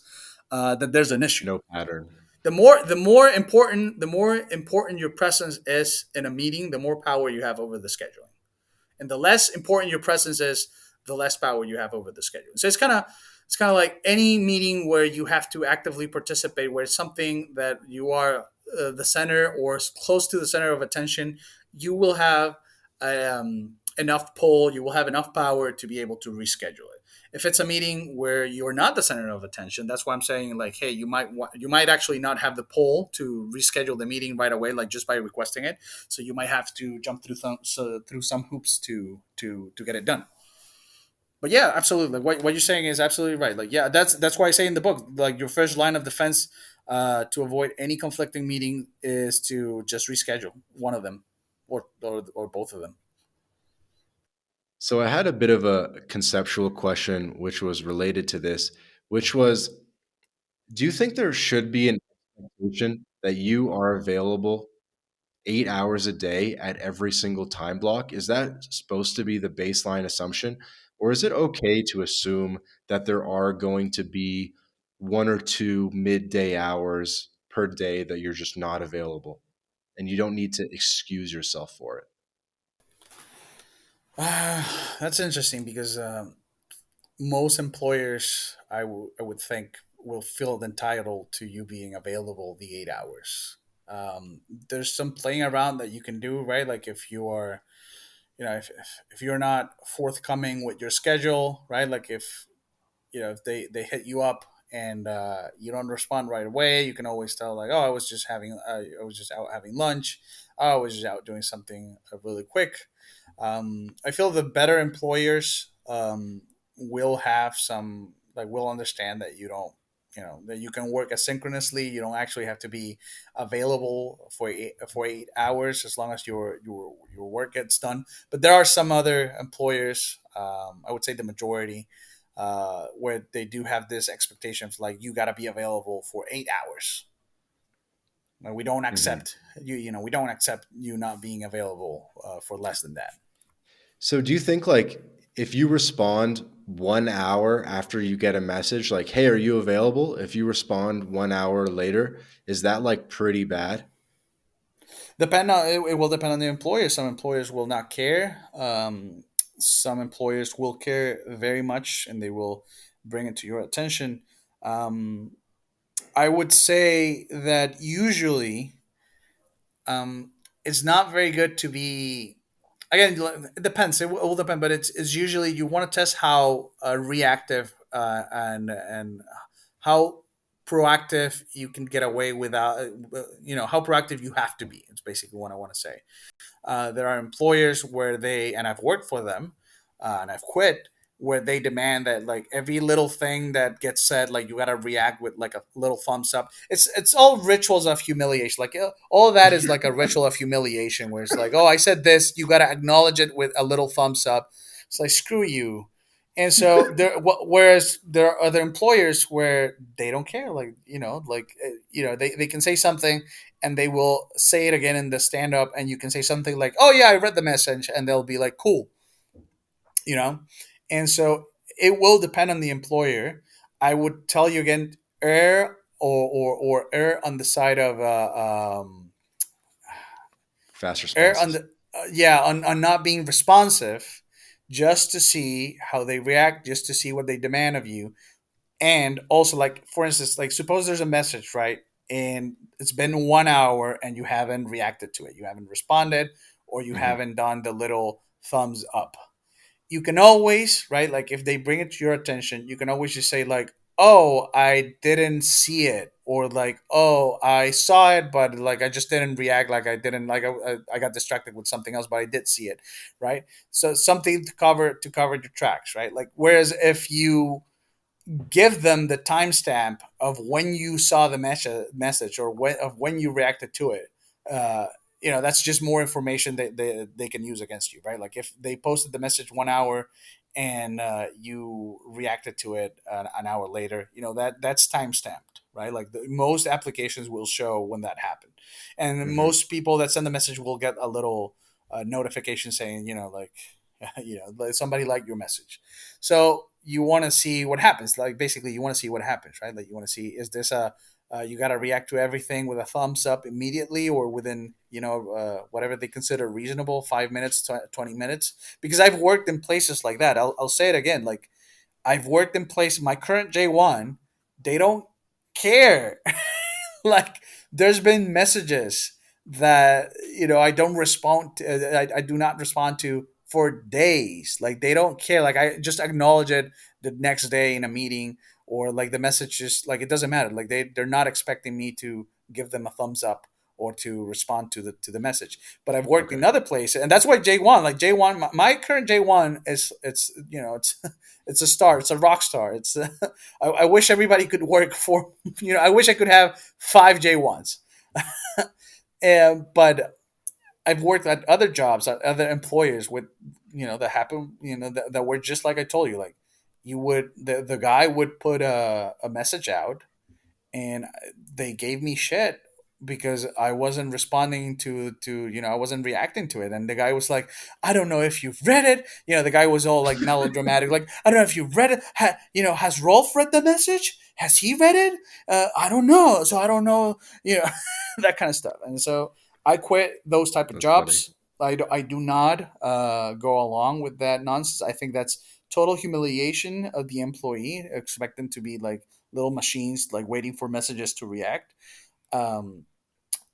that there's an issue. No pattern. The more important your presence is in a meeting, the more power you have over the scheduling, and the less important your presence is, the less power you have over the schedule. So it's kind of like any meeting where you have to actively participate, where it's something that you are the center or close to the center of attention. You will have enough pull. You will have enough power to be able to reschedule it. If it's a meeting where you're not the center of attention, that's why I'm saying like, hey, you might actually not have the pull to reschedule the meeting right away, like just by requesting it. So you might have to jump through some hoops to get it done. But yeah, absolutely. Like what you're saying is absolutely right. Like yeah, that's why I say in the book, like your first line of defense to avoid any conflicting meeting is to just reschedule one of them, or both of them. So I had a bit of a conceptual question which was related to this, which was, do you think there should be an expectation that you are available 8 hours a day at every single time block? Is that supposed to be the baseline assumption? Or is it okay to assume that there are going to be one or two midday hours per day that you're just not available and you don't need to excuse yourself for it? That's interesting because most employers, I would think, will feel entitled to you being available the 8 hours. There's some playing around that you can do, right? Like if you are, if you're not forthcoming with your schedule, right? Like if they hit you up and you don't respond right away, you can always tell like, oh, I was just out having lunch, oh, I was just out doing something really quick. I feel the better employers will have some, like, will understand that you don't, that you can work asynchronously. You don't actually have to be available for 8 hours, as long as your work gets done. But there are some other employers, I would say the majority, where they do have this expectation of like, you got to be available for 8 hours. Like, we don't Mhm. accept we don't accept you not being available for less than that. So do you think like if you respond 1 hour after you get a message like, hey, are you available? If you respond 1 hour later, is that like pretty bad? It will depend on the employer. Some employers will not care. Some employers will care very much, and they will bring it to your attention. Um, I would say that usually um, it's not very good to be. Again, it depends. It will depend, but it's usually you want to test how reactive and how proactive you can get away without, how proactive you have to be. It's basically what I want to say. There are employers where they, and I've worked for them, and I've quit, where they demand that like every little thing that gets said, like you gotta react with like a little thumbs up. It's all rituals of humiliation. Like all of that is like a ritual of humiliation, where it's like, oh, I said this, you gotta acknowledge it with a little thumbs up. It's like screw you. And so there, whereas there are other employers where they don't care, like they can say something and they will say it again in the stand up, and you can say something like, oh yeah, I read the message, and they'll be like, cool, you know. And so it will depend on the employer. I would tell you again, err or err on the side of Fast err on responses. the yeah, on not being responsive, just to see how they react, just to see what they demand of you. And also, like, for instance, like, suppose there's a message, right? And it's been 1 hour and you haven't reacted to it, you haven't responded, or you Hmm. haven't done the little thumbs up. You can always, right, like if they bring it to your attention, you can always just say like, oh, I didn't see it, or like, oh, I saw it but like I just didn't react, like I didn't, like I got distracted with something else, but I did see it, right? So something to cover your tracks, right? Like, whereas if you give them the timestamp of when you saw the message, or when you reacted to it, uh, that's just more information that they can use against you, right? Like if they posted the message 1 hour and you reacted to it an hour later, that's time stamped, right? Like most applications will show when that happened, and Hmm. most people that send the message will get a little notification saying, like, like somebody liked your message. So you want to see what happens. Like basically, you want to see what happens, right? Like you want to see, is this a you got to react to everything with a thumbs up immediately, or within whatever they consider reasonable, 5 minutes, 20 minutes. Because I've worked in places like that. I'll say it again. Like I've worked in places. My current J1, they don't care. Like there's been messages that I don't respond to, I do not respond to for days. Like they don't care, like I just acknowledge it the next day in a meeting, or like the message just, like, it doesn't matter, like they're not expecting me to give them a thumbs up or to respond to the message. But I've worked in Okay. other places, and that's why J1, like J1, my current J1 is, it's it's it's a star, it's a rock star. It's I wish everybody could work for, I wish I could have five J1s. But I've worked at other jobs, at other employers with, that happen, that were just like I told you. Like the guy would put a message out, and they gave me shit because I wasn't responding to I wasn't reacting to it. And the guy was like, I don't know if you've read it. The guy was all like melodramatic, like, I don't know if you've read it. Has Rolf read the message? Has he read it? I don't know. So I don't know, that kind of stuff. And so I quit those type of That's funny. jobs. I do not go along with that nonsense. I think that's total humiliation of the employee. Expect them to be like little machines, like waiting for messages to react. Um,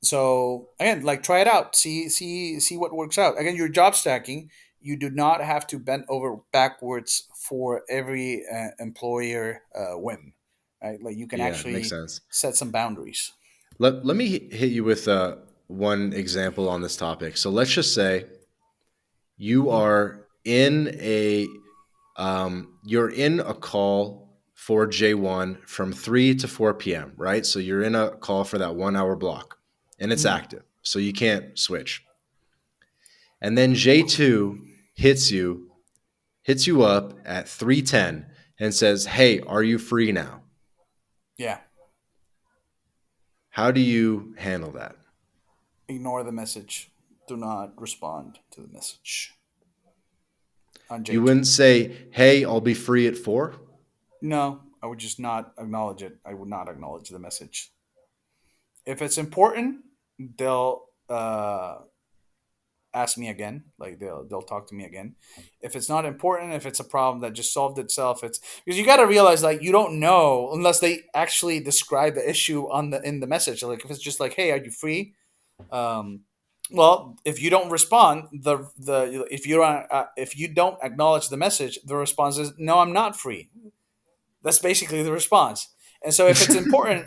so again, like try it out, see what works out. Again, your job stacking, you do not have to bend over backwards for every employer whim, right? Like you can Yeah, makes actually sense. set some boundaries. Let me hit you with one example on this topic. So let's just say you Hmm. are in you're in a call for J1 from 3 to 4 p.m., right? So you're in a call for that 1 hour block and it's Hmm. active. So you can't switch. And then J2 hits you up at 3:10 and says, "Hey, are you free now?" Yeah, How do you handle that? ignore the message. Do not respond to the message on You J2. wouldn't say, "Hey, I'll be free at 4?" No, I would just not acknowledge it. I would not acknowledge the message. If it's important, they'll ask me again. Like they'll talk to me again. If it's not important, if it's a problem that just solved itself, it's because you got to realize, like, you don't know unless they actually describe the issue on the in the message. Like if it's just like, hey, are you free? um well, if you don't respond, if you don't acknowledge the message, the response is, no, I'm not free. That's basically the response. And so if it's important,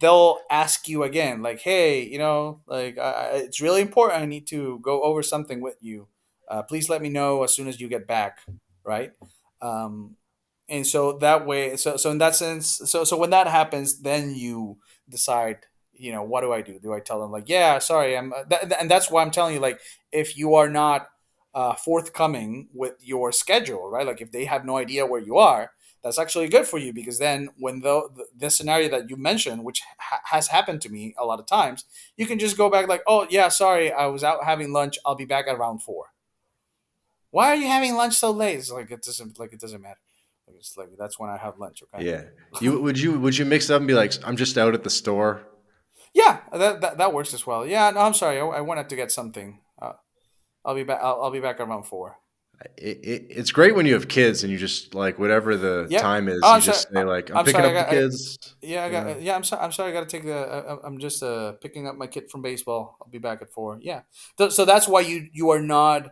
they'll ask you again, like, hey, like, it's really important. I need to go over something with you. Please let me know as soon as you get back, right? Um, and so that way, so in that sense, so when that happens, then you decide, what do I do? Do I tell them like, yeah, sorry, and that's why I'm telling you, like, if you are not forthcoming with your schedule, right? Like if they have no idea where you are, that's actually good for you, because then when the scenario that you mentioned, which has happened to me a lot of times, you can just go back like, oh yeah, sorry, I was out having lunch, I'll be back at around 4. Why are you having lunch so late? It's like, it doesn't matter. Like, it's like, that's when I have lunch. Okay. Yeah. You mix it up and be like, I'm just out at the store. Yeah, that works as well. Yeah, no, I'm sorry, I wanted to get something. I'll be back. I'll be back around 4. It's great when you have kids and you just like whatever the Yep. time Oh, is, you I'm sorry. just say like, I'm I'm picking sorry. up the kids. Yeah, I You got. know. Yeah, I'm sorry. I'm sorry. I got to take the. I'm just picking up my kid from baseball. I'll be back at 4. Yeah. So that's why you are not,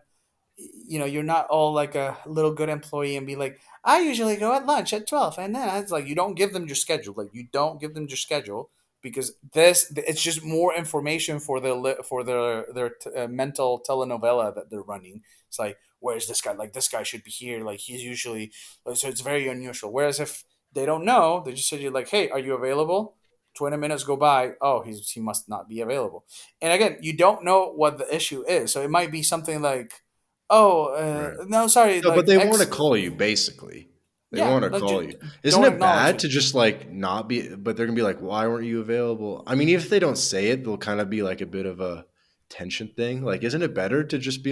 you're not all like a little good employee and be like, I usually go at lunch at 12, and then it's like, you don't give them your schedule. Like, you don't give them your schedule, because it's just more information for their mental telenovela that they're running. It's like, where's this guy? Like, this guy should be here. Like, he's usually, so it's very unusual. Whereas if they don't know, they just say, you like, hey, are you available? 20 minutes go by. Oh, he must not be available. And again, you don't know what the issue is. So it might be something like, oh, Right. no, sorry, No, but like they want to X. call you basically. They Yeah, want to like, call you. Isn't don't it acknowledge bad it. to just like not be? But they're gonna be like, why weren't you available? I mean, even if they don't say it, they'll kind of be like a bit of a tension thing. Like, isn't it better to just be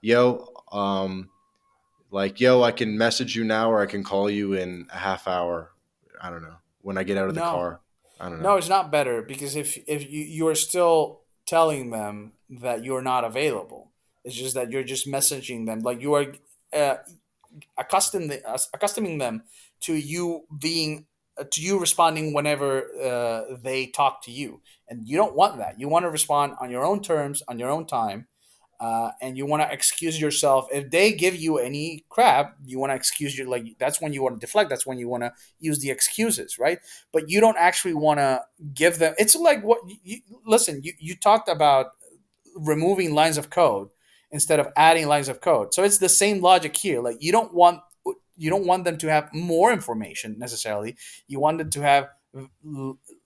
yo, yo, I can message you now or I can call you in a half hour. I don't know when I get out of the No, car. I don't know. no, it's not better, because if you are still telling them that you're not available, it's just that you're just messaging them, like you are uh, accustoming them to you being to you responding whenever they talk to you, and you don't want that. You want to respond on your own terms, on your own time, and you want to excuse yourself if they give you any crap. You want to excuse your, like, that's when you want to deflect. That's when you want to use the excuses, right? But you don't actually want to give them. It's like, what listen. You talked about removing lines of code instead of adding lines of code. So it's the same logic here. Like, you don't want them to have more information necessarily. You want them to have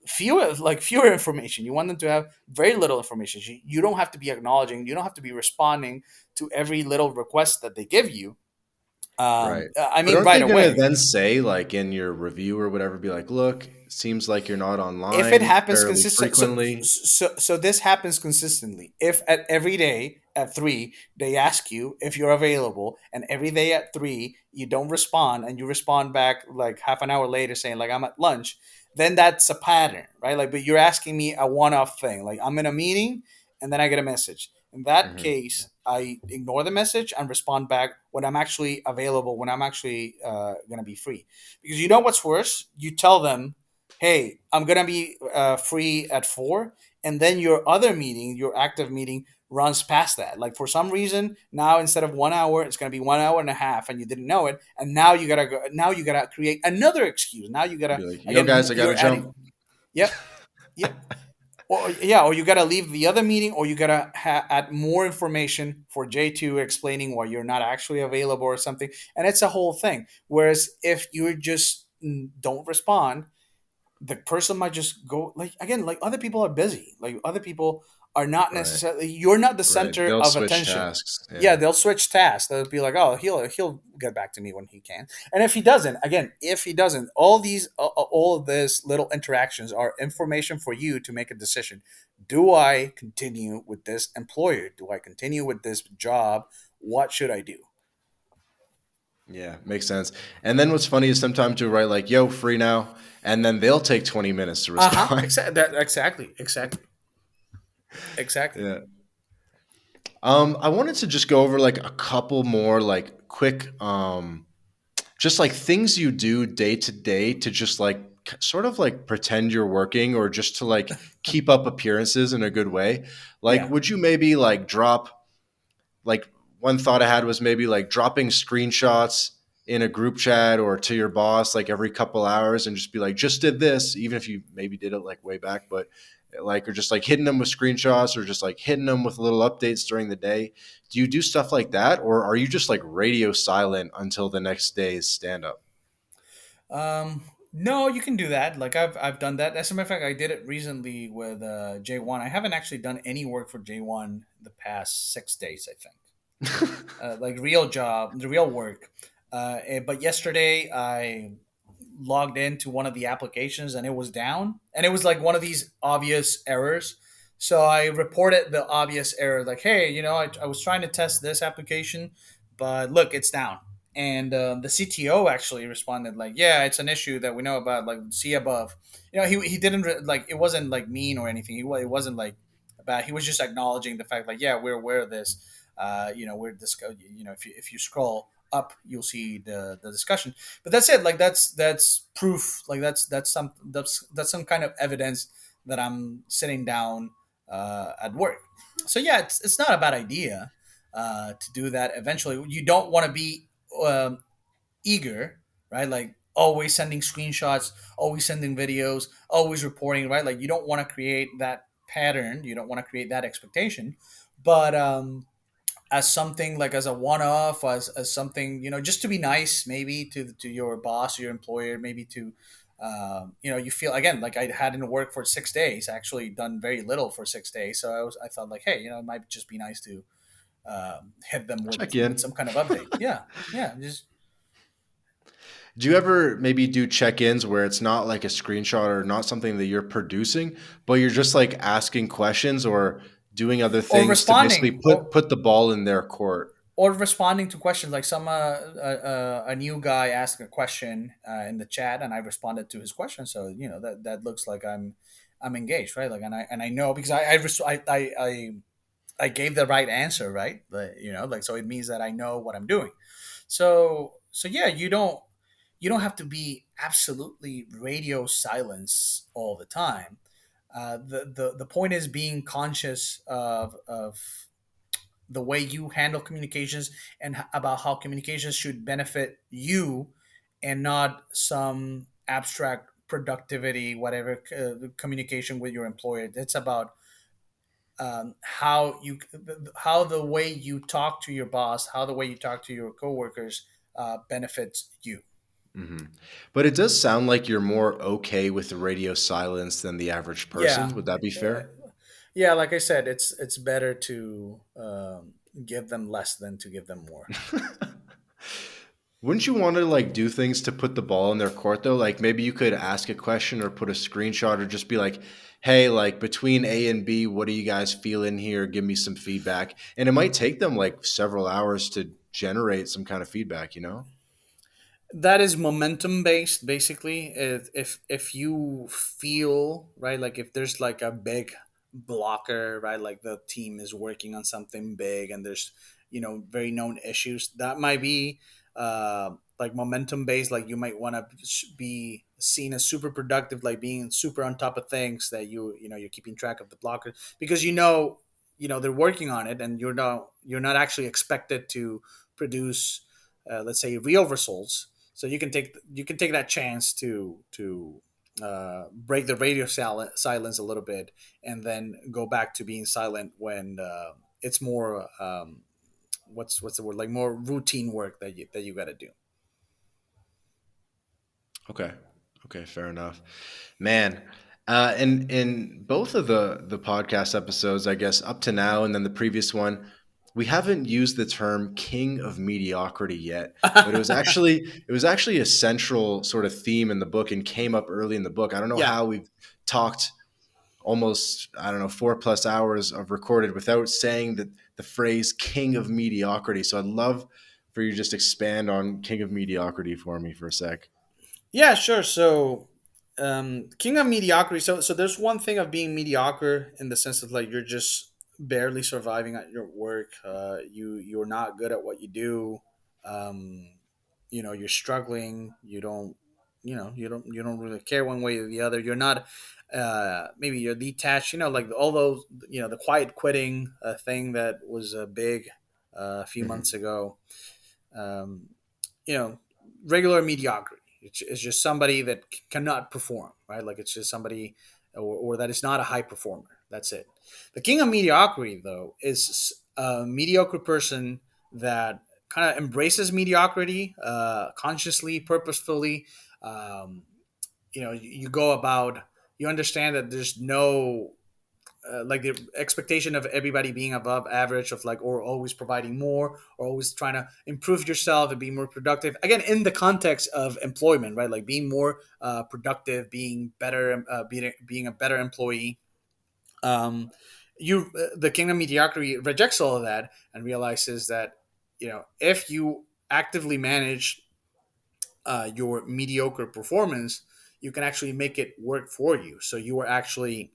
fewer information. You want them to have very little information. You don't have to be acknowledging. You don't have to be responding to every little request that they give you. Right. I But mean, aren't right they going to away. then say, like in your review or whatever, be like, look, seems like you're not If it online happens fairly consistent, so, frequently? so so this happens consistently. If at every day at 3 they ask you if you're available, and every day at 3 you don't respond, and you respond back like half an hour later saying like, I'm at lunch, then that's a pattern, right? Like, but you're asking me a one-off thing, like, I'm in a meeting and then I get a message. In that Hmm. case, I ignore the message and respond back when I'm actually available, when I'm actually going to be free. Because you know what's worse? You tell them, hey, I'm gonna be free at 4, and then your other meeting, your active meeting, runs past that. Like, for some reason, now instead of 1 hour, it's gonna be 1 hour and a half, and you didn't know it, and now you gotta go. Now you gotta create another excuse. Now you gotta, Be like, yo, again. guys, I got to You're adding. jump. Yep, yep. Or yeah, or you gotta leave the other meeting, or you gotta add more information for J2 explaining why you're not actually available or something, and it's a whole thing. Whereas if you just don't respond, the person might just go, like, again, like, other people are busy, like, other people are not Right. necessarily, you're not the Right. center They'll of switch attention. tasks. Yeah, Yeah. they'll switch tasks. They'll be like, oh, he'll get back to me when he can. And if he doesn't, again, if he doesn't, all of these little interactions are information for you to make a decision. Do I continue with this employer? Do I continue with this job? What should I do? Yeah. Makes sense. And then what's funny is sometimes you write like, yo, free now. And then they'll take 20 minutes to Uh-huh, respond. exactly. Yeah. I wanted to just go over like a couple more like quick just like things you do day to day to just like sort of like pretend you're working or just to like keep up appearances in a good way. Like Yeah. would you maybe like drop like one thought I had was maybe like dropping screenshots in a group chat or to your boss like every couple hours and just be like, just did this, even if you maybe did it like way back, but like, or just like hitting them with screenshots or just like hitting them with little updates during the day? Do you do stuff like that, or are you just like radio silent until the next day's stand up? No, you can do that. Like I've done that. As a matter of fact, I did it recently with J1. I haven't actually done any work for J1 the past 6 days, I think. Like real job, the real work. But yesterday I logged into one of the applications and it was down, and it was like one of these obvious errors. So I reported the obvious error, like, hey, I was trying to test this application, but look, it's down. And the CTO actually responded like, yeah, it's an issue that we know about. Like, see above. He didn't like, it wasn't like mean or anything. It wasn't like bad. He was just acknowledging the fact, like, yeah, we're aware of this. We're if you scroll up, you'll see the discussion. But that's it. Like that's proof. Like that's some kind of evidence that I'm sitting down at work. So yeah, it's not a bad idea to do that. Eventually, you don't want to be eager, right? Like always sending screenshots, always sending videos, always reporting, right? Like you don't want to create that pattern. You don't want to create that expectation. But as something like as a one-off, as something, just to be nice, maybe to your boss, your employer, maybe to you feel, again, like I hadn't worked for 6 days, actually done very little for 6 days, so I thought like, hey, it might just be nice to hit them Check with in. some kind of update. Yeah, yeah, just Do you ever maybe do check-ins where it's not like a screenshot or not something that you're producing, but you're just like asking questions or doing other or things to basically responding or put the ball in their court? or responding to questions, like a new guy asked a question in the chat and I responded to his question, so that looks like I'm engaged, right? Like, and I know because I gave the right answer, right? But, like, so it means that I know what I'm doing. So yeah, you don't have to be absolutely radio silence all the time. The point is being conscious of the way you handle communications and about how communications should benefit you and not some abstract productivity, whatever, communication with your employer. It's about how the way you talk to your boss, how the way you talk to your coworkers benefits you. Hmm. But it does sound like you're more okay with the radio silence than the average Yeah, person. Would that be yeah, fair? yeah. Like I said, it's better to give them less than to give them more. Wouldn't you want to like do things to put the ball in their court though? Like maybe you could ask a question or put a screenshot or just be like, "Hey, like between A and B, what do you guys feel in here? Give me some feedback." And it might take them like several hours to generate some kind of feedback, you know? That is momentum based, basically. If you feel right, like if there's like a big blocker, right, like the team is working on something big and there's very known issues, that might be like momentum based. Like you might want to be seen as super productive, like being super on top of things, that you're keeping track of the blockers because they're working on it, and you're not actually expected to produce let's say real results. So you can take that chance to break the radio silence a little bit, and then go back to being silent when it's more what's the word, like more routine work that you got to do. Okay. Okay, fair enough. Man, and in both of the podcast episodes, I guess up to now and then the previous one, we haven't used the term king of mediocrity yet, but it was actually a central sort of theme in the book and came up early in the book. I don't know Yeah. how we've talked almost, I don't know, 4+ hours of recorded without saying the phrase king of mediocrity. So I'd love for you to just expand on king of mediocrity for me for a sec. Yeah, sure. So, king of mediocrity. So there's one thing of being mediocre in the sense of like you're just barely surviving at your work. You're not good at what you do. Um, you're struggling. You don't really care one way or the other. You're not. Maybe you're detached. Like all those. The quiet quitting thing that was big a few months Hmm. ago. Um, you know regular mediocrity. It's just somebody that cannot perform, right? Like it's just somebody, or that is not a high performer. That's it. The king of mediocrity, though, is a mediocre person that kind of embraces mediocrity consciously, purposefully. Um, you go about, you understand that there's no like the expectation of everybody being above average, of like, or always providing more, or always trying to improve yourself and be more productive, again in the context of employment, right? Like being more productive, being better, being a better employee. um you The kingdom mediocrity rejects all of that and realizes that, if you actively manage your mediocre performance, you can actually make it work for you. So you are actually,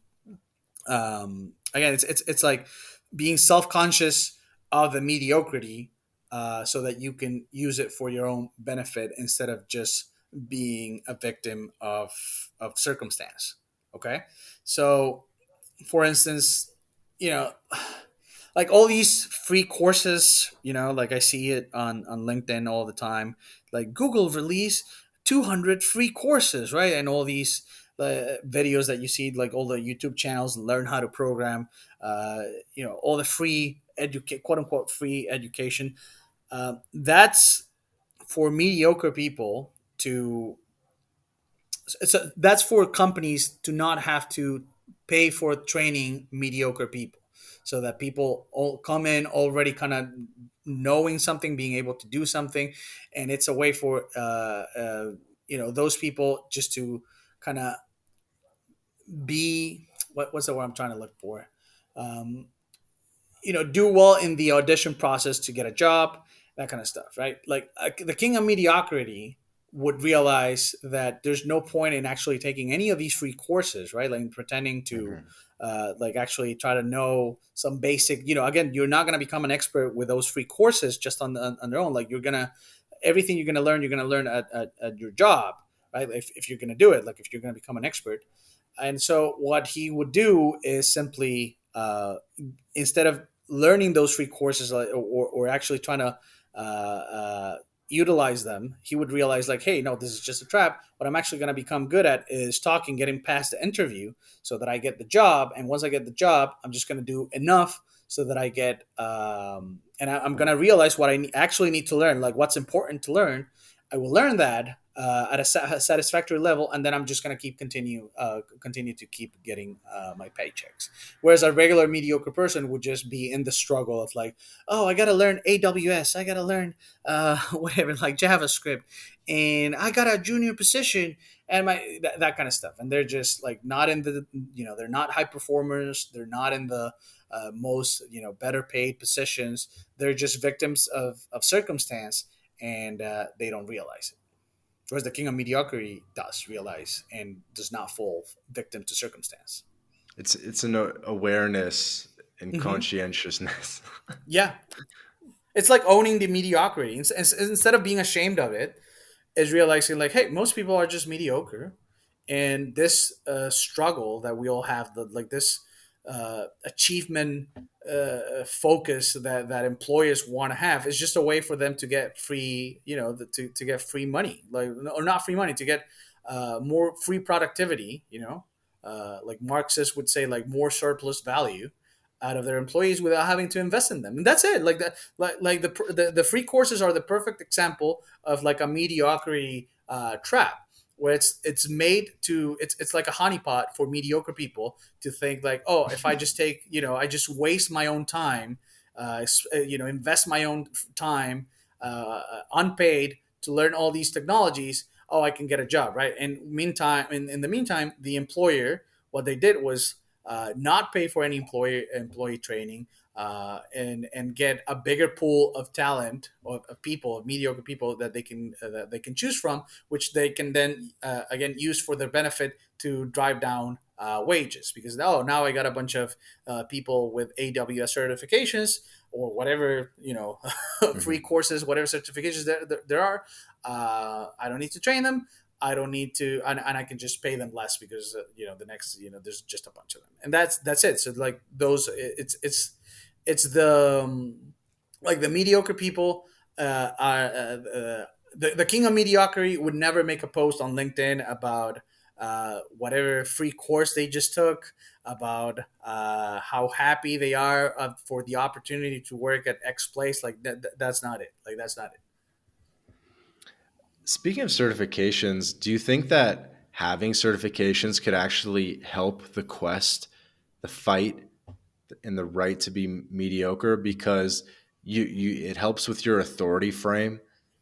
again, it's like being self-conscious of the mediocrity, so that you can use it for your own benefit instead of just being a victim of circumstance. Okay, so for instance, you know like all these free courses, like I see it on LinkedIn all the time, like Google release 200 free courses, right? And all these videos that you see, like all the YouTube channels learn how to program, uh, all the free educate, quote unquote, free education. That's for mediocre people to, that's for companies to not have to pay for training mediocre people, so that people all come in already kind of knowing something, being able to do something, and it's a way for those people just to kind of be, what's the word I'm trying to look for, um, do well in the audition process to get a job, that kind of stuff, right? Like the king of mediocrity would realize that there's no point in actually taking any of these free courses, right? Like pretending to, Mhm. like actually try to know some basic, again, you're not going to become an expert with those free courses just on their own. Like everything you're going to learn at your job, right? If you're going to do it, like if you're going to become an expert. And so what he would do is simply, instead of learning those free courses, or actually trying to uh, uh, utilize them, he would realize like, hey, no, this is just a trap. What I'm actually going to become good at is talking, getting past the interview, so that I get the job. And once I get the job, I'm just going to do enough so that I get, and I'm going to realize what I actually need to learn, like what's important to learn. I will learn that at a satisfactory level, and then I'm just going to continue to keep getting my paychecks. Whereas a regular mediocre person would just be in the struggle of like, oh, I got to learn AWS, I got to learn whatever, like JavaScript, and I got a junior position, and that kind of stuff. And they're just like not in the, they're not high performers. They're not in the most, better paid positions. They're just victims of circumstance, and they don't realize it. Whereas the king of mediocrity does realize and does not fall victim to circumstance. It's an awareness and Hmm. conscientiousness. Yeah, it's like owning the mediocrity. Instead of being ashamed of it, is realizing like, hey, most people are just mediocre, and this struggle that we all have, like this achievement focus that employers want to have, is just a way for them to get free, to get free money, like, or not free money, to get more free productivity, like Marxists would say, like more surplus value out of their employees without having to invest in them. And that's it. Like that, like the free courses are the perfect example of like a mediocrity trap, where it's made to, it's like a honeypot for mediocre people to think like, oh, if I just take, I just waste my own time, invest my own time, unpaid, to learn all these technologies. Oh, I can get a job, right? And meantime, in the meantime, the employer, what they did was not pay for any employee training, and get a bigger pool of talent, of people, of mediocre people that they can choose from, which they can then again use for their benefit to drive down wages. Because, oh, now I got a bunch of people with AWS certifications, or whatever, free Mhm. courses, whatever certifications there are. I don't need to train them. I don't need to, and I can just pay them less, because the next, there's just a bunch of them, and that's it. So like those, it's the like the mediocre people are. the king of mediocrity would never make a post on LinkedIn about whatever free course they just took, about how happy they are for the opportunity to work at X place. Like that's not it. Like that's not it. Speaking of certifications, do you think that having certifications could actually help the quest, the fight, and the right to be mediocre? Because you it helps with your authority frame,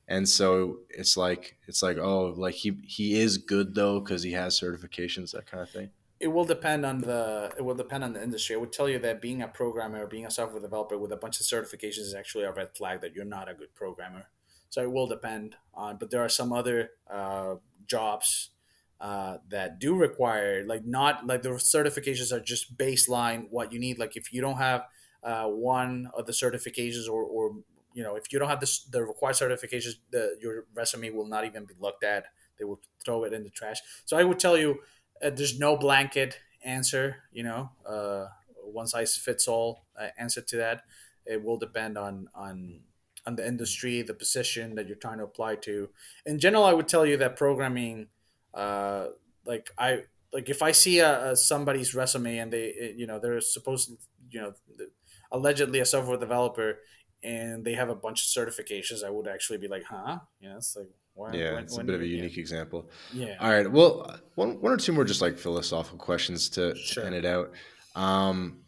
and so it's like, oh, like he is good though because he has certifications, that kind of thing. It will depend on the industry. I would tell you that being a programmer or being a software developer with a bunch of certifications is actually a red flag that you're not a good programmer. So it will depend on, but there are some other jobs that do require, like, not like the certifications are just baseline what you need. Like if you don't have one of the certifications, or if you don't have the required certifications, your resume will not even be looked at. They will throw it in the trash. So I would tell you, there's no blanket answer, one size fits all answer to that. It will depend on the industry, the position that you're trying to apply to. In general, I would tell you that programming, uh, like I like if I see somebody's resume and they're supposed, you know allegedly a software developer, and they have a bunch of certifications, I would actually be like, huh? It's like, why Yeah, it's a when bit of a you unique example. yeah. All right, well, one or two more just like philosophical questions to end Sure. it out. Um,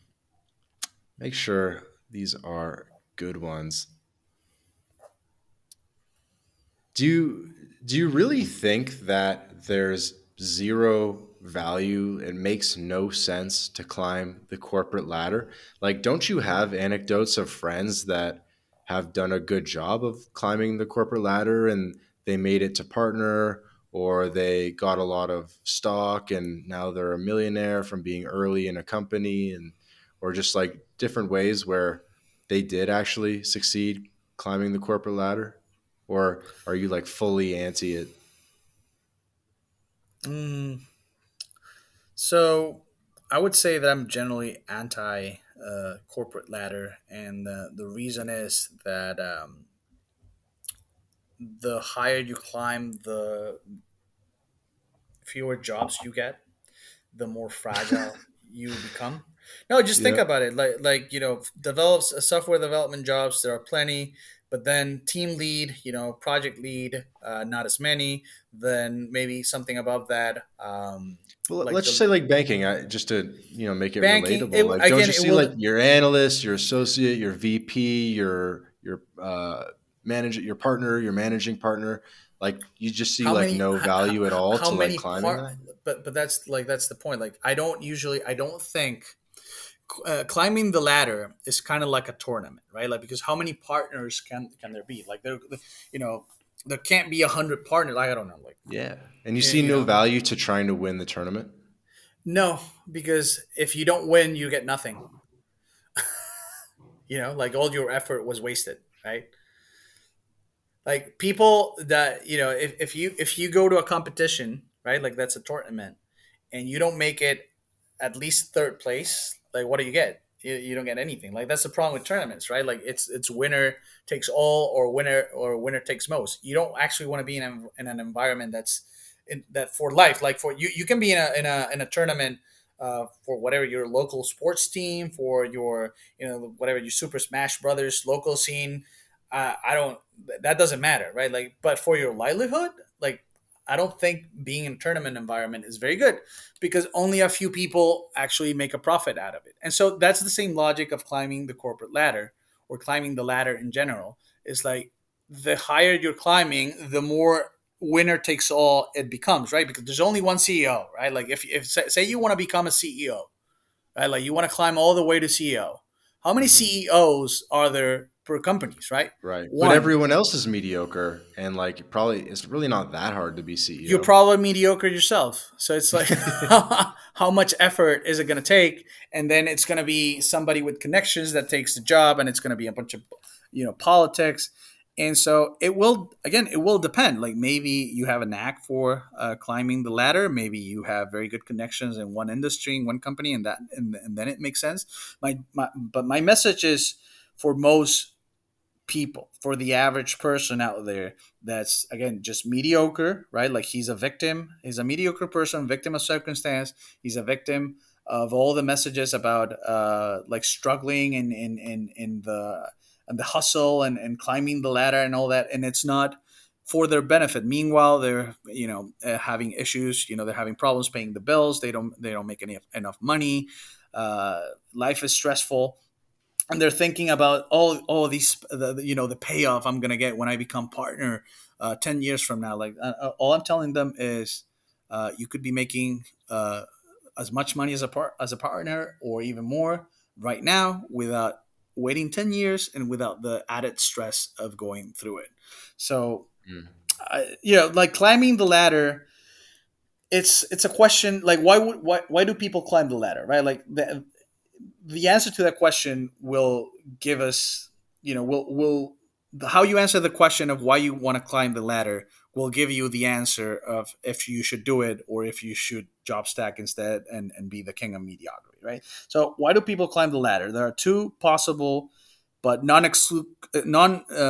Make sure these are good ones. Do you really think that there's zero value? It makes no sense to climb the corporate ladder. Like, don't you have anecdotes of friends that have done a good job of climbing the corporate ladder and they made it to partner, or they got a lot of stock and now they're a millionaire from being early in a company, and or just like different ways where they did actually succeed climbing the corporate ladder? Or are you like fully anti it? Mm, so I would say that I'm generally anti corporate ladder, and the reason is that the higher you climb, the fewer jobs you get, the more fragile you become. No, just think Yeah. about it. Develops software development jobs. There are plenty, but then team lead, project lead, not as many. Then maybe something above that, Well, like let's just the say like banking, just to make it banking. relatable. Like, don't Again, you it see will. like your analyst, your associate, your VP, your manager, your partner, your managing partner? Like, you just see How like many no value at all how to like many climbing part that. but that's the point. Like I don't think climbing the ladder is kind of like a tournament, right? Like, because how many partners can there be? Like you know there can't be 100 partners. Like, I don't know, like, Yeah, and you you, see you no know value to trying to win the tournament. no, because if you don't win, you get nothing. Like, all your effort was wasted, right? Like, people that, if you go to a competition, right, like that's a tournament, and you don't make it at least third place, like, what do you get? You don't get anything. Like, that's the problem with tournaments, right? Like, it's winner takes all, or winner takes most. You don't actually want to be in an environment that for life. Like, for you can be in a tournament for whatever your local sports team, for your, whatever your Super Smash Brothers local scene. I don't. That doesn't matter, right? Like, but for your livelihood, like, I don't think being in a tournament environment is very good, because only a few people actually make a profit out of it. And so that's the same logic of climbing the corporate ladder, or climbing the ladder in general. It's like, the higher you're climbing, the more winner takes all it becomes, right? Because there's only one CEO, right? Like, if say you want to become a CEO, right? Like, you want to climb all the way to CEO. How many Hmm. CEOs are there per companies, right? Right, but One. everyone else is mediocre, and like probably it's really not that hard to be You're CEO. probably mediocre yourself. So it's like, how much effort is it going to take? And then it's going to be somebody with connections that takes the job, and it's going to be a bunch of, politics. And so it will depend. Like, maybe you have a knack for climbing the ladder. Maybe you have very good connections in one industry, in one company, and then it makes sense. But my message is, for most people, for the average person out there that's again just mediocre, right? Like he's a victim, he's a mediocre person, victim of circumstance, he's a victim of all the messages about like struggling in the hustle and climbing the ladder and all that, and it's not for their benefit. Meanwhile, they're having issues. They're having problems paying the bills. They don't make enough money. Life is stressful, and they're thinking about all these the payoff I'm gonna get when I become partner 10 years from now. Like all I'm telling them is you could be making as much money as a partner or even more right now without waiting 10 years and without the added stress of going through it. So like climbing the ladder, it's a question like why do people climb the ladder, right? Like the answer to that question will give us, will how you answer the question of why you want to climb the ladder will give you the answer of if you should do it or if you should job stack instead and be the king of mediocrity, right? So why do people climb the ladder? There are two possible but non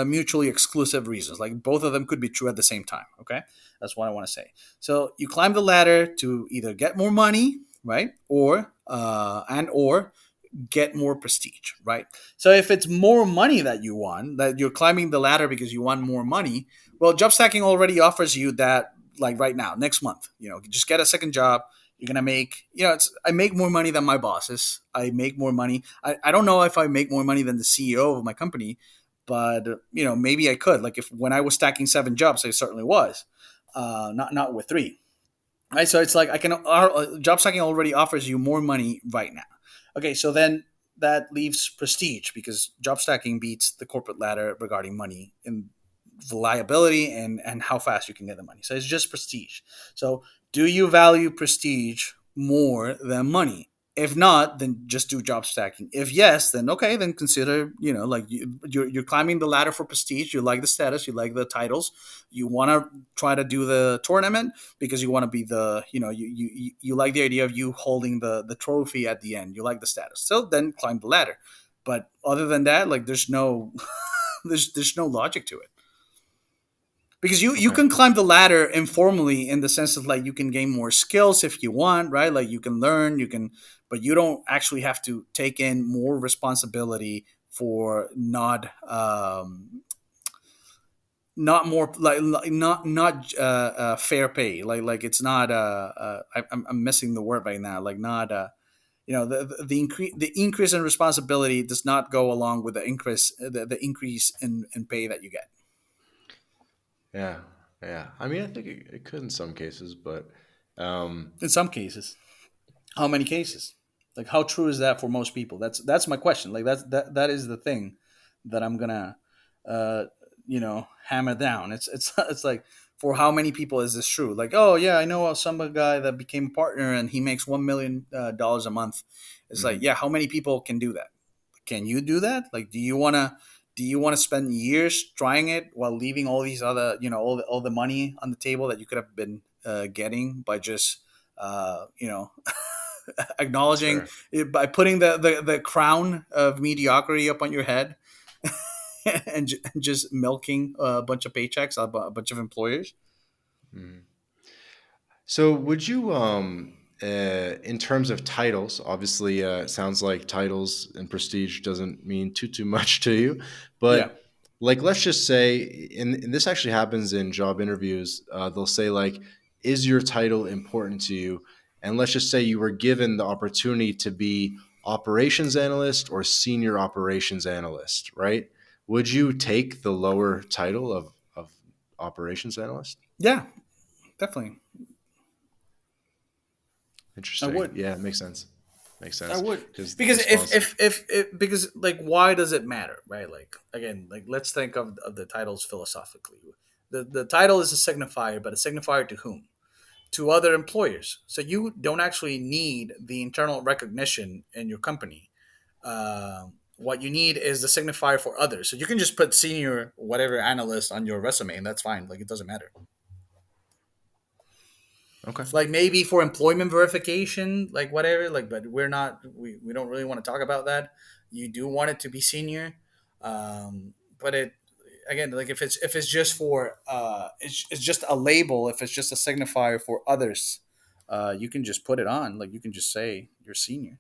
mutually exclusive reasons. Like both of them could be true at the same time. Okay, that's what I want to say. So you climb the ladder to either get more money, right, or get more prestige, right? So if it's more money that you want, that you're climbing the ladder because you want more money, well, job stacking already offers you that, like right now, next month. Just get a second job. You're gonna make, I make more money than my bosses. I make more money. I don't know if I make more money than the CEO of my company, but maybe I could. Like if when I was stacking 7 jobs, I certainly was. Not with 3, right? So it's like job stacking already offers you more money right now. Okay, so then that leaves prestige because job stacking beats the corporate ladder regarding money and reliability and how fast you can get the money. So it's just prestige. So do you value prestige more than money? If not, then just do job stacking. If yes, then okay, then consider, like you're climbing the ladder for prestige. You like the status, you like the titles, you want to try to do the tournament because you want to be the, you like the idea of you holding the trophy at the end. You like the status. So then climb the ladder. But other than that, like there's no there's no logic to it because you Okay. can climb the ladder informally in the sense of like you can gain more skills if you want, right? Like you can learn, but you don't actually have to take in more responsibility for not more like not fair pay. Like it's not I'm missing the word right now. Like not the increase in responsibility does not go along with the increase in pay that you get Yeah. Yeah. I mean, I think it could in some cases, but um, in some cases. How many cases? Like how true is that for most people? That's my question. Like that is the thing that I'm gonna uh hammer down. It's it's like for how many people is this true? Like, oh yeah, I know some guy that became a partner and he makes $1 million a month. It's like, mhm. yeah, how many people can do that? Can you do that? Like, do you want to spend years trying it while leaving all these other, all the money on the table that you could have been getting by just acknowledging Sure. by putting the crown of mediocrity up on your head and just milking a bunch of paychecks, a bunch of employers. Mhm. So, would you, in terms of titles, obviously, it sounds like titles and prestige doesn't mean too much to you, Yeah, but like, let's just say, and this actually happens in job interviews. They'll say like, "Is your title important to you?" And let's just say you were given the opportunity to be operations analyst or senior operations analyst, right? Would you take the lower title of operations analyst? yeah, definitely. I Interesting. would. Yeah, it makes sense. Makes I sense would because because response. if because like why does it matter, right? Like again, like let's think of the titles philosophically. The title is a signifier, but a signifier to whom? To other employers. So you don't actually need the internal recognition in your company. What you need is the signifier for others. So you can just put senior whatever analyst on your resume, and that's fine. Like it doesn't matter. Okay. Like maybe for employment verification, like whatever. Like, but we don't really want to talk about that. You do want it to be senior, but it again, like if it's just for it's just a label, if it's just a signifier for others, you can just put it on, like you can just say you're senior.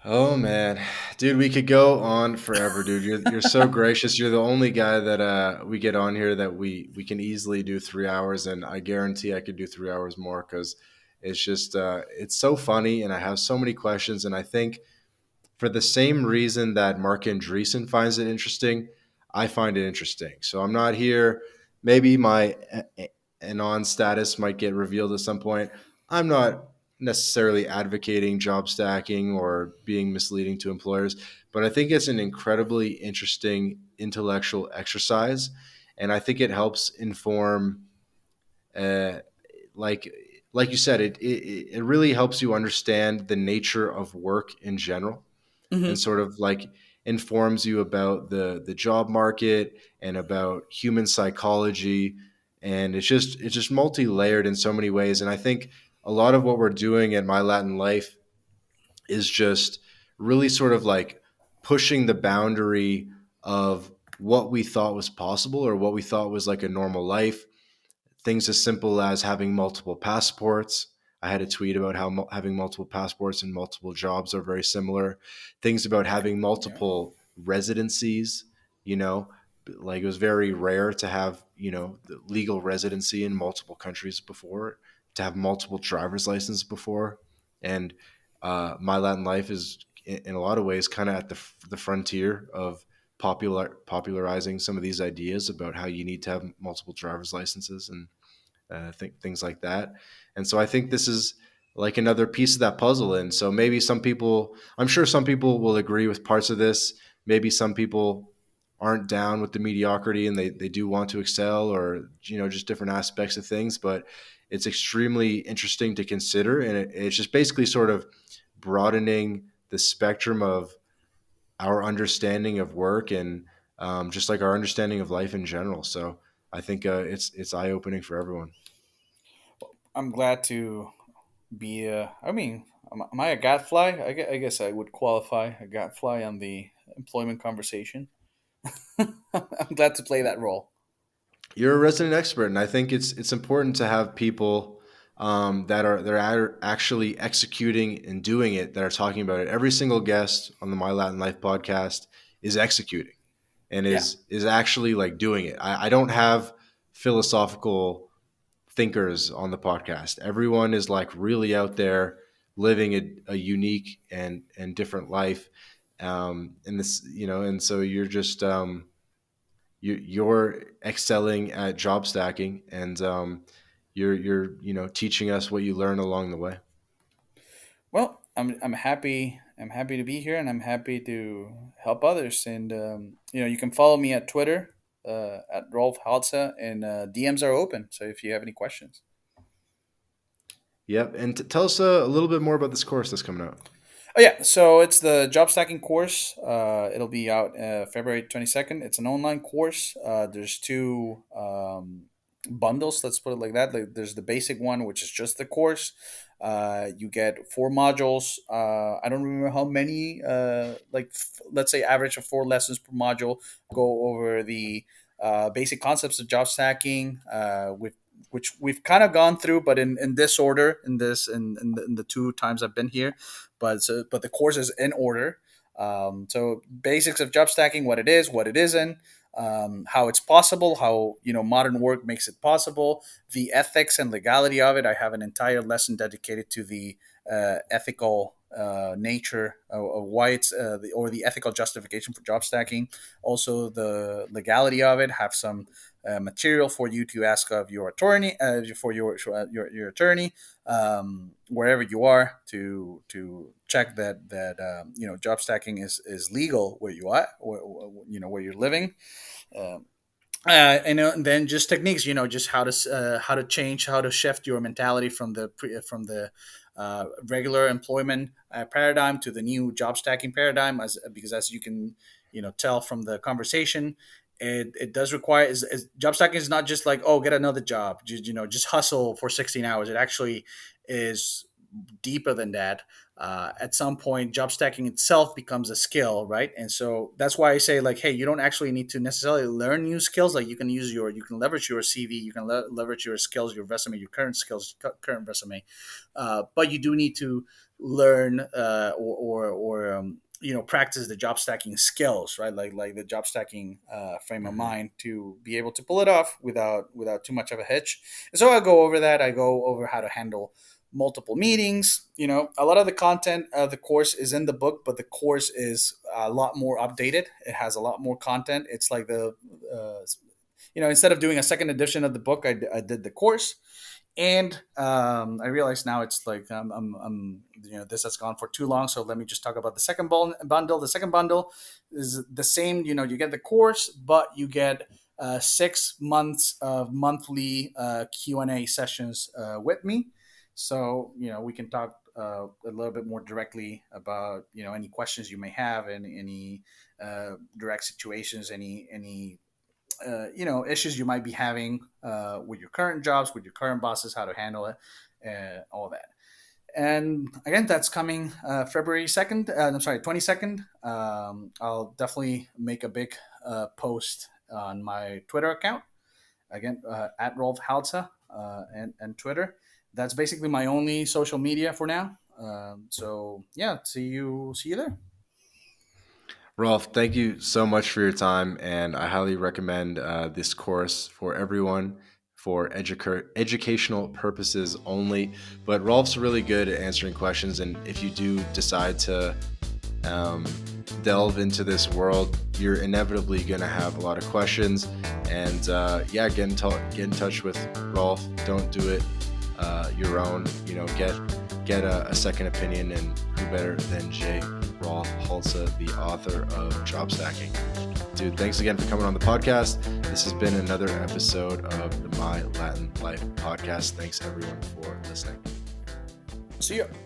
Oh man, dude, we could go on forever, dude. You're so gracious. You're the only guy that we get on here that we can easily do 3 hours, and I guarantee I could do 3 hours more because it's just it's so funny, and I have so many questions, and I think for the same reason that Mark Andreessen finds it interesting, I find it interesting. So I'm not here. Maybe my anon status might get revealed at some point. I'm not necessarily advocating job stacking or being misleading to employers, but I think it's an incredibly interesting intellectual exercise, and I think it helps inform, uh, like like you said, it really helps you understand the nature of work in general and Hmm. sort of like informs you about the job market and about human psychology, and it's just multi-layered in so many ways. And I think a lot of what we're doing at My Latin Life is just really sort of like pushing the boundary of what we thought was possible or what we thought was like a normal life. Things as simple as having multiple passports. I had a tweet about how having multiple passports and multiple jobs are very similar. Things about having Yeah. multiple residencies, you know, like it was very rare to have, the legal residency in multiple countries before, to have multiple driver's licenses before. And My Latin Life is, in a lot of ways, kind of at the frontier of popularizing some of these ideas about how you need to have multiple driver's licenses and things like that. And so I think this is like another piece of that puzzle. And so maybe some people, I'm sure some people will agree with parts of this. Maybe some people aren't down with the mediocrity and they do want to excel, or, just different aspects of things. But it's extremely interesting to consider. And it's just basically sort of broadening the spectrum of our understanding of work and just like our understanding of life in general. So I think it's eye opening for everyone. I'm glad to be. I mean, am I a gadfly? I guess I would qualify a gadfly on the employment conversation. I'm glad to play that role. You're a resident expert, and I think it's important to have people that are actually executing and doing it, that are talking about it. Every single guest on the My Latin Life podcast is executing and Yeah. is actually like doing it. I don't have philosophical thinkers on the podcast. Everyone is like really out there living a unique and different life. And this, and so you're excelling at job stacking, and you're teaching us what you learn along the way. Well, I'm happy. I'm happy to be here, and I'm happy to help others. And you can follow me at Twitter at Rolf Halza, and DMs are open. So if you have any questions. Yep, and tell us a little bit more about this course that's coming out. Oh yeah, so it's the job stacking course. It'll be out February 22nd. It's an online course. There's two bundles. Let's put it like that. Like, there's the basic one, which is just the course. You get four modules. I don't remember how many. Let's say average of four lessons per module. Go over the basic concepts of job stacking. With which we've kind of gone through, but in this order, in the two times I've been here, but the course is in order. So basics of job stacking, what it is, what it isn't, how it's possible, how modern work makes it possible, the ethics and legality of it. I have an entire lesson dedicated to the ethical nature of why it's or the ethical justification for job stacking. Also, the legality of it. Have some material for you to ask of your attorney, for your attorney, wherever you are, to check that job stacking is legal where you are, where you're living. Um, and then just techniques, just how to change, how to shift your mentality from the regular employment paradigm to the new job stacking paradigm. Because as you can tell from the conversation, it does require job stacking is not just like, oh, get another job, just hustle for 16 hours. It actually is deeper than that. At some point, job stacking itself becomes a skill, right? And so that's why I say, like, hey, you don't actually need to necessarily learn new skills. Like, you can leverage your CV, you can leverage your skills, your resume, your current skills, current resume, but you do need to learn practice the job stacking skills, right? Like the job stacking frame of Mhm. mind to be able to pull it off without too much of a hitch. And so I go over that. I go over how to handle multiple meetings. A lot of the content of the course is in the book, but the course is a lot more updated. It has a lot more content. It's like instead of doing a second edition of the book, I did the course. And I realize now it's like this has gone for too long. So let me just talk about the second bundle. The second bundle is the same. You get the course, but you get 6 months of monthly Q&A sessions with me. So we can talk a little bit more directly about any questions you may have, and any direct situations, any issues you might be having with your current jobs, with your current bosses, how to handle it, all that. And again, that's coming February 2nd. I'm sorry, 22nd. I'll definitely make a big post on my Twitter account. Again, at Rolf Halza and Twitter. That's basically my only social media for now. So yeah, see you there. Rolf, thank you so much for your time, and I highly recommend this course for everyone for educational purposes only. But Rolf's really good at answering questions, and if you do decide to um, delve into this world, you're inevitably going to have a lot of questions. And yeah, get in touch with Rolf. Don't do it your own. Get a second opinion, and who better than Jay Rolf Halsa, the author of Jobstacking. Dude, thanks again for coming on the podcast. This has been another episode of the My Latin Life podcast. Thanks everyone for listening. See you.